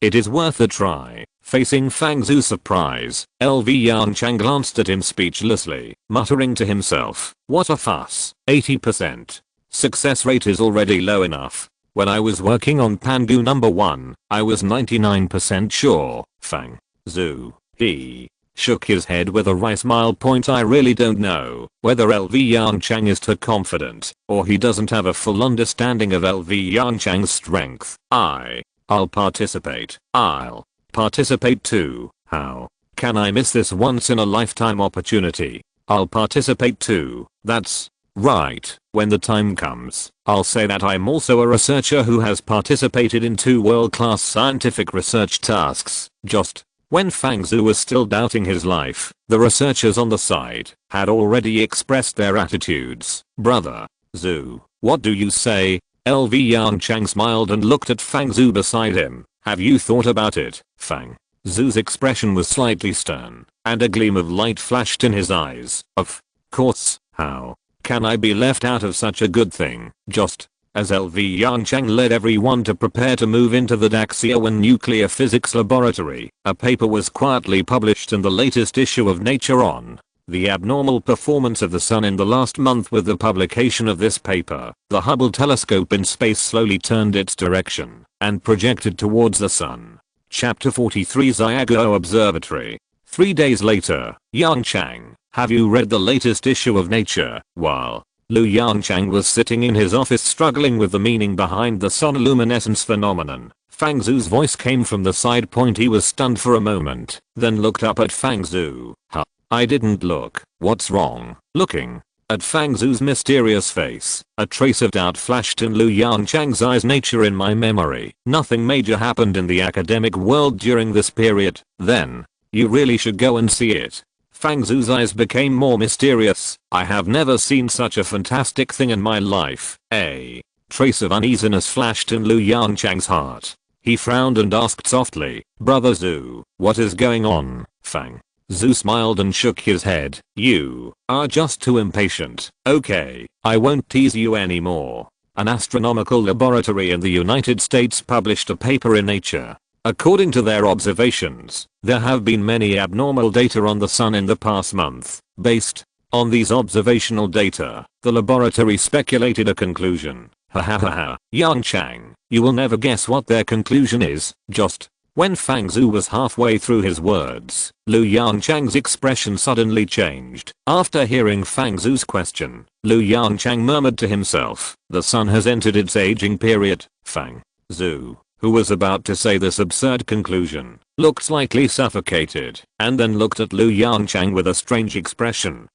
it is worth a try. Facing Fang Zhu's surprise, LV Yongchang glanced at him speechlessly, muttering to himself, what a fuss. 80%. Success rate is already low enough. When I was working on Pangu number 1, I was 99% sure. Fang Zhu, he shook his head with a wry smile. I really don't know whether LV Yongchang is too confident, or he doesn't have a full understanding of LV Yongchang's strength. I'll participate. I'll participate too. How can I miss this once in a lifetime opportunity? I'll participate too. That's right. When the time comes, I'll say that I'm also a researcher who has participated in 2 world-class scientific research tasks. Just when Fang Zhu was still doubting his life, the researchers on the side had already expressed their attitudes. Brother Zhu, what do you say? LV Yongchang smiled and looked at Fang Zhu beside him. Have you thought about it? Fang Zhu's expression was slightly stern, and a gleam of light flashed in his eyes. Of course, how can I be left out of such a good thing? Just as LV Yongchang led everyone to prepare to move into the Daxian nuclear physics laboratory, a paper was quietly published in the latest issue of Nature on the abnormal performance of the sun in the last month. With the publication of this paper, the Hubble telescope in space slowly turned its direction and projected towards the sun. Chapter 43 Xiaguo Observatory. 3 days later, Yongchang, have you read the latest issue of Nature? While Lu Yongchang was sitting in his office struggling with the meaning behind the sonoluminescence phenomenon, Fang Zhu's voice came from the side point. He was stunned for a moment, then looked up at Fang Zhu. Huh? I didn't look. What's wrong? Looking at Fang Zhu's mysterious face, a trace of doubt flashed in Lu Yongchang's eyes. Nature in my memory. Nothing major happened in the academic world during this period. Then, you really should go and see it. Fang Zhu's eyes became more mysterious. I have never seen such a fantastic thing in my life. A trace of uneasiness flashed in Lu Yongchang's heart. He frowned and asked softly, Brother Zhu, what is going on? Fang Zhu smiled and shook his head. You are just too impatient. Okay, I won't tease you anymore. An astronomical laboratory in the United States published a paper in Nature. According to their observations, there have been many abnormal data on the sun in the past month. Based on these observational data, the laboratory speculated a conclusion. Ha ha ha ha. Yongchang, you will never guess what their conclusion is. Just when Fang Zhu was halfway through his words, Lu Yongchang's expression suddenly changed. After hearing Fang Zhu's question, Lu Yongchang murmured to himself, the sun has entered its aging period. Fang Zhu, who was about to say this absurd conclusion, looked slightly suffocated, and then looked at Lu Yongchang with a strange expression.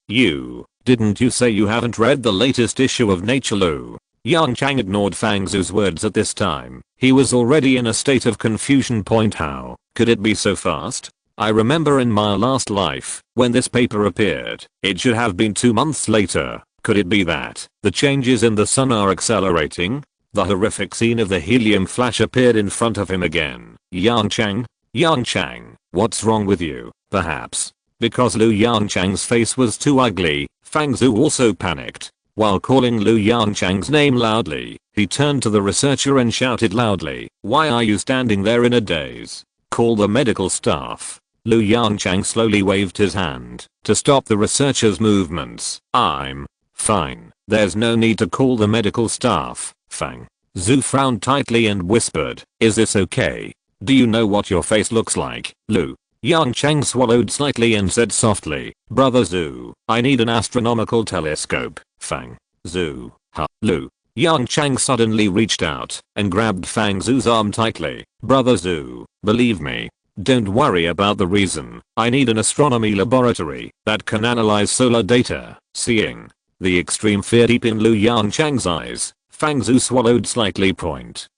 Didn't you say you haven't read the latest issue of Nature? Lu Yongchang ignored Fang Zhu's words at this time. He was already in a state of confusion. How could it be so fast? I remember in my last life, when this paper appeared, it should have been 2 months later. Could it be that the changes in the sun are accelerating? The horrific scene of the helium flash appeared in front of him again. Yongchang, what's wrong with you? Perhaps because Lu Yongchang's face was too ugly, Fang Zhu also panicked. While calling Lu Yongchang's name loudly, he turned to the researcher and shouted loudly, why are you standing there in a daze? Call the medical staff. Lu Yongchang slowly waved his hand to stop the researcher's movements. I'm fine. There's no need to call the medical staff. Fang Zhu frowned tightly and whispered, is this okay? Do you know what your face looks like? Lu Yongchang swallowed slightly and said softly, Brother Zhu, I need an astronomical telescope. Fang Zhu, Lu Yongchang suddenly reached out and grabbed Fang Zhu's arm tightly. Brother Zhu, believe me, don't worry about the reason. I need an astronomy laboratory that can analyze solar data. Seeing the extreme fear deep in Lu Yongchang's eyes, Fang Zhu swallowed slightly.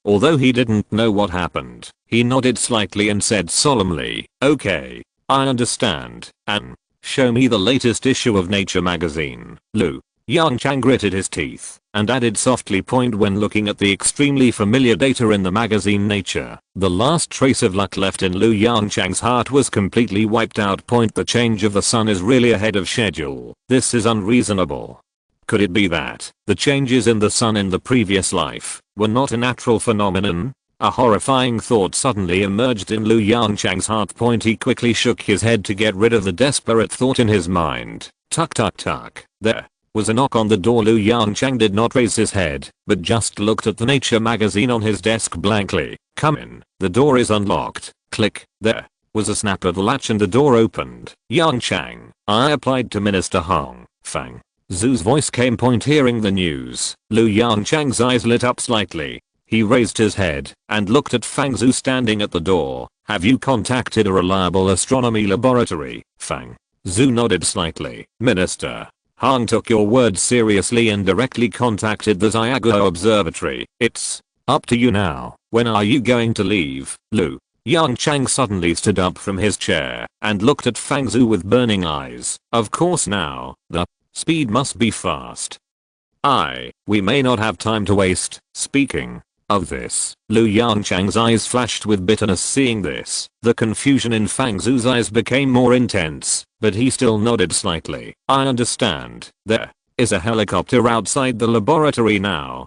Although he didn't know what happened, he nodded slightly and said solemnly, okay, I understand, and show me the latest issue of Nature magazine. Lu Yongchang gritted his teeth and added softly, when looking at the extremely familiar data in the magazine Nature, the last trace of luck left in Lu Yongchang's heart was completely wiped out. The change of the sun is really ahead of schedule. This is unreasonable. Could it be that the changes in the sun in the previous life were not a natural phenomenon? A horrifying thought suddenly emerged in Lu Yongchang's heart. He quickly shook his head to get rid of the desperate thought in his mind. Tuck tuck tuck. There was a knock on the door. Lu Yongchang did not raise his head, but just looked at the Nature magazine on his desk blankly. Come in. The door is unlocked. Click. There was a snap of the latch and the door opened. Yongchang, I applied to Minister Hong. Fang Zhu's voice came. Hearing the news, Lu Yongchang's eyes lit up slightly. He raised his head and looked at Fang Zhu standing at the door. Have you contacted a reliable astronomy laboratory? Fang Zhu nodded slightly. Minister Hong took your words seriously and directly contacted the Xiaguo Observatory. It's up to you now. When are you going to leave? Lu Yongchang suddenly stood up from his chair and looked at Fang Zhu with burning eyes. Of course now. The speed must be fast. We may not have time to waste. Speaking of this, Lu Yongchang's eyes flashed with bitterness. Seeing this, the confusion in Fang Zhu's eyes became more intense, but he still nodded slightly. I understand. There is a helicopter outside the laboratory now,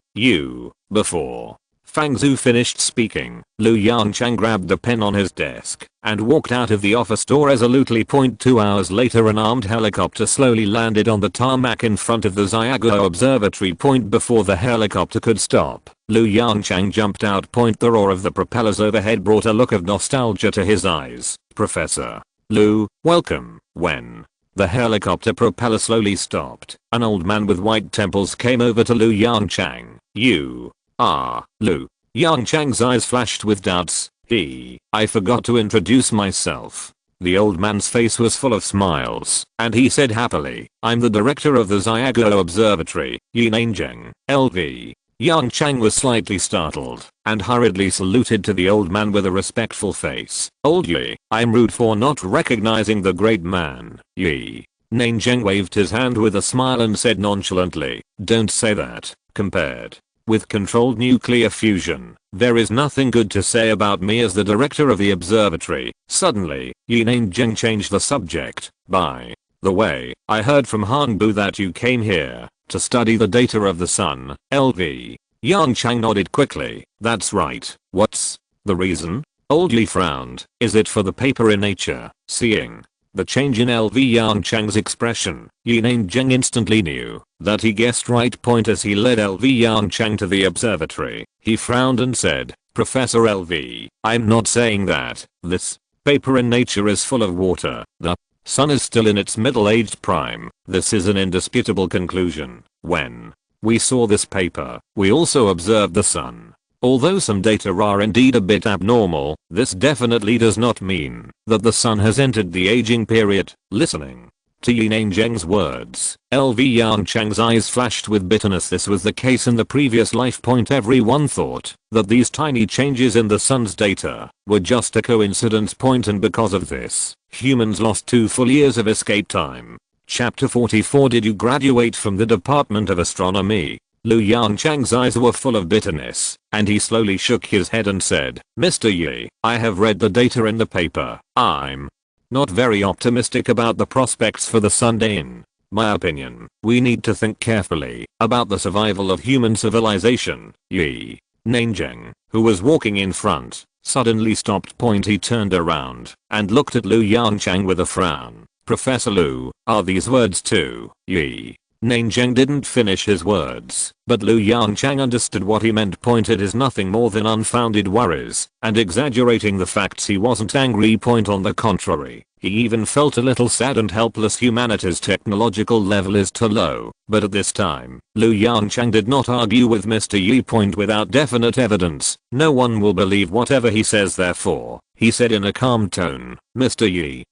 before Fang Zhu finished speaking, Lu Yongchang grabbed the pen on his desk and walked out of the office door resolutely. 2 hours later, an armed helicopter slowly landed on the tarmac in front of the Xiaguo Observatory. Before the helicopter could stop, Lu Yongchang jumped out. The roar of the propellers overhead brought a look of nostalgia to his eyes. Professor Lu, welcome. When the helicopter propeller slowly stopped, an old man with white temples came over to Lu Yongchang. You are Lu. Yongchang's eyes flashed with doubts. I forgot to introduce myself. The old man's face was full of smiles, and he said happily, I'm the director of the Xiaguo Observatory, Yongchang, LV. Yongchang was slightly startled and hurriedly saluted to the old man with a respectful face. Old Yi, I'm rude for not recognizing the great man. Yi. Nanzheng waved his hand with a smile and said nonchalantly, don't say that. Compared with controlled nuclear fusion, there is nothing good to say about me as the director of the observatory. Suddenly, Yi Nanzheng changed the subject. By the way, I heard from Hanbu that you came here to study the data of the sun, LV. Yongchang nodded quickly. That's right. What's the reason? Old Yi frowned. Is it for the paper in Nature? Seeing the change in LV Yongchang's expression, Yi Nanzheng instantly knew that he guessed right. As he led LV Yongchang to the observatory, he frowned and said, Professor LV, I'm not saying that this paper in Nature is full of water. The sun is still in its middle-aged prime. This is an indisputable conclusion. When we saw this paper, we also observed the sun. Although some data are indeed a bit abnormal, this definitely does not mean that the sun has entered the aging period. Listening to Yi Nanzheng's words, LV Yongchang's eyes flashed with bitterness. This was the case in the previous life. Everyone thought that these tiny changes in the sun's data were just a coincidence. And because of this, humans lost 2 full years of escape time. Chapter 44. Did you graduate from the Department of Astronomy? Lu Yongchang's eyes were full of bitterness, and he slowly shook his head and said, Mr. Yi, I have read the data in the paper. I'm not very optimistic about the prospects for the sun. In my opinion, we need to think carefully about the survival of human civilization. Yi Nanzheng, who was walking in front, suddenly stopped. He turned around and looked at Lu Yongchang with a frown. Professor Lu, are these words too? Yi Nanzheng didn't finish his words, but Lu Yongchang understood what he meant. It is nothing more than unfounded worries and exaggerating the facts. He wasn't angry. On the contrary, he even felt a little sad and helpless. Humanity's technological level is too low, but at this time, Lu Yongchang did not argue with Mr. Yi. Without definite evidence, no one will believe whatever he says. Therefore, he said in a calm tone, Mr. Yi,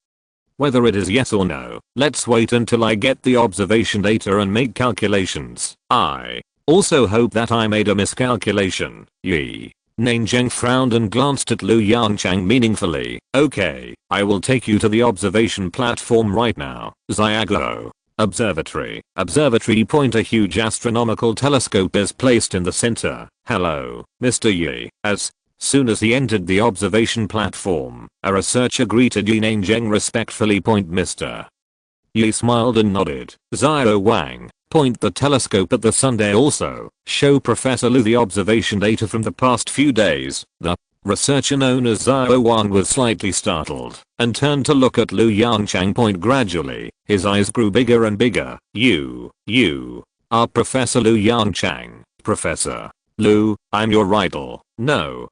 whether it is yes or no, let's wait until I get the observation data and make calculations. I also hope that I made a miscalculation. Yi Nanzheng frowned and glanced at Lu Yongchang meaningfully. Okay, I will take you to the observation platform right now. Xiaguo Observatory. Observatory. A huge astronomical telescope is placed in the center. Hello, Mr. Yi. As soon as he entered the observation platform, a researcher greeted Yi Nanzheng respectfully. Mr. Yi smiled and nodded. Xiao Wang, point the telescope at the sun. Also, show Professor Lu the observation data from the past few days. The researcher known as Xiao Wang was slightly startled and turned to look at Lu Yongchang. Gradually, his eyes grew bigger and bigger. You are Professor Lu Yongchang. Professor Lu, I'm your idol. No,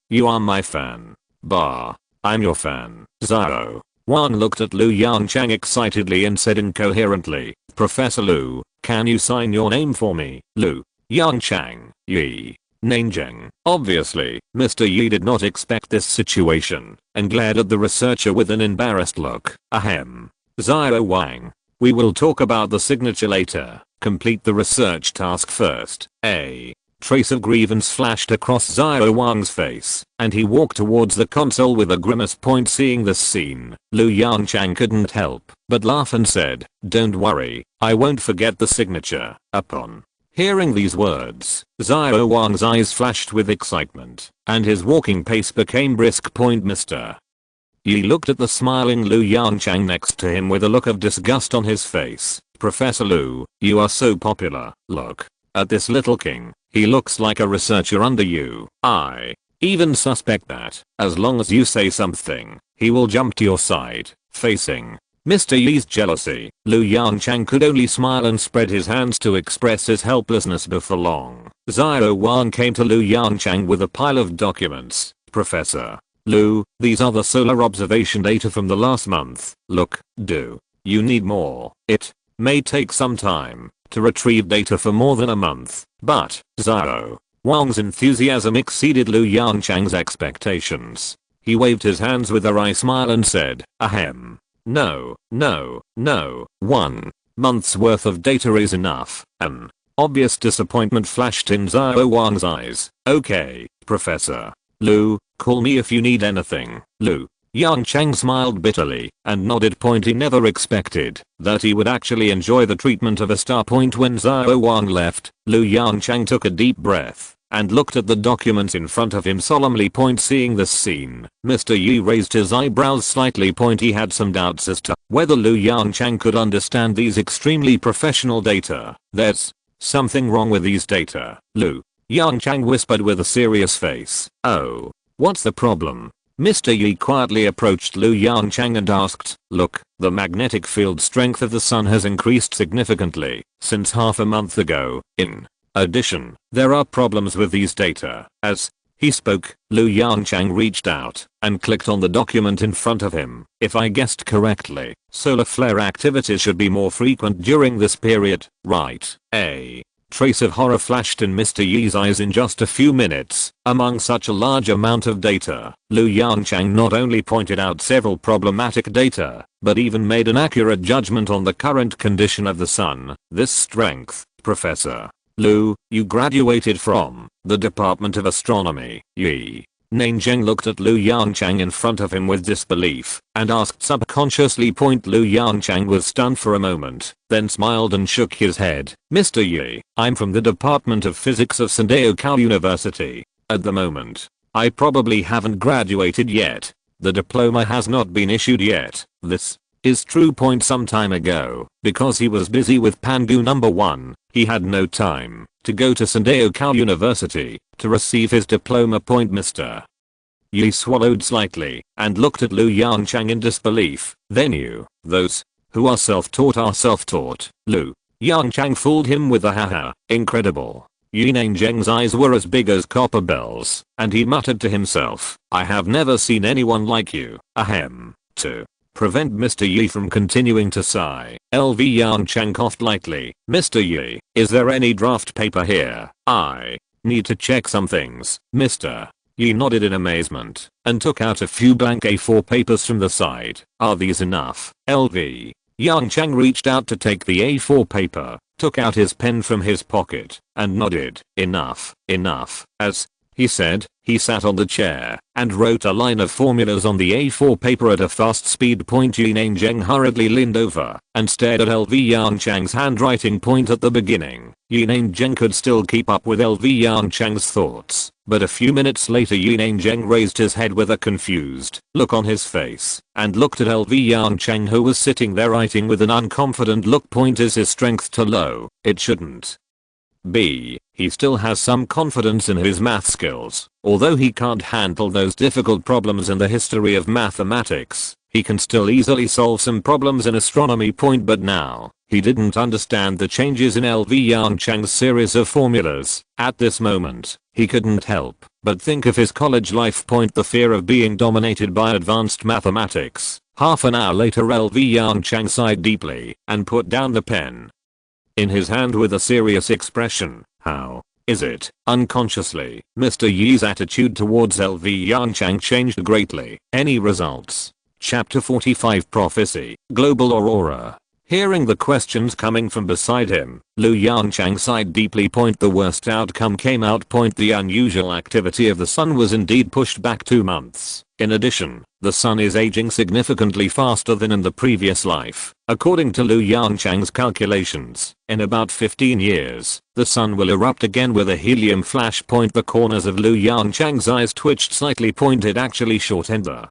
you are my fan. Bah, I'm your fan. Xiao Wang looked at Lu Yongchang excitedly and said incoherently, Professor Lu, can you sign your name for me? Lu Yongchang, Yi Nanzheng. Obviously, Mr. Yi did not expect this situation and glared at the researcher with an embarrassed look. Ahem. Xiao Wang, we will talk about the signature later. Complete the research task first. A trace of grievance flashed across Xiao Wang's face, and he walked towards the console with a grimace. Seeing this scene, Lu Yongchang couldn't help but laugh and said, don't worry, I won't forget the signature. Upon hearing these words, Xiao Wang's eyes flashed with excitement, and his walking pace became brisk. Mr. Yi looked at the smiling Lu Yongchang next to him with a look of disgust on his face. Professor Lu, you are so popular. Look at this little king. He looks like a researcher under you. I even suspect that, as long as you say something, he will jump to your side. Facing Mr. Yi's jealousy, Lu Yongchang could only smile and spread his hands to express his helplessness before long. Xiao Wang came to Lu Yongchang with a pile of documents. Professor Lu, these are the solar observation data from the last month. Look, do you need more? It may take some time to retrieve data for more than a month, but Xiao Wang's enthusiasm exceeded Lu Yongchang's expectations. He waved his hands with a wry smile and said, ahem. No. 1 month's worth of data is enough. An obvious disappointment flashed in Xiao Wang's eyes. Okay, Professor Lu, call me if you need anything. Lu Yongchang smiled bitterly and nodded. He never expected that he would actually enjoy the treatment of a star. When Xiao Wang left, Lu Yongchang took a deep breath and looked at the documents in front of him solemnly. Seeing this scene, Mr. Yi raised his eyebrows slightly. He had some doubts as to whether Lu Yongchang could understand these extremely professional data. There's something wrong with these data, Lu Yongchang whispered with a serious face. Oh, what's the problem? Mr. Yi quietly approached Lu Yongchang and asked, look, the magnetic field strength of the sun has increased significantly since half a month ago. In addition, there are problems with these data. As he spoke, Lu Yongchang reached out and clicked on the document in front of him. If I guessed correctly, solar flare activities should be more frequent during this period, right? A trace of horror flashed in Mr. Yi's eyes. In just a few minutes, among such a large amount of data, Lu Yongchang not only pointed out several problematic data, but even made an accurate judgment on the current condition of the sun. This strength, Professor Lu, you graduated from the Department of Astronomy. Yi Nanzheng looked at Lu Yongchang in front of him with disbelief and asked subconsciously. Lu Yongchang was stunned for a moment, then smiled and shook his head. Mr. Yi, I'm from the Department of Physics of Sandaokou University. At the moment, I probably haven't graduated yet. The diploma has not been issued yet. This is true. Some time ago, because he was busy with Pangu number 1, he had no time to go to Sandaokou University to receive his diploma. Mr. Yi swallowed slightly and looked at Lu Yongchang in disbelief. Then you, those who are self-taught are self-taught. Lu Yongchang fooled him with a haha. Incredible. Yi Nanzheng's eyes were as big as copper bells, and he muttered to himself, I have never seen anyone like you. Ahem. To prevent Mr. Yi from continuing to sigh, LV Yongchang coughed lightly. Mr. Yi, is there any draft paper here? I need to check some things. Mr. Yi nodded in amazement and took out a few blank A4 papers from the side. Are these enough? LV Yongchang reached out to take the A4 paper, took out his pen from his pocket, and nodded. Enough. As he said, he sat on the chair and wrote a line of formulas on the A4 paper at a fast speed. Yi Nanzheng hurriedly leaned over and stared at LV Yongchang's handwriting. At the beginning, Yi Nanzheng could still keep up with LV Yongchang's thoughts, but a few minutes later Yi Nanzheng raised his head with a confused look on his face and looked at LV Yongchang, who was sitting there writing with an unconfident look. Is his strength too low? It shouldn't be. He still has some confidence in his math skills. Although he can't handle those difficult problems in the history of mathematics, he can still easily solve some problems in astronomy. But now, he didn't understand the changes in LV Yongchang's series of formulas. At this moment, he couldn't help but think of his college life. The fear of being dominated by advanced mathematics. Half an hour later, LV Yongchang sighed deeply and put down the pen in his hand with a serious expression. How is it? Unconsciously, Mr. Yi's attitude towards LV Yongchang changed greatly. Any results? Chapter 45 Prophecy, Global Aurora. Hearing the questions coming from beside him, Lu Yongchang sighed deeply. The worst outcome came out. The unusual activity of the sun was indeed pushed back 2 months. In addition, the sun is aging significantly faster than in the previous life. According to Lu Yongchang's calculations, in about 15 years, the sun will erupt again with a helium flash. The corners of Lu Yongchang's eyes twitched slightly. It actually shortened the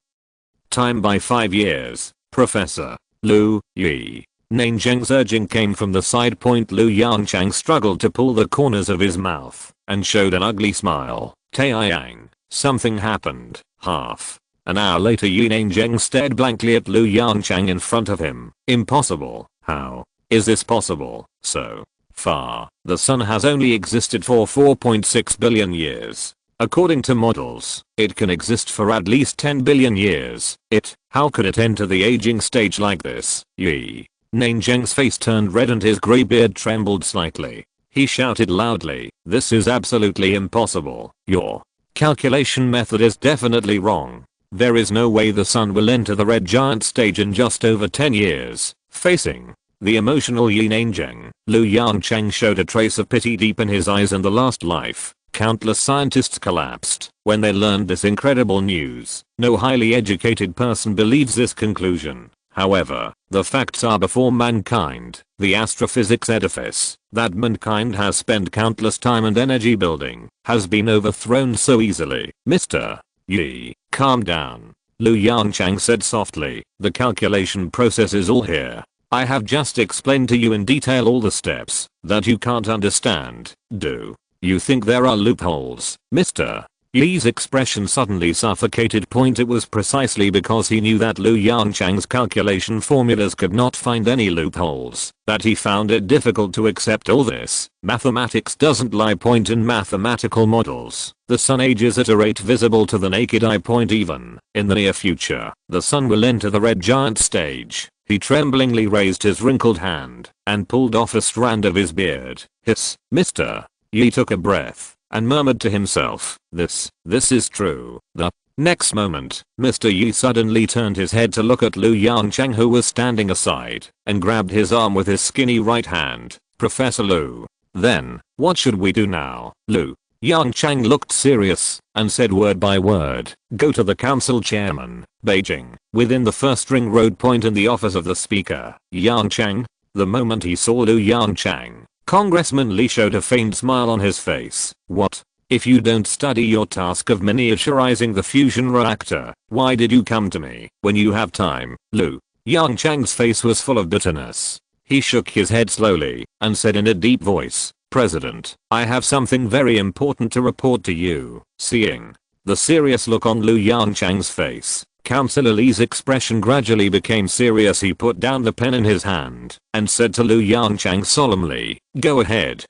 time by 5 years, Professor. Lu Yi. Nanzheng's urging came from the side point. Yongchang struggled to pull the corners of his mouth and showed an ugly smile. Taiyang, something happened. Half an hour later, Nanzheng stared blankly at Yongchang in front of him. Impossible. How is this possible? So far, the sun has only existed for 4.6 billion years. According to models, it can exist for at least 10 billion years. How could it enter the aging stage like this? Yi. Nanzheng's face turned red and his grey beard trembled slightly. He shouted loudly, "This is absolutely impossible. Your calculation method is definitely wrong. There is no way the sun will enter the red giant stage in just over 10 years. Facing the emotional Nanzheng, Yongchang showed a trace of pity deep in his eyes. In the last life, countless scientists collapsed when they learned this incredible news. No highly educated person believes this conclusion. However, the facts are before mankind. The astrophysics edifice that mankind has spent countless time and energy building has been overthrown so easily." Mr. Yi, calm down. Yongchang said softly. "The calculation process is all here. I have just explained to you in detail all the steps that you can't understand. Do you think there are loopholes?" Mr. Yi's expression suddenly suffocated. It was precisely because he knew that Yongchang's calculation formulas could not find any loopholes that he found it difficult to accept all this. Mathematics doesn't lie. In mathematical models, the sun ages at a rate visible to the naked eye. Even in the near future, the sun will enter the red giant stage. He tremblingly raised his wrinkled hand and pulled off a strand of his beard. Hiss. Mr. Yi took a breath and murmured to himself, this is true." The next moment, Mr. Yi suddenly turned his head to look at Yongchang, who was standing aside, and grabbed his arm with his skinny right hand. "Professor Lu, then, what should we do now?" Yongchang looked serious and said word by word, "Go to the council chairman, Beijing, within the first ring road. In the office of the speaker, Yongchang." The moment he saw Yongchang, Congressman Li showed a faint smile on his face. "What? If you don't study your task of miniaturizing the fusion reactor, why did you come to me when you have time?" Yongchang's face was full of bitterness. He shook his head slowly and said in a deep voice, "President, I have something very important to report to you." Seeing the serious look on Yongchang's face, Councillor Li's expression gradually became serious. He put down the pen in his hand and said to Yongchang solemnly, "Go ahead."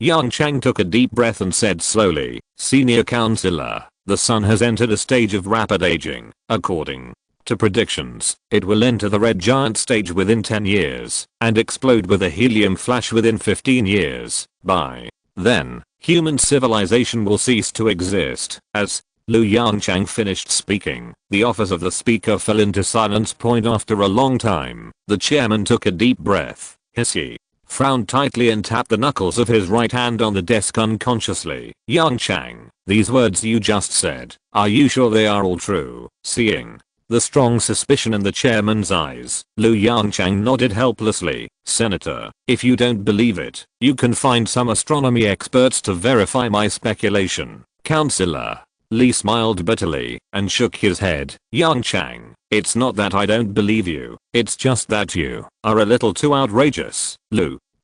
Yongchang took a deep breath and said slowly, "Senior Councillor, the sun has entered a stage of rapid aging. According to predictions, it will enter the red giant stage within 10 years and explode with a helium flash within 15 years. By then, human civilization will cease to exist." As Yongchang finished speaking, the office of the speaker fell into silence. After a long time, the chairman took a deep breath. He frowned tightly and tapped the knuckles of his right hand on the desk unconsciously. "Yongchang, these words you just said, are you sure they are all true?" Seeing the strong suspicion in the chairman's eyes, Yongchang nodded helplessly. "Senator, if you don't believe it, you can find some astronomy experts to verify my speculation." Councillor Li smiled bitterly and shook his head. "Yongchang, it's not that I don't believe you, it's just that you are a little too outrageous."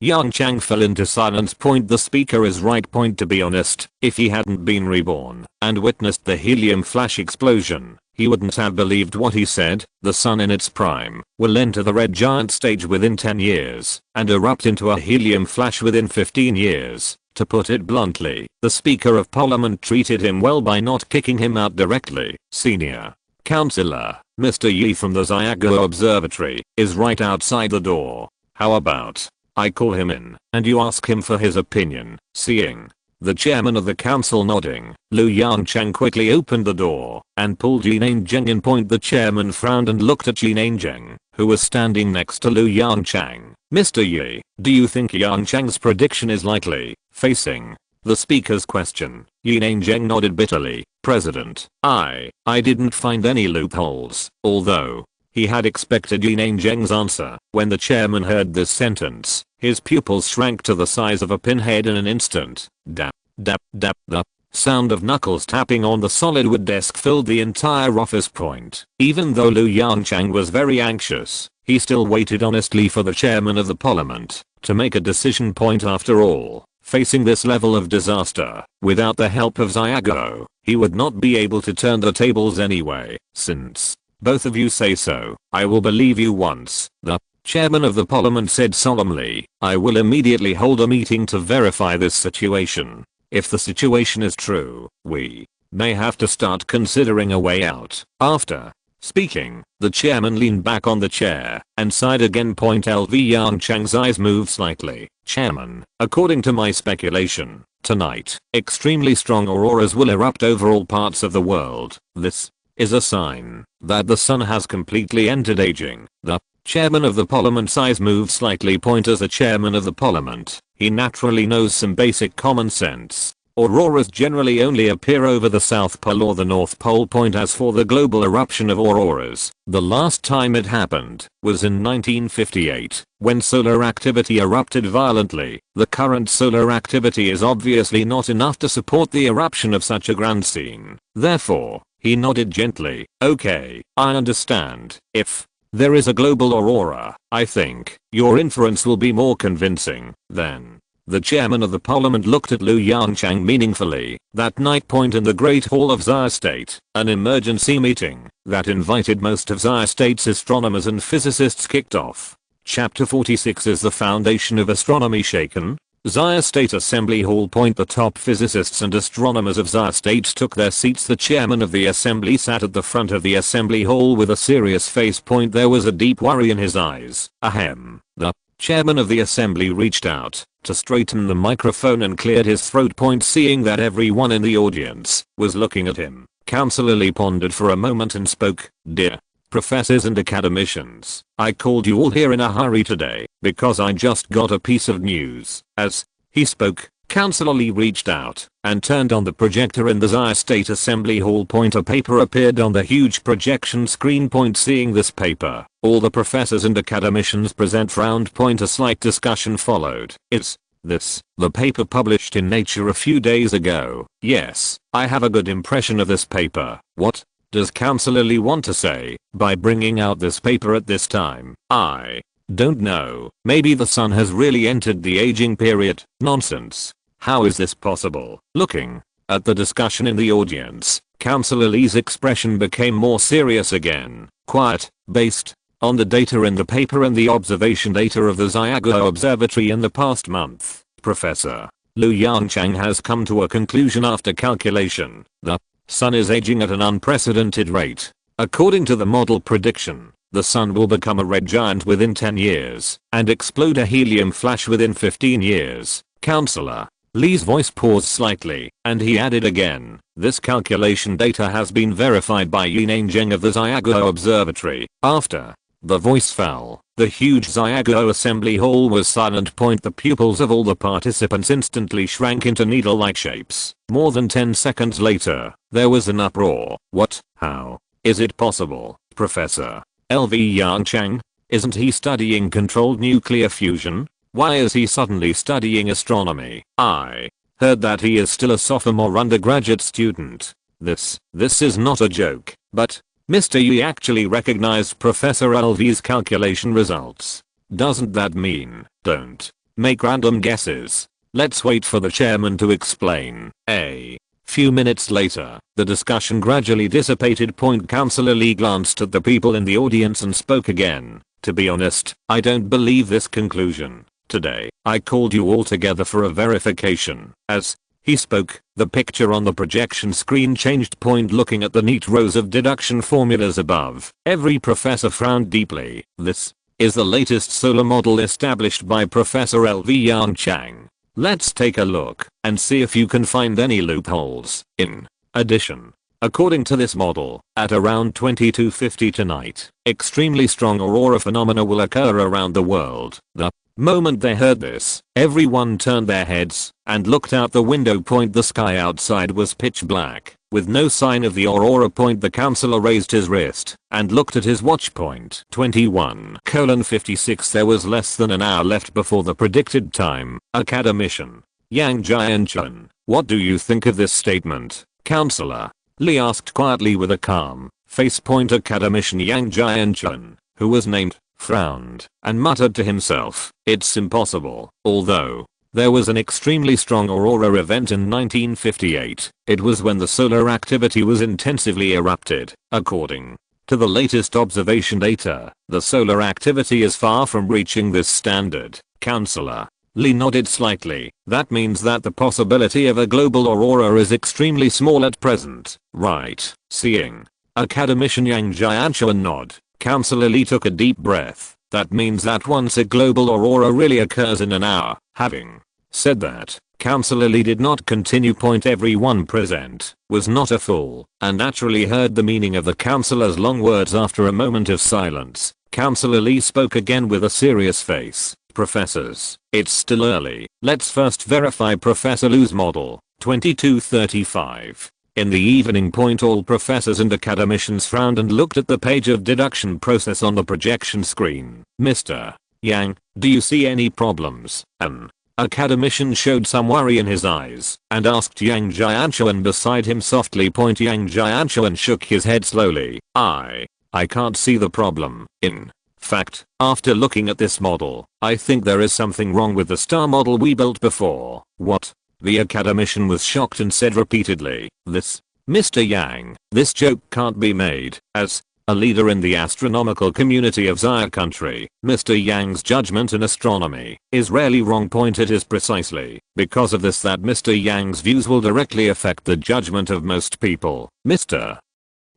Yongchang fell into silence. The speaker is right. To be honest, if he hadn't been reborn and witnessed the helium flash explosion, he wouldn't have believed what he said. The sun in its prime will enter the red giant stage within 10 years and erupt into a helium flash within 15 years. To put it bluntly, the Speaker of Parliament treated him well by not kicking him out directly. Senior Councillor, Mr. Yi from the Xiago Observatory, is right outside the door. How about I call him in and you ask him for his opinion? Seeing the chairman of the council nodding, Yongchang quickly opened the door and pulled Nanzheng in. The chairman frowned and looked at Nanzheng, who was standing next to Yongchang. "Mr. Yi, do you think Yongchang's prediction is likely?" Facing the speaker's question, Nanzheng nodded bitterly. "President, I didn't find any loopholes." Although he had expected Nanzheng's answer, when the chairman heard this sentence, his pupils shrank to the size of a pinhead in an instant. Dap, dap, dap. The Sound of knuckles tapping on the solid wood desk filled the entire office point. Even though Yongchang was very anxious, he still waited honestly for the chairman of the parliament to make a decision. Point after all, facing this level of disaster, without the help of Xiago, he would not be able to turn the tables anyway. Since both of you say so, I will believe you once. The chairman of the parliament said solemnly, I will immediately hold a meeting to verify this situation. If the situation is true, we may have to start considering a way out. After speaking, the chairman leaned back on the chair and sighed again. LV Yongchang's eyes moved slightly. Chairman, according to my speculation, tonight, extremely strong auroras will erupt over all parts of the world. This is a sign that the sun has completely entered aging. The chairman of the parliament's eyes moved slightly. As the chairman of the parliament, he naturally knows some basic common sense. Auroras generally only appear over the South Pole or the North Pole. As for the global eruption of auroras, the last time it happened was in 1958, when solar activity erupted violently. The current solar activity is obviously not enough to support the eruption of such a grand scene. Therefore, he nodded gently. Okay, I understand. If there is a global aurora, I think your inference will be more convincing than. The chairman of the parliament looked at Yongchang meaningfully. That night, in the Great Hall of Xia State, an emergency meeting that invited most of Xia State's astronomers and physicists kicked off. Chapter 46 Is the foundation of astronomy shaken? Xia State Assembly Hall. The top physicists and astronomers of Xia State took their seats. The chairman of the assembly sat at the front of the assembly hall with a serious face. There was a deep worry in his eyes. Ahem. The chairman of the assembly reached out to straighten the microphone and cleared his throat. Seeing that everyone in the audience was looking at him, Councillor Lee pondered for a moment and spoke. Dear professors and academicians, I called you all here in a hurry today because I just got a piece of news. As he spoke, Councillor Lee reached out and turned on the projector in the Xia State Assembly Hall. A paper appeared on the huge projection screen. Seeing this paper, all the professors and academicians present frowned. A slight discussion followed. Is this the paper published in Nature a few days ago? Yes, I have a good impression of this paper. What does Councillor Lee want to say by bringing out this paper at this time? I don't know. Maybe the sun has really entered the aging period. Nonsense. How is this possible? Looking at the discussion in the audience, Councillor Lee's expression became more serious again. Quiet. Based on the data in the paper and the observation data of the Xiago Observatory in the past month, Professor Yongchang has come to a conclusion after calculation. The sun is aging at an unprecedented rate. According to the model prediction, the sun will become a red giant within 10 years and explode a helium flash within 15 years. Councillor Lee's voice paused slightly, and he added again, this calculation data has been verified by Yongchang of the Xiago Observatory. After the voice fell, the huge Xiago Assembly Hall was silent. The pupils of all the participants instantly shrank into needle-like shapes. More than 10 seconds later, there was an uproar. What? How is it possible, Professor LV Yongchang? Isn't he studying controlled nuclear fusion? Why is he suddenly studying astronomy? I heard that he is still a sophomore undergraduate student. This is not a joke, but Mr. Yi actually recognized Professor LV's calculation results. Doesn't that mean, don't make random guesses? Let's wait for the chairman to explain. A few minutes later, the discussion gradually dissipated. Councillor Lee glanced at the people in the audience and spoke again. To be honest, I don't believe this conclusion. Today, I called you all together for a verification. As he spoke, the picture on the projection screen changed. Looking at the neat rows of deduction formulas above, every professor frowned deeply. This is the latest solar model established by Professor LV Yongchang. Let's take a look and see if you can find any loopholes. In addition, according to this model, at around 2250 tonight, extremely strong aurora phenomena will occur around the world. The moment they heard this, everyone turned their heads and looked out the window. The sky outside was pitch black, with no sign of the aurora. The councillor raised his wrist and looked at his watch. 21:56. There was less than an hour left before the predicted time. Academician Yang Jianchun What do you think of this statement, counselor? Lee asked quietly with a calm face. Academician Yongchang, who was named, frowned and muttered to himself, "It's impossible." Although there was an extremely strong aurora event in 1958. It was when the solar activity was intensively erupted. According to the latest observation data, the solar activity is far from reaching this standard, counselor. Lee nodded slightly. That means that the possibility of a global aurora is extremely small at present, right? Seeing academician Yongchang nod, counselor Lee took a deep breath. That means that once a global aurora really occurs in an hour. Having said that, counselor Lee did not continue. Everyone present was not a fool and naturally heard the meaning of the counselor's long words. After a moment of silence, counselor Lee spoke again with a serious face. "Professors, it's still early. Let's first verify Professor Liu's model." 22:35. In the evening. All professors and academicians frowned and looked at the page of deduction process on the projection screen. "Mr. Yang, do you see any problems?" An academician showed some worry in his eyes and asked Yongchang beside him softly. Yongchang shook his head slowly. I can't see the problem. In fact, after looking at this model, I think there is something wrong with the star model we built before." "What?" The academician was shocked and said repeatedly, "This, Mr. Yang, this joke can't be made." As a leader in the astronomical community of Xia country, Mr. Yang's judgment in astronomy is rarely wrong. It is precisely because of this that Mr. Yang's views will directly affect the judgment of most people. Mr.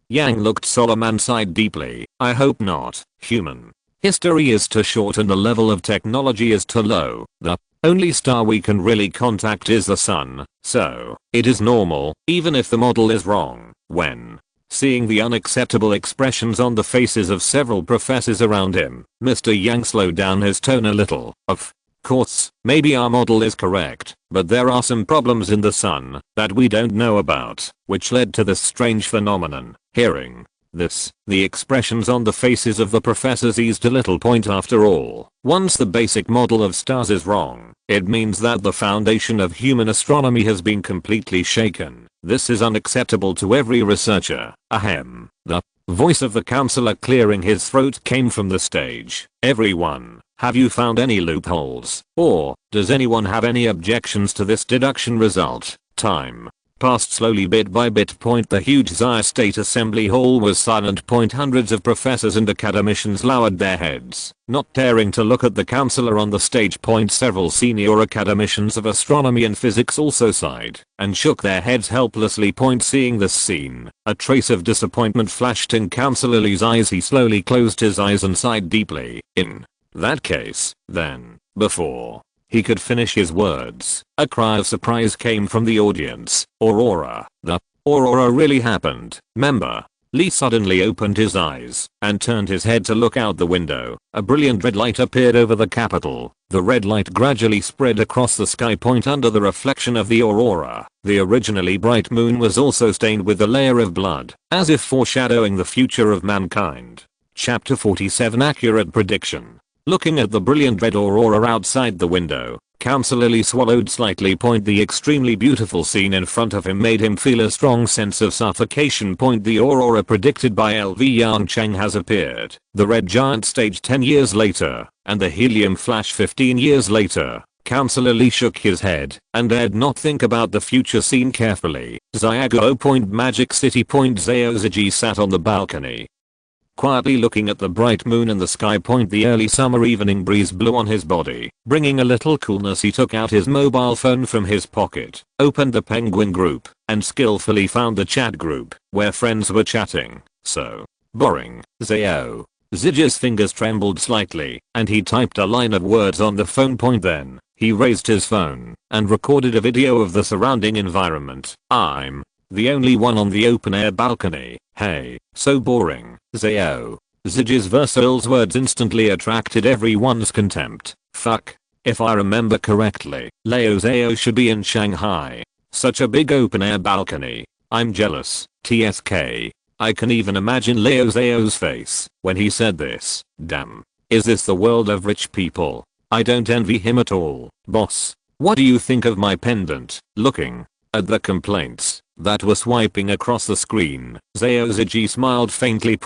Yang looked solemn and sighed deeply. "I hope not. Human history is too short and the level of technology is too low. The only star we can really contact is the sun, so it is normal, even if the model is wrong." When seeing the unacceptable expressions on the faces of several professors around him, Mr. Yang slowed down his tone a little. "Of course, maybe our model is correct, but there are some problems in the sun that we don't know about, which led to this strange phenomenon." Hearing this, the expressions on the faces of the professors eased a little. After all, once the basic model of stars is wrong, it means that the foundation of human astronomy has been completely shaken. This is unacceptable to every researcher. Ahem. The voice of the counselor clearing his throat came from the stage. "Everyone, have you found any loopholes? Or does anyone have any objections to this deduction result?" Time passed slowly bit by bit. The huge Xia State Assembly Hall was silent. Hundreds of professors and academicians lowered their heads, not daring to look at the counselor on the stage. Several senior academicians of astronomy and physics also sighed and shook their heads helplessly. Seeing this scene, a trace of disappointment flashed in Counselor Liu's eyes. He slowly closed his eyes and sighed deeply. "In that case, then," before he could finish his words, a cry of surprise came from the audience. "Aurora! The aurora really happened." Member Lee suddenly opened his eyes and turned his head to look out the window. A brilliant red light appeared over the capital. The red light gradually spread across the sky. Under the reflection of the aurora, the originally bright moon was also stained with a layer of blood, as if foreshadowing the future of mankind. Chapter 47. Accurate prediction. Looking at the brilliant red aurora outside the window, Counselor Lee swallowed slightly. The extremely beautiful scene in front of him made him feel a strong sense of suffocation. The aurora predicted by LV Yongchang has appeared. The red giant stage 10 years later, and the helium flash 15 years later. Counselor Lee shook his head and dared not think about the future scene carefully. Xiago. Magic City. Zhao Ziji sat on the balcony, quietly looking at the bright moon in the sky. The early summer evening breeze blew on his body, bringing a little coolness. He took out his mobile phone from his pocket, opened the Penguin group, and skillfully found the chat group, where friends were chatting. "So boring." Zhao Ziji's fingers trembled slightly, and he typed a line of words on the phone. Then he raised his phone and recorded a video of the surrounding environment. "I'm the only one on the open air balcony. Hey, so boring." Zhao Ziji's versatile words instantly attracted everyone's contempt. "Fuck. If I remember correctly, Leo Zhao should be in Shanghai. Such a big open air balcony. I'm jealous. TSK. I can even imagine Leo Zhao's face when he said this. Damn. Is this the world of rich people? I don't envy him at all. Boss, what do you think of my pendant? Looking At the complaints that were swiping across the screen, Zayoziji smiled faintly.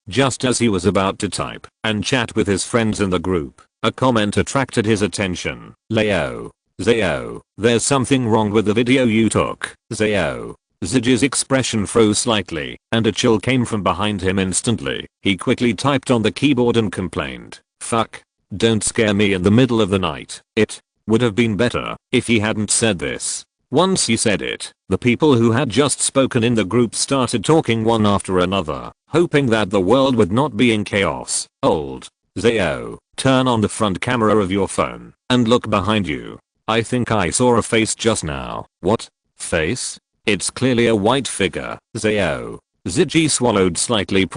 Just as he was about to type and chat with his friends in the group, a comment attracted his attention. Zayo, there's something wrong with the video you took. Ziji's expression froze slightly, and a chill came from behind him instantly. He quickly typed on the keyboard and complained, "Fuck. Don't scare me in the middle of the night." It would have been better if he hadn't said this. Once he said it, the people who had just spoken in the group started talking one after another, hoping that the world would not be in chaos. Old Zayo, turn on the front camera of your phone and look behind you. I think I saw a face just now. What? Face? It's clearly a white figure. Zayo. Ziji swallowed slightly.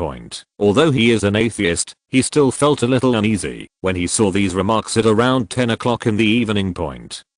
Although he is an atheist, he still felt a little uneasy when he saw these remarks at around 10 o'clock in the evening.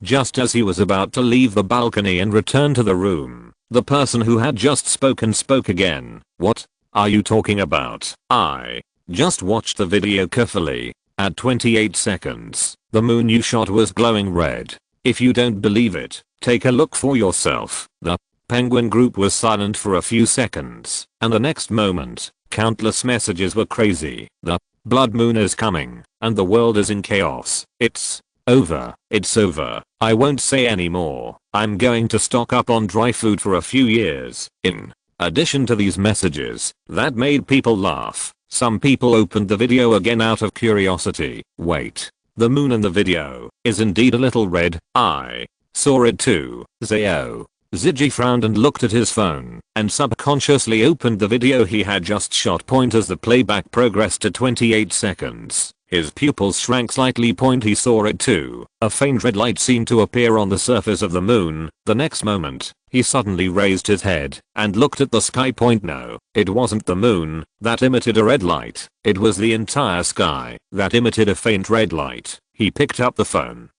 Just as he was about to leave the balcony and return to the room, the person who had just spoken spoke again. What are you talking about? I just watched the video carefully. At 28 seconds, the moon you shot was glowing red. If you don't believe it, take a look for yourself. The Penguin group was silent for a few seconds, and the next moment, countless messages were crazy. The blood moon is coming, and the world is in chaos. It's over. It's over. I won't say any more. I'm going to stock up on dry food for a few years. In addition to these messages that made people laugh, some people opened the video again out of curiosity. Wait. The moon in the video is indeed a little red. I saw it too. Zayo. Ziji frowned and looked at his phone and subconsciously opened the video he had just shot. As the playback progressed to 28 seconds, his pupils shrank slightly. He saw it too. A faint red light seemed to appear on the surface of the moon. The next moment, he suddenly raised his head and looked at the sky. No, it wasn't the moon that emitted a red light. It was the entire sky that emitted a faint red light. He picked up the phone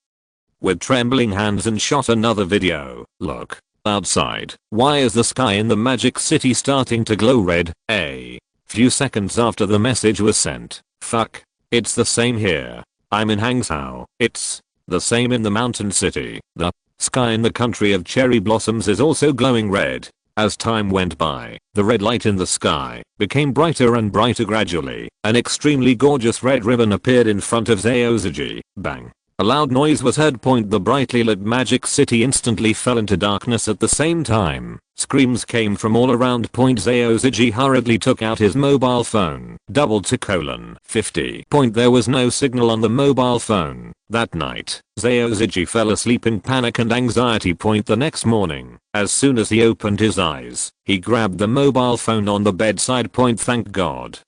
with trembling hands and shot another video. Look. Outside. Why is the sky in the magic city starting to glow red? A few seconds after the message was sent. Fuck. It's the same here. I'm in Hangzhou. It's the same in the mountain city. The sky in the country of cherry blossoms is also glowing red. As time went by, the red light in the sky became brighter and brighter gradually. An extremely gorgeous red ribbon appeared in front of Zayoziji. Bang. A loud noise was heard. The brightly lit magic city instantly fell into darkness at the same time. Screams came from all around. Zayoziji hurriedly took out his mobile phone. Doubled to 50. There was no signal on the mobile phone. That night, Zayoziji fell asleep in panic and anxiety. The next morning, as soon as he opened his eyes, he grabbed the mobile phone on the bedside. Thank God.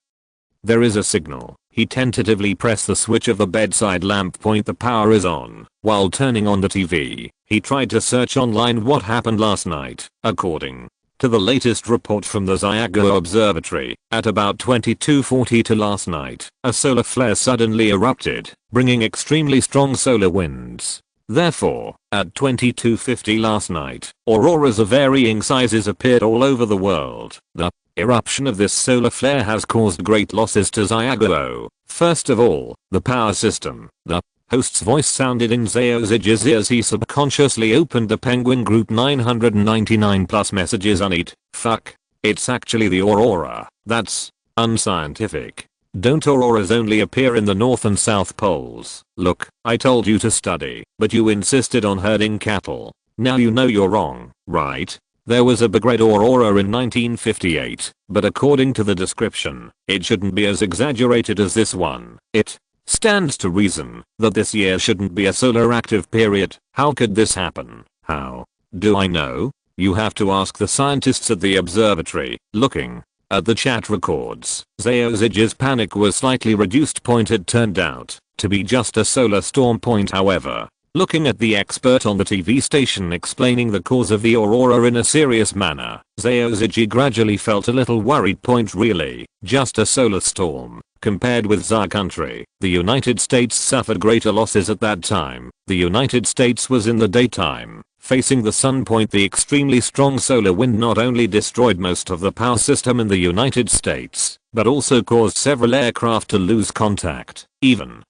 There is a signal. He tentatively pressed the switch of the bedside lamp. The power is on. While turning on the TV, he tried to search online what happened last night. According to the latest report from the Xiaguo Observatory, at about 22:42 last night, a solar flare suddenly erupted, bringing extremely strong solar winds. Therefore, at 22:50 last night, auroras of varying sizes appeared all over the world. The eruption of this solar flare has caused great losses to Xiaguo. First of all, the power system. The host's voice sounded in Zayoziji's ears. He subconsciously opened the Penguin Group 999 plus messages on it. Fuck. It's actually the aurora. That's unscientific. Don't auroras only appear in the north and south poles? Look, I told you to study, but you insisted on herding cattle. Now you know you're wrong, right? There was a big red aurora in 1958, but according to the description, it shouldn't be as exaggerated as this one. It stands to reason that this year shouldn't be a solar active period. How could this happen? How do I know? You have to ask the scientists at the observatory. Looking at the chat records, Zayoziji's panic was slightly reduced. It turned out to be just a solar storm. However, looking at the expert on the TV station explaining the cause of the aurora in a serious manner, Zayoziji gradually felt a little worried. Really, just a solar storm. Compared with our country, the United States suffered greater losses at that time. The United States was in the daytime, facing the sun. The extremely strong solar wind not only destroyed most of the power system in the United States, but also caused several aircraft to lose contact. Even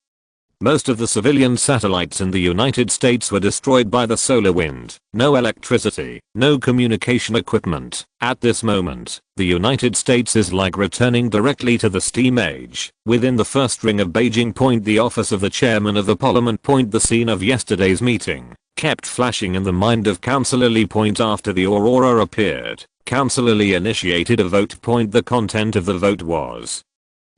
Most of the civilian satellites in the United States were destroyed by the solar wind. No electricity, no communication equipment. At this moment, the United States is like returning directly to the steam age. Within the first ring of Beijing Point, the office of the chairman of the parliament point, the scene of yesterday's meeting, kept flashing in the mind of Councillor Lee. Point after the aurora appeared, Councillor Lee initiated a vote. Point the content of the vote was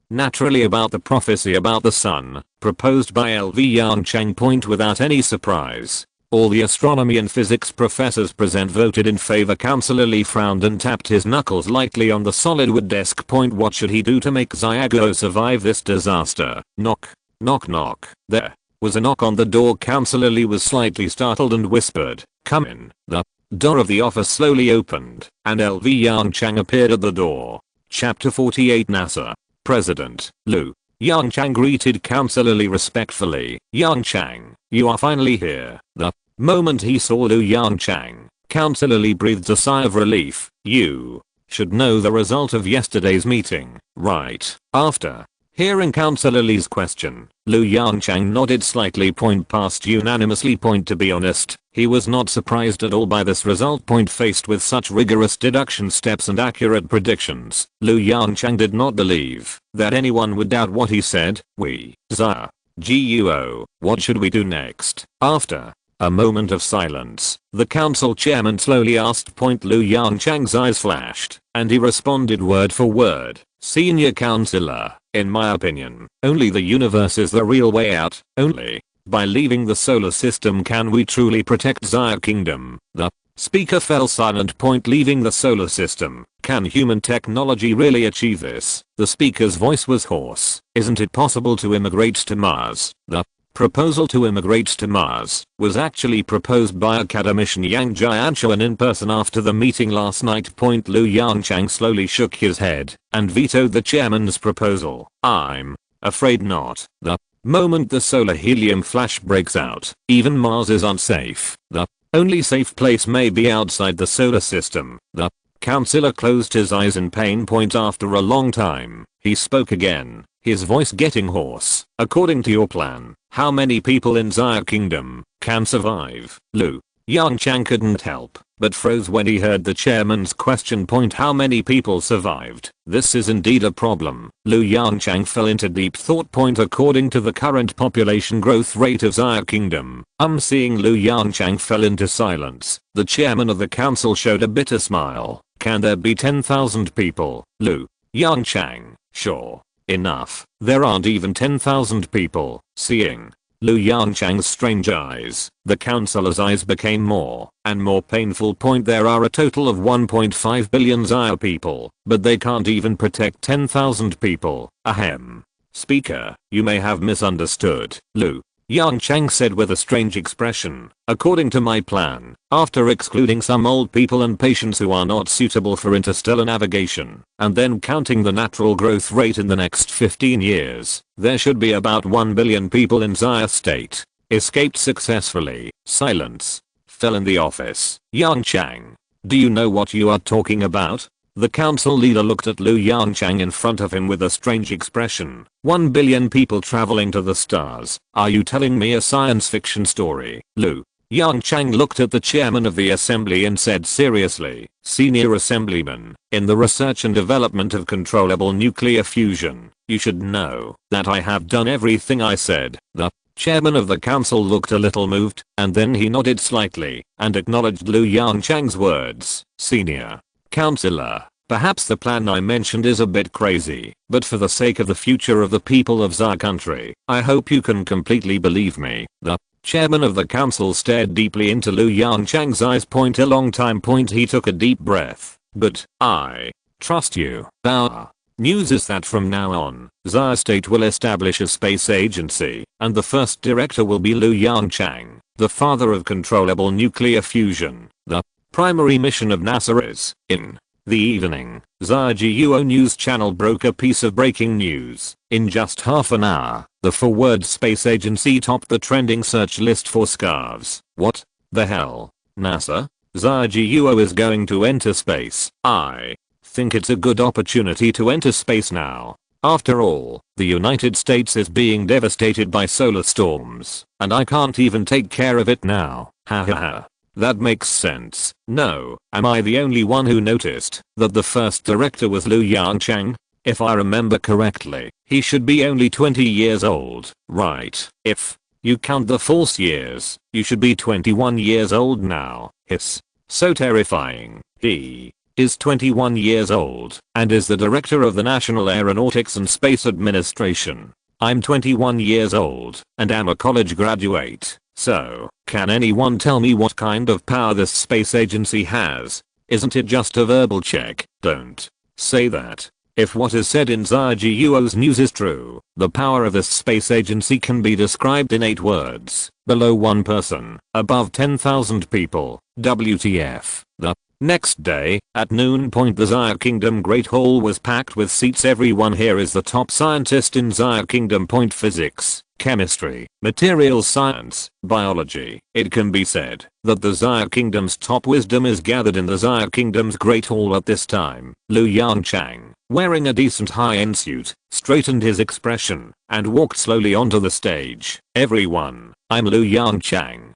naturally about the prophecy about the sun, proposed by LV Yongchang. Point without any surprise, all the astronomy and physics professors present voted in favor. Councillor Lee frowned and tapped his knuckles lightly on the solid wood desk. Point what should he do to make Xiago survive this disaster? Knock, knock, knock. There was a knock on the door. Councillor Lee was slightly startled and whispered, "Come in." The door of the office slowly opened, and LV Yongchang appeared at the door. Chapter 48 NASA. President Liu Yongchang greeted Councillor Lee respectfully. "Yongchang, you are finally here." The moment he saw Liu Yongchang, Councillor Lee breathed a sigh of relief. "You should know the result of yesterday's meeting, right?" After hearing Councillor Lee's question, Liu Yongchang nodded slightly. Point passed unanimously. Point to be honest, he was not surprised at all by this result. Point faced with such rigorous deduction steps and accurate predictions, Liu Yongchang did not believe that anyone would doubt what he said. "We, Xia, Guo, what should we do next?" After a moment of silence, the council chairman slowly asked. Point Liu Yongchang's eyes flashed, and he responded word for word, "Senior Councillor, in my opinion, only the universe is the real way out. Only by leaving the solar system can we truly protect Xia Kingdom." The speaker fell silent. Point leaving the solar system. Can human technology really achieve this? The speaker's voice was hoarse. Isn't it possible to immigrate to Mars? The proposal to immigrate to Mars was actually proposed by academician Yang Jianchuan in person after the meeting last night. Point Liu Yongchang slowly shook his head and vetoed the chairman's proposal. "I'm afraid not. The moment the solar helium flash breaks out, even Mars is unsafe. The only safe place may be outside the solar system." The councillor closed his eyes in pain. Point after a long time, he spoke again, his voice getting hoarse. "According to your plan, how many people in Xia Kingdom can survive?" Liu Yongchang couldn't help but froze when he heard the chairman's question. Point how many people survived? This is indeed a problem. Liu Yongchang fell into deep thought. Point according to the current population growth rate of Xia Kingdom. Seeing Liu Yongchang fell into silence, the chairman of the council showed a bitter smile. "Can there be 10,000 people?" Liu Yongchang, "Sure enough, there aren't even 10,000 people." Seeing Liu Yongchang's strange eyes, the councillor's eyes became more and more painful. Point there are a total of 1.5 billion Xia people, but they can't even protect 10,000 people. Ahem. Speaker, you may have misunderstood. Liu Yongchang said with a strange expression. "According to my plan, after excluding some old people and patients who are not suitable for interstellar navigation, and then counting the natural growth rate in the next 15 years, there should be about 1 billion people in Xia state. Escaped successfully." Silence fell in the office. "Yongchang, do you know what you are talking about?" The council leader looked at Liu Yongchang in front of him with a strange expression. 1 billion people traveling to the stars. Are you telling me a science fiction story? Liu Yongchang looked at the chairman of the assembly and said seriously, "Senior Assemblyman, in the research and development of controllable nuclear fusion, you should know that I have done everything I said." The chairman of the council looked a little moved, and then he nodded slightly and acknowledged Liu Yongchang's words. "Senior Councillor, perhaps the plan I mentioned is a bit crazy, but for the sake of the future of the people of Xia country, I hope you can completely believe me." The chairman of the council stared deeply into Liu Yongchang's eyes. Point a long time. Point he took a deep breath. "But I trust you." Our news is that from now on, Xia state will establish a space agency, and the first director will be Liu Yongchang, the father of controllable nuclear fusion. The primary mission of NASA is. In the evening, Xia Guo News Channel broke a piece of breaking news. In just half an hour, the forward space agency topped the trending search list for scarves. What the hell? NASA? Xia Guo is going to enter space. I think it's a good opportunity to enter space now. After all, the United States is being devastated by solar storms, and I can't even take care of it now. Ha ha ha. That makes sense. No, am I the only one who noticed that the first director was Yongchang? If I remember correctly, he should be only 20 years old, right? If you count the false years, you should be 21 years old now. Hiss. So terrifying. He is 21 years old and is the director of the National Aeronautics and Space Administration. I'm 21 years old and am a college graduate. So, can anyone tell me what kind of power this space agency has? Isn't it just a verbal check? Don't say that. If what is said in Zyguo's news is true, the power of this space agency can be described in 8 words. Below 1 person, above 10,000 people. WTF. The next day, at noon point, the Xia Kingdom Great Hall was packed with seats. Everyone here is the top scientist in Xia Kingdom Point: physics, chemistry, materials science, biology. It can be said that the Xia Kingdom's top wisdom is gathered in the Xia Kingdom's Great Hall at this time. Yongchang, wearing a decent high-end suit, straightened his expression and walked slowly onto the stage. Everyone, I'm Yongchang,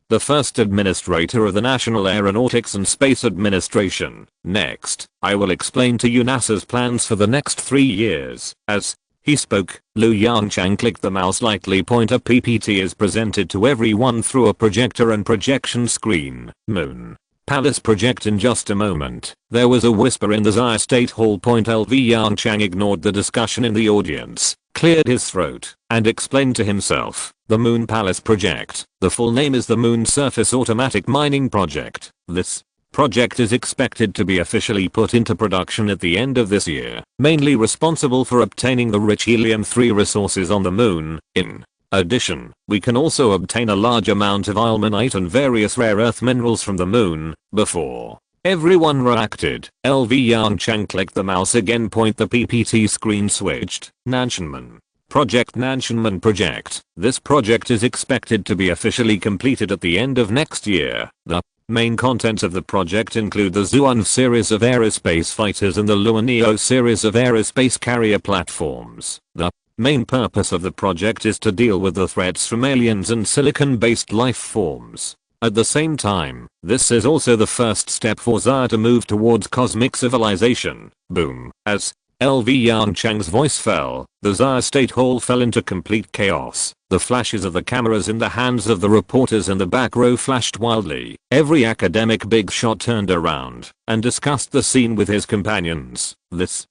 the first administrator of the National Aeronautics and Space Administration. Next, I will explain to you NASA's plans for the next 3 years. As he spoke, Yongchang clicked the mouse lightly. Pointer PPT is presented to everyone through a projector and projection screen. Moon Palace project in just a moment. There was a whisper in the Xia State Hall. Yongchang ignored the discussion in the audience, cleared his throat, and explained to himself. The Moon Palace project. The full name is the Moon Surface Automatic Mining Project. This project is expected to be officially put into production at the end of this year, mainly responsible for obtaining the rich helium-3 resources on the moon. In addition, we can also obtain a large amount of illuminate and various rare earth minerals from the moon. Before everyone reacted, Yongchang clicked the mouse again. The PPT screen switched. Nanshanmen Project. Nanshanmen Project. This project is expected to be officially completed at the end of next year. The main contents of the project include the Zhuan series of aerospace fighters and the Luaneo series of aerospace carrier platforms. The main purpose of the project is to deal with the threats from aliens and silicon-based life forms. At the same time, this is also the first step for Xia to move towards cosmic civilization. Boom. As Yongchang's voice fell, the Xia State Hall fell into complete chaos. The flashes of the cameras in the hands of the reporters in the back row flashed wildly. Every academic big shot turned around and discussed the scene with his companions. This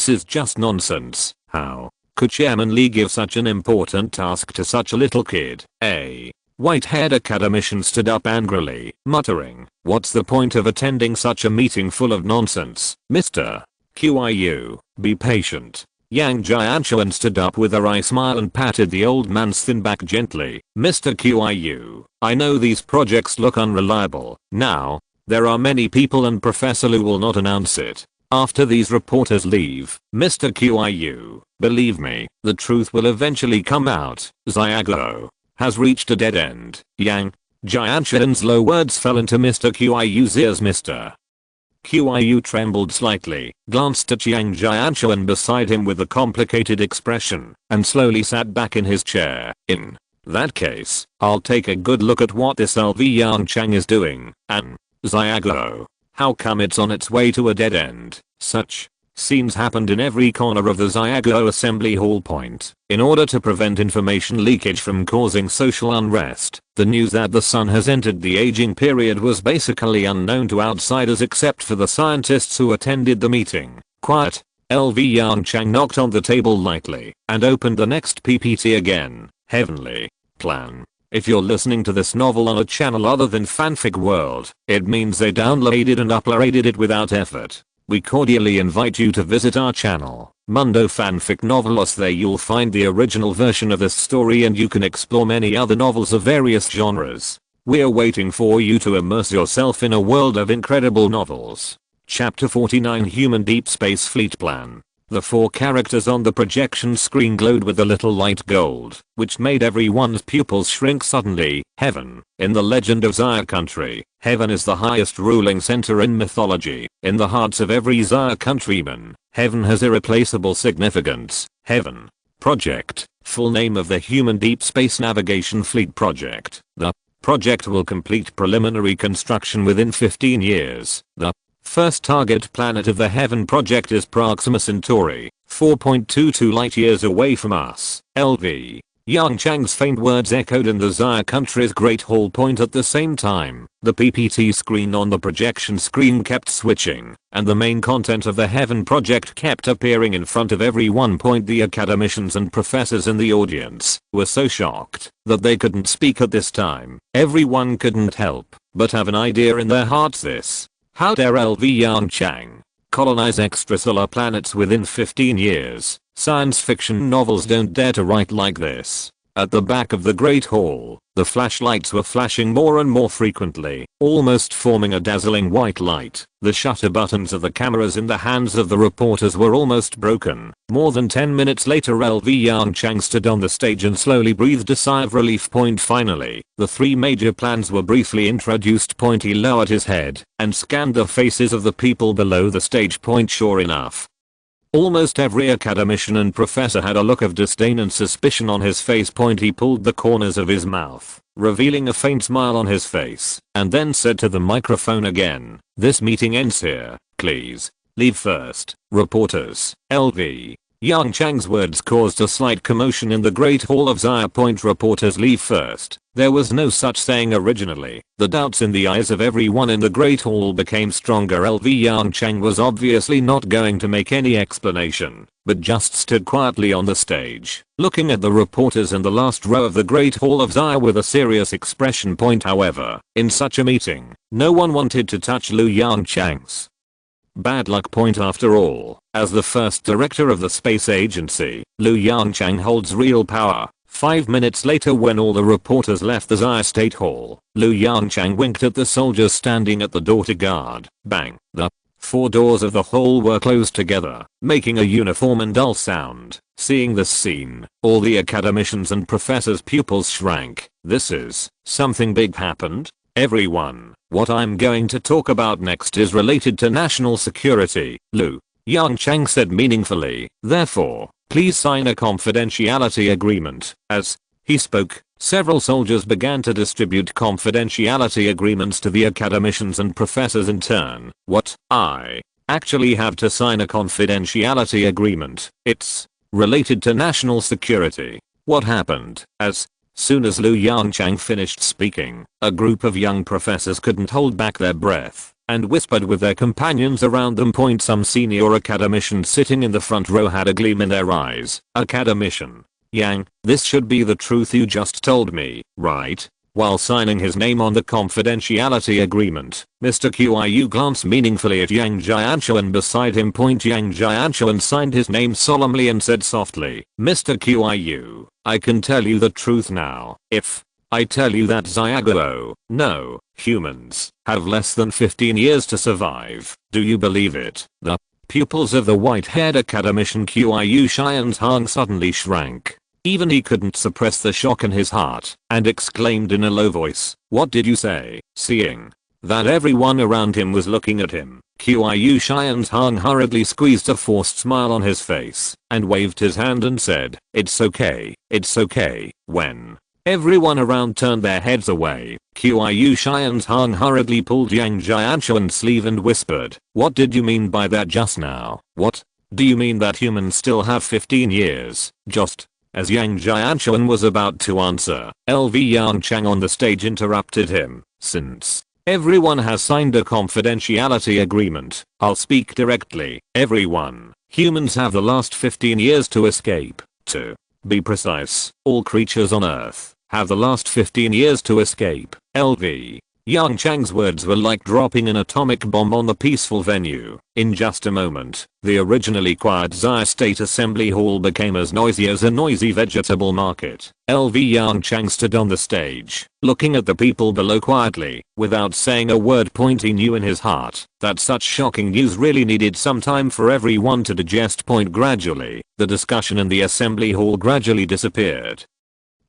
is just nonsense. How could Chairman Li give such an important task to such a little kid? A white-haired academician stood up angrily, muttering, "What's the point of attending such a meeting full of nonsense? Mr. Qiu, be patient." Yang Jianshuan stood up with a wry smile and patted the old man's thin back gently. "Mr. Qiu, I know these projects look unreliable. Now, there are many people and Professor Lu will not announce it after these reporters leave. Mr. Qiu, believe me, the truth will eventually come out. Zyguo has reached a dead end." Yang Jianshuan's low words fell into Mr. Qiu's ears. Mr. Qiu trembled slightly, glanced at Yang Jianshuan beside him with a complicated expression, and slowly sat back in his chair. "In that case, I'll take a good look at what this Yongchang is doing. And Zyguo, how come it's on its way to a dead end?" Such scenes happened in every corner of the Zyguo Assembly Hall. In order to prevent information leakage from causing social unrest, the news that the sun has entered the aging period was basically unknown to outsiders except for the scientists who attended the meeting. Quiet. Yongchang knocked on the table lightly and opened the next PPT again. "Heavenly plan. If you're listening to this novel on a channel other than Fanfic World, it means they downloaded and uploaded it without effort. We cordially invite you to visit our channel, Mundo Fanfic Novelos. There you'll find the original version of this story and you can explore many other novels of various genres. We're waiting for you to immerse yourself in a world of incredible novels." Chapter 49 Human Deep Space Fleet Plan. The 4 characters on the projection screen glowed with a little light gold, which made everyone's pupils shrink suddenly. Heaven. In the legend of Xia country, heaven is the highest ruling center in mythology. In the hearts of every Xia countryman, Heaven has irreplaceable significance. Heaven Project, full name of the Human Deep Space Navigation Fleet Project. The project will complete preliminary construction within 15 years. The first target planet of the Heaven Project is Proxima Centauri, 4.22 light-years away from us. LV. Yongchang's faint words echoed in the Xia country's Great Hall point at the same time. The PPT screen on the projection screen kept switching, and the main content of the Heaven Project kept appearing in front of everyone. The academicians and professors in the audience were so shocked that they couldn't speak at this time. Everyone couldn't help but have an idea in their hearts. How dare LV Yongchang colonize extrasolar planets within 15 years? Science fiction novels don't dare to write like this. At the back of the Great Hall, the flashlights were flashing more and more frequently, almost forming a dazzling white light. The shutter buttons of the cameras in the hands of the reporters were almost broken. More than 10 minutes later, LV Yongchang stood on the stage and slowly breathed a sigh of relief. Finally, the three major plans were briefly introduced. He lowered his head and scanned the faces of the people below the stage. Sure enough, almost every academician and professor had a look of disdain and suspicion on his face. He pulled the corners of his mouth, revealing a faint smile on his face, and then said to the microphone again, "This meeting ends here. Please leave first, reporters." LV. Yongchang's words caused a slight commotion in the Great Hall of Xia. Reporters leave first. There was no such saying originally. The doubts in the eyes of everyone in the Great Hall became stronger. LV Yongchang was obviously not going to make any explanation, but just stood quietly on the stage, looking at the reporters in the last row of the Great Hall of Xia with a serious expression. However, in such a meeting, no one wanted to touch Lu Yongchang's bad luck. After all, as the first director of the space agency, Lu Yongchang holds real power. 5 minutes later, when all the reporters left the Xia State Hall, Lu Yongchang winked at the soldiers standing at the door to guard. Bang! The 4 doors of the hall were closed together, making a uniform and dull sound. Seeing this scene, all the academicians and professors' pupils shrank. This is something big happened. Everyone, what I'm going to talk about next is related to national security, Lu Yongchang said meaningfully. Therefore, please sign a confidentiality agreement. As he spoke, several soldiers began to distribute confidentiality agreements to the academicians and professors in turn. What? I actually have to sign a confidentiality agreement. It's related to national security. What happened? As soon as Lu Yongchang finished speaking, a group of young professors couldn't hold back their breath and whispered with their companions around them. Some senior academicians sitting in the front row had a gleam in their eyes. Academician Yang, this should be the truth you just told me, right? While signing his name on the confidentiality agreement, Mr. Qiu glanced meaningfully at Yang Jianchuan beside him. Yang Jianchuan signed his name solemnly and said softly, "Mr. Qiu, I can tell you the truth now. If I tell you that Xiaguo, no, humans, have less than 15 years to survive, do you believe it?" The pupils of the white-haired academician Qiu Xianzhang suddenly shrank. Even he couldn't suppress the shock in his heart, and exclaimed in a low voice, "What did you say?" Seeing that everyone around him was looking at him, Qiu Xianzhang hurriedly squeezed a forced smile on his face, and waved his hand and said, it's okay. When everyone around turned their heads away, Qiu Xianzhang hurriedly pulled Yang Jianchuan's sleeve and whispered, "What did you mean by that just now? What? Do you mean that humans still have 15 years? Just..." As Yang Jianchuan was about to answer, LV Yongchang on the stage interrupted him. "Since everyone has signed a confidentiality agreement, I'll speak directly. Everyone, humans have the last 15 years to escape. To be precise, all creatures on Earth have the last 15 years to escape." LV Yongchang's words were like dropping an atomic bomb on the peaceful venue. In just a moment, the originally quiet Xia State Assembly Hall became as noisy as a noisy vegetable market. LV Yongchang stood on the stage, looking at the people below quietly, without saying a word. He knew in his heart that such shocking news really needed some time for everyone to digest. Gradually, the discussion in the assembly hall gradually disappeared,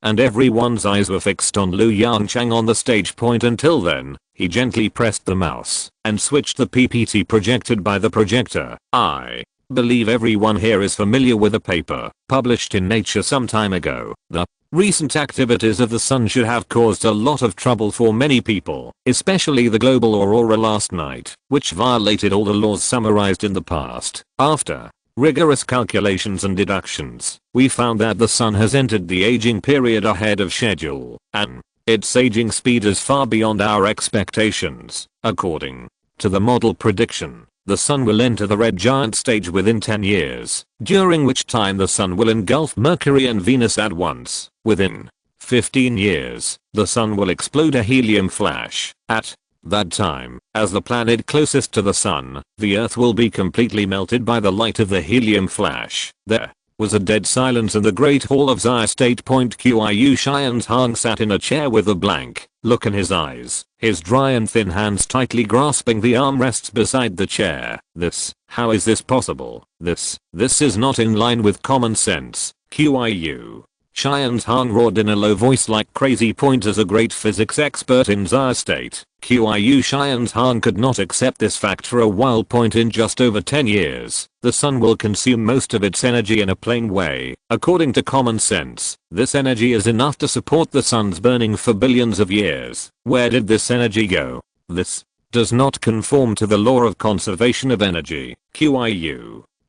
and everyone's eyes were fixed on Lu Yongchang on the stage. Until then, he gently pressed the mouse and switched the PPT projected by the projector. I Believe everyone here is familiar with a paper published in Nature some time ago. The recent activities of the sun should have caused a lot of trouble for many people, especially the global aurora last night, which violated all the laws summarized in the past. After rigorous calculations and deductions, we found that the sun has entered the aging period ahead of schedule, and its aging speed is far beyond our expectations. According to the model prediction, the sun will enter the red giant stage within 10 years, during which time the sun will engulf Mercury and Venus at once. Within 15 years, the sun will explode a helium flash. At that time, as the planet closest to the sun, the earth will be completely melted by the light of the helium flash. There was a dead silence in the Great Hall of Zaya State. Yongchang sat in a chair with a blank look in his eyes, his dry and thin hands tightly grasping the armrests beside the chair. How is this possible? This is not in line with common sense. Yongchang roared in a low voice like crazy. As a great physics expert in Zaya State, Yongchang could not accept this fact for a while. In just over 10 years, the sun will consume most of its energy in a plain way. According to common sense, this energy is enough to support the sun's burning for billions of years. Where did this energy go? This does not conform to the law of conservation of energy.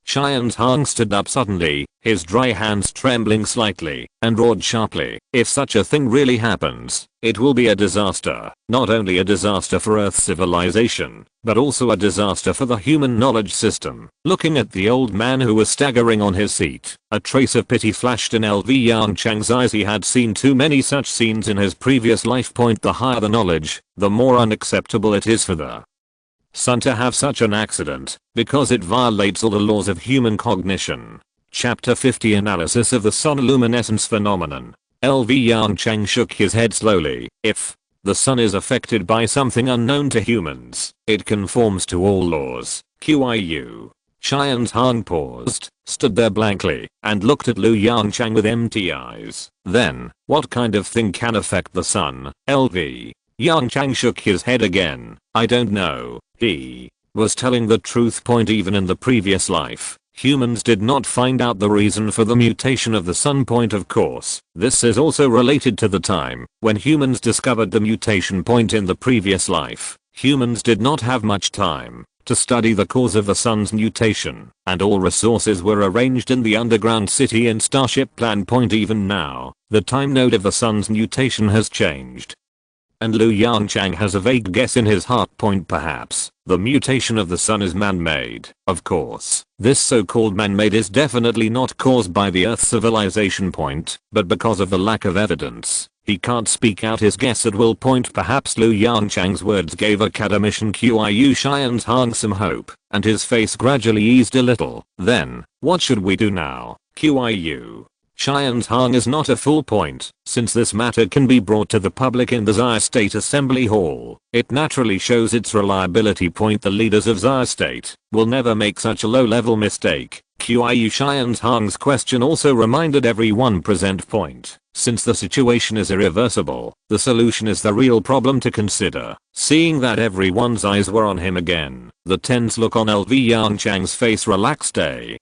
Yongchang stood up suddenly, his dry hands trembling slightly, and roared sharply. If such a thing really happens, it will be a disaster. Not only a disaster for Earth's civilization, but also a disaster for the human knowledge system. Looking at the old man who was staggering on his seat, a trace of pity flashed in Yongchang's eyes. He had seen too many such scenes in his previous life. The higher the knowledge, the more unacceptable it is for the sun to have such an accident, because it violates all the laws of human cognition. Chapter 50 Analysis of the Sonoluminescence Phenomenon. Yongchang shook his head slowly. If the sun is affected by something unknown to humans, it conforms to all laws. Yongchang paused, stood there blankly, and looked at Yongchang with empty eyes. Then, what kind of thing can affect the sun? Yongchang shook his head again. I don't know. He was telling the truth. Even in the previous life, humans did not find out the reason for the mutation of the sun. Of course, this is also related to the time when humans discovered the mutation. In the previous life, humans did not have much time to study the cause of the sun's mutation, and all resources were arranged in the underground city and starship plan. Even now, the time node of the sun's mutation has changed, and Yongchang has a vague guess in his heart. Perhaps the mutation of the sun is man-made. Of course, this so-called man-made is definitely not caused by the Earth civilization. But because of the lack of evidence, he can't speak out his guess at will. Perhaps Yongchang's words gave academician Yongchang some hope, and his face gradually eased a little. Then, what should we do now? Yongchang is not a fool. Since this matter can be brought to the public in the Zaya State Assembly Hall, it naturally shows its reliability. The leaders of Zaya State will never make such a low-level mistake. Yongchang's question also reminded everyone present. Since the situation is irreversible, the solution is the real problem to consider. Seeing that everyone's eyes were on him again, the tense look on Yongchang's face relaxed a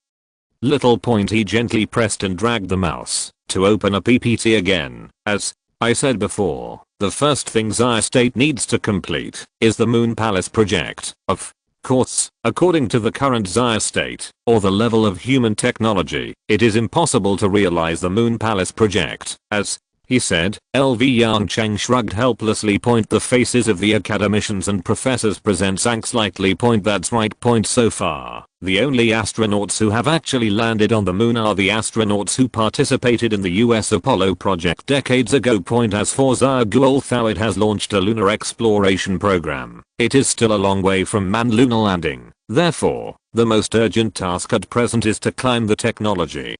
little. He gently pressed and dragged the mouse to open a PPT again. As I said before, the first thing Zaya State needs to complete is the Moon Palace project. Of course, according to the current Zaya State, or the level of human technology, it is impossible to realize the Moon Palace project. As he said, Yongchang shrugged helplessly. The faces of the academicians and professors sank slightly. That's right. So far, the only astronauts who have actually landed on the moon are the astronauts who participated in the US Apollo project decades ago. As for Zaya, although it has launched a lunar exploration program, it is still a long way from manned lunar landing. Therefore, the most urgent task at present is to climb the technology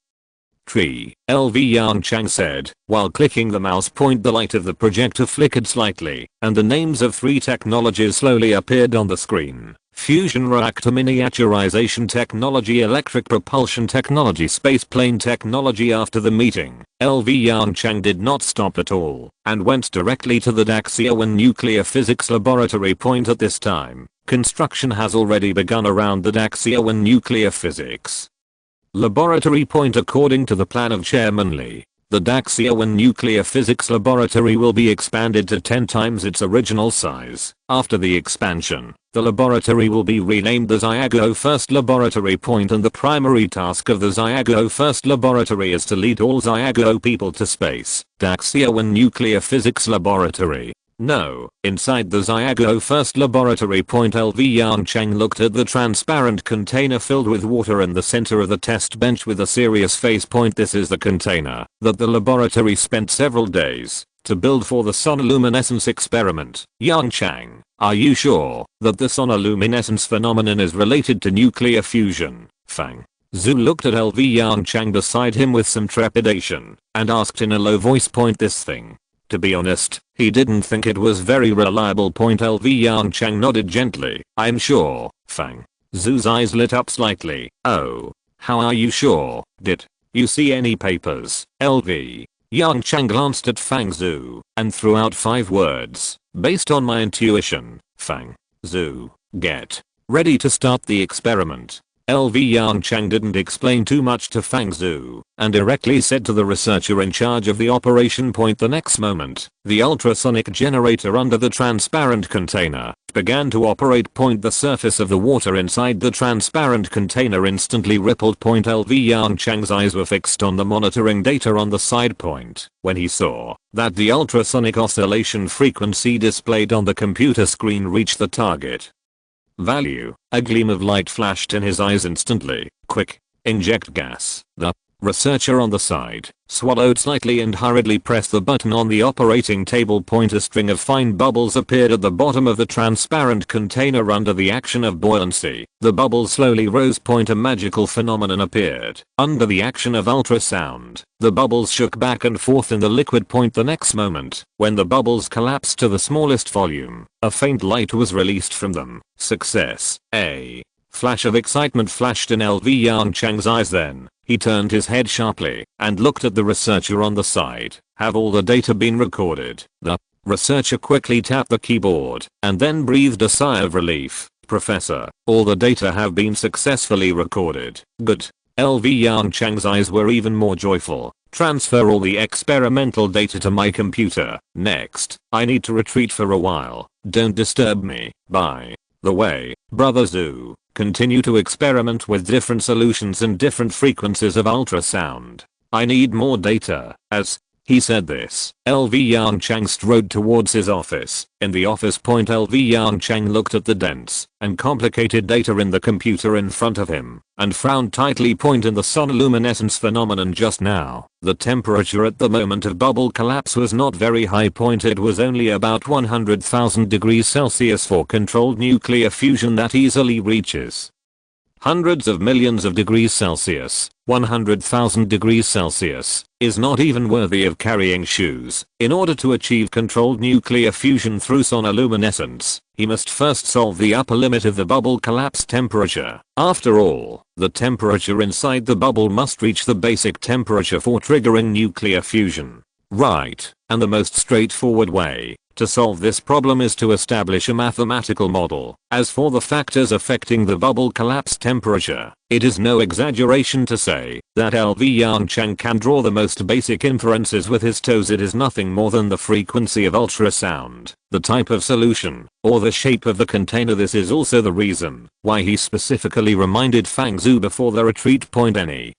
tree. Yongchang said, while clicking the mouse. The light of the projector flickered slightly, and the names of 3 technologies slowly appeared on the screen. Fusion reactor miniaturization technology, electric propulsion technology, spaceplane technology. After the meeting, Yongchang did not stop at all, and went directly to the Daxiawan nuclear physics laboratory. At this time, Construction has already begun around the Daxian nuclear physics laboratory point. According to the plan of Chairman Lee, the Daxian nuclear physics laboratory will be expanded to 10 times its original size. After the expansion, the laboratory will be renamed the Xiago First Laboratory Point, and the primary task of the Xiago First Laboratory is to lead all Xiago people to space. Daxian nuclear physics laboratory. No. Inside the Xiago First Laboratory Point, LV Yongchang looked at the transparent container filled with water in the center of the test bench with a serious face. This is the container that the laboratory spent several days to build for the sonoluminescence experiment. Yongchang, are you sure that the sonoluminescence phenomenon is related to nuclear fusion? Fang Zhu looked at LV Yongchang beside him with some trepidation and asked in a low voice, this thing. To be honest, he didn't think it was very reliable. LV Yongchang nodded gently. I'm sure. Fang Zhu's eyes lit up slightly. Oh, how are you sure? Did you see any papers? LV Yongchang glanced at Fang Zhu and threw out 5 words. Based on my intuition. Fang Zhu, get ready to start the experiment. LV Yongchang didn't explain too much to Fang Zhu and directly said to the researcher in charge of the operation point. The next moment, the ultrasonic generator under the transparent container began to operate. The surface of the water inside the transparent container instantly rippled. LV Yongchang's eyes were fixed on the monitoring data on the side point when he saw that the ultrasonic oscillation frequency displayed on the computer screen reached the target value. A gleam of light flashed in his eyes instantly. Quick, inject gas. The researcher on the side swallowed slightly and hurriedly pressed the button on the operating table. A string of fine bubbles appeared at the bottom of the transparent container under the action of buoyancy. The bubbles slowly rose. A magical phenomenon appeared under the action of ultrasound. The bubbles shook back and forth in the liquid. The next moment, when the bubbles collapsed to the smallest volume, a faint light was released from them. Success. A flash of excitement flashed in LV Yongchang's eyes. Then he turned his head sharply and looked at the researcher on the side. Have all the data been recorded? The researcher quickly tapped the keyboard and then breathed a sigh of relief. Professor, all the data have been successfully recorded. Good. LV Yongchang's eyes were even more joyful. Transfer all the experimental data to my computer. Next, I need to retreat for a while. Don't disturb me. By the way, Brother Zhu, continue to experiment with different solutions and different frequencies of ultrasound. I need more data. As he said this, LV Yongchang strode towards his office. In the office. LV Yongchang looked at the dense and complicated data in the computer in front of him and frowned tightly. In the sonoluminescence phenomenon just now, the temperature at the moment of bubble collapse was not very high. It was only about 100,000 degrees Celsius. For controlled nuclear fusion, that easily reaches hundreds of millions of degrees Celsius. 100,000 degrees Celsius is not even worthy of carrying shoes. In order to achieve controlled nuclear fusion through sonoluminescence, he must first solve the upper limit of the bubble collapse temperature. After all, the temperature inside the bubble must reach the basic temperature for triggering nuclear fusion. Right, and the most straightforward way to solve this problem is to establish a mathematical model. As for the factors affecting the bubble collapse temperature, it is no exaggeration to say that LV Yongchang can draw the most basic inferences with his toes. It is nothing more than the frequency of ultrasound, the type of solution, or the shape of the container. This is also the reason why he specifically reminded Fang Zhu before the retreat. Any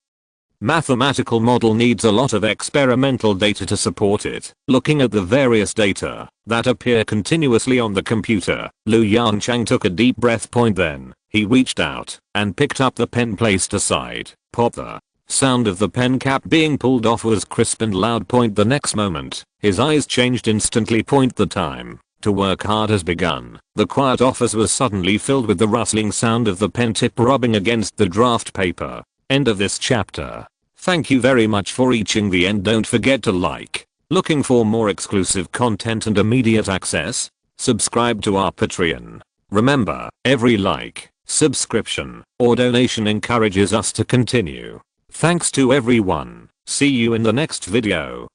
mathematical model needs a lot of experimental data to support it. Looking at the various data that appear continuously on the computer, Lu Yongchang took a deep breath. Then he reached out and picked up the pen placed aside. Pop. The sound of the pen cap being pulled off was crisp and loud. The next moment, his eyes changed instantly. The time to work hard has begun. The quiet office was suddenly filled with the rustling sound of the pen tip rubbing against the draft paper. End of this chapter. Thank you very much for reaching the end. Don't forget to like. Looking for more exclusive content and immediate access? Subscribe to our Patreon. Remember, every like, subscription, or donation encourages us to continue. Thanks to everyone. See you in the next video.